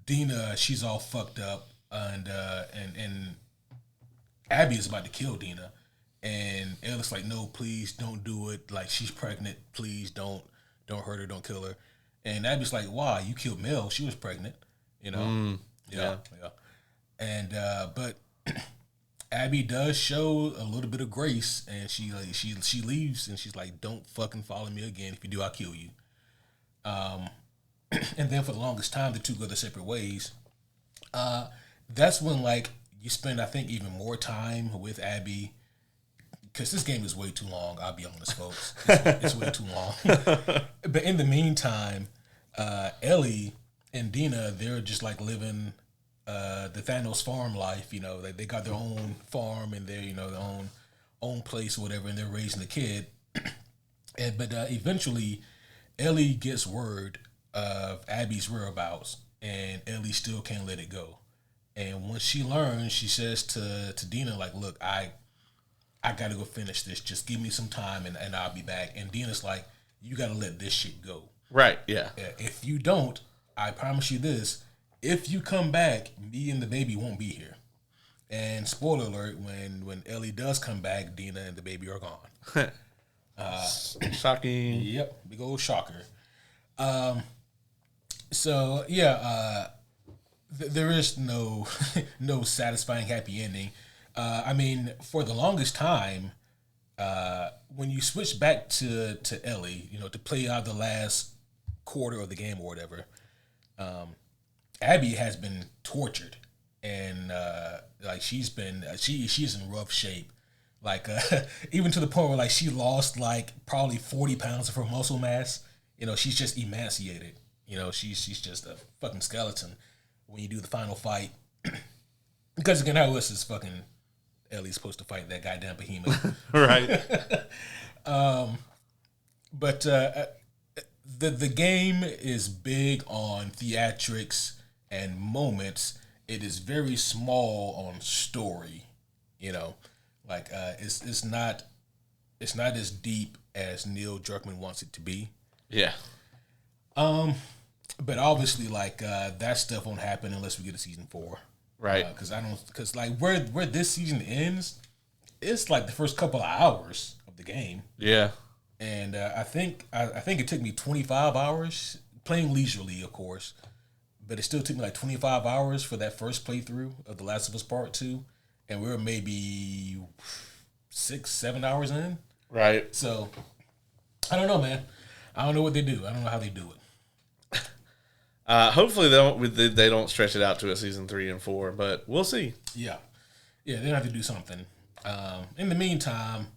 Dina, she's all fucked up, and Abby is about to kill Dina, and Ellie's like, no, please don't do it. Like, she's pregnant. Please don't hurt her. Don't kill her. And Abby's like, why? You killed Mel. She was pregnant. Yeah. And but Abby does show a little bit of grace, and she leaves, and she's like, don't fucking follow me again. If you do, I'll kill you. And then for the longest time, the two go their separate ways. That's when, like, you spend, I think, even more time with Abby, because this game is way too long. I'll be honest, folks. It's way too long. But in the meantime, Ellie and Dina, they're just like living the Thanos farm life. They got their own farm, and they're, their own place or whatever, and they're raising the kid. But eventually, Ellie gets word of Abby's whereabouts, and Ellie still can't let it go. And when she learns, she says to Dina, like, look, I got to go finish this. Just give me some time, and I'll be back. And Dina's like, you got to let this shit go. Right, yeah. If you don't, I promise you this, if you come back, me and the baby won't be here. And spoiler alert, when Ellie does come back, Dina and the baby are gone. Shocking. Yep, big old shocker. So yeah, there is no satisfying happy ending. I mean, for the longest time, when you switch back to Ellie, to play out the last quarter of the game or whatever, Abby has been tortured, and like she's in rough shape. Like even to the point where, like, she lost like probably 40 pounds of her muscle mass. She's just emaciated. She's just a fucking skeleton when you do the final fight. Because again, how else is fucking Ellie supposed to fight that goddamn behemoth? Right. But the game is big on theatrics and moments. It is very small on story. Like it's not as deep as Neil Druckmann wants it to be. Yeah. But obviously, like, that stuff won't happen unless we get a season 4. Right. Because like where this season ends, it's like the first couple of hours of the game. Yeah. And I think it took me 25 hours playing leisurely, of course, but it still took me like 25 hours for that first playthrough of The Last of Us Part 2, and we were maybe 6-7 hours in. Right. So I don't know, man. I don't know what they do. I don't know how they do it. Hopefully they don't stretch it out to a season 3 and 4, but we'll see. Yeah, they have to do something. In the meantime,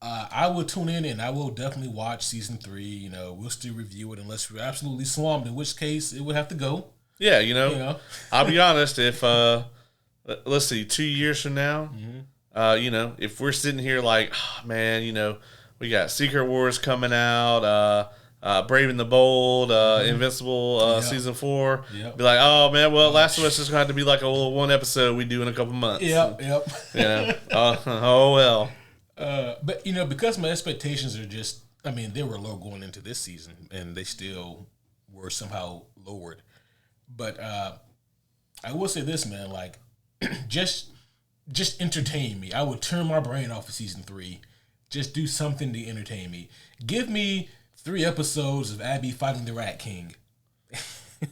I will tune in and I will definitely watch season 3. We'll still review it unless we're absolutely swamped, in which case it would have to go. Yeah, I'll be honest. If let's see, 2 years from now, if we're sitting here like, oh, man, we got Secret Wars coming out, Brave and the Bold, Invincible season 4. Yep. Be like, oh man, well, Last of Us is going to have to be like a little one episode we do in a couple months. Yep. Oh well. But because my expectations are just, they were low going into this season, and they still were somehow lowered. But I will say this, man, like just entertain me. I would turn my brain off of season 3. Just do something to entertain me. Give me 3 episodes of Abby fighting the Rat King. I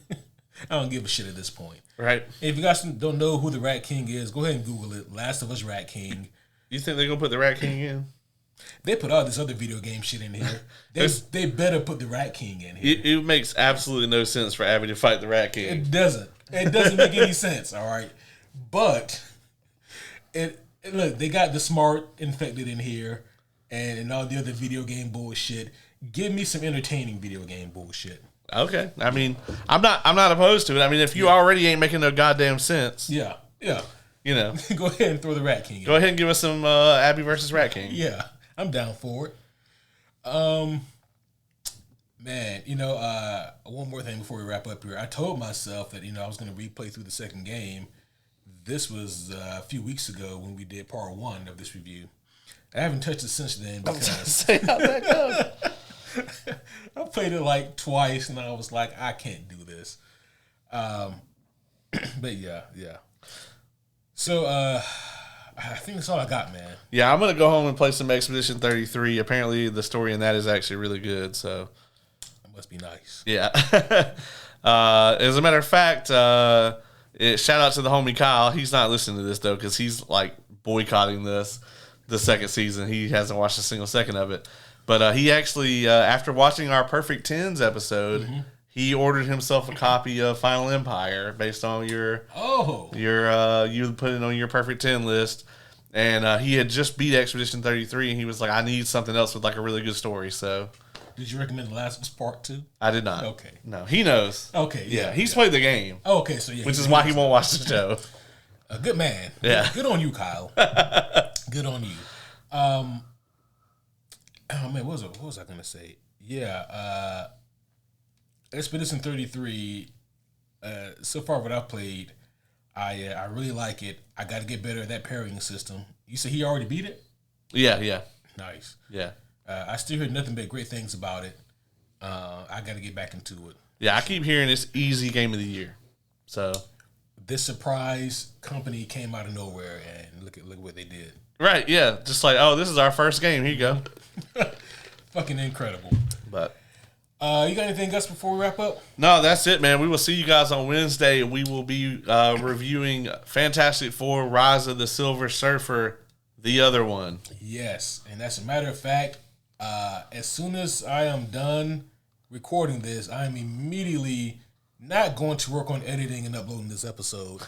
don't give a shit at this point. Right. If you guys don't know who the Rat King is, go ahead and Google it. Last of Us Rat King. You think they're going to put the Rat King in? They put all this other video game shit in here. They better put the Rat King in here. It makes absolutely no sense for Abby to fight the Rat King. It doesn't. It doesn't make any sense, all right? But, look, they got the smart infected in here and all the other video game bullshit. Give me some entertaining video game bullshit. Okay. I'm not opposed to it. If you already ain't making no goddamn sense. Yeah. Go ahead and throw the Rat King in. Go ahead and give us some Abby versus Rat King. Yeah. I'm down for it. Man, one more thing before we wrap up here. I told myself that, I was going to replay through the second game. This was a few weeks ago when we did part 1 of this review. I haven't touched it since then because how'd that go? I played it like twice and I was like, I can't do this. But yeah. So I think that's all I got, man. Yeah, I'm gonna go home and play some Expedition 33. Apparently, the story in that is actually really good. So that must be nice. Yeah. As a matter of fact, shout out to the homie Kyle. He's not listening to this though because he's like boycotting the second season. He hasn't watched a single second of it. But he actually, after watching our Perfect Tens episode, he ordered himself a copy of Final Empire based on you put it on your Perfect 10 list. And he had just beat Expedition 33, and he was like, I need something else with like a really good story. So, did you recommend The Last of Us Part 2? I did not. Okay. No, he knows. Okay, yeah. He's played the game. Okay, so yeah. Which is why he won't watch the show. A good man. Yeah. Good on you, Kyle. Good on you. Oh man, what was I gonna say? Yeah, Expedition 33. So far, what I've played, I really like it. I got to get better at that parrying system. You say he already beat it? Yeah. Nice. Yeah. I still hear nothing but great things about it. I got to get back into it. Yeah, I keep hearing it's easy game of the year. So this surprise company came out of nowhere, and look what they did. Right, yeah. Just like, oh, this is our first game. Here you go. Fucking incredible. But you got anything else before we wrap up? No, that's it, man. We will see you guys on Wednesday. We will be reviewing Fantastic Four, Rise of the Silver Surfer, the other one. Yes, and as a matter of fact, as soon as I am done recording this, I am immediately not going to work on editing and uploading this episode.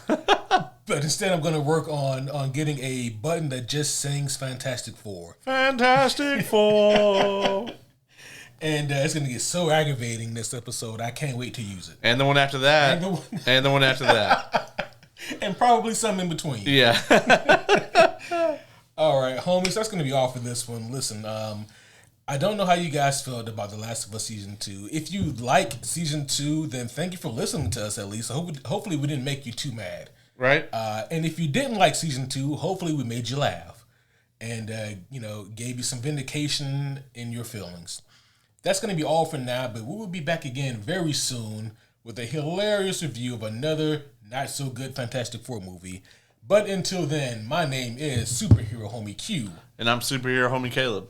But instead, I'm going to work on getting a button that just sings Fantastic Four. Fantastic Four. And it's going to get so aggravating this episode, I can't wait to use it. And the one after that. And the one after that. And probably some in between. Yeah. All right, homies, that's going to be all for this one. Listen, I don't know how you guys felt about The Last of Us Season 2. If you like Season 2, then thank you for listening to us at least. Hopefully we didn't make you too mad. Right. And if you didn't like Season 2, hopefully we made you laugh. And, gave you some vindication in your feelings. That's going to be all for now, but we will be back again very soon with a hilarious review of another not-so-good Fantastic Four movie. But until then, my name is Superhero Homie Q. And I'm Superhero Homie Caleb.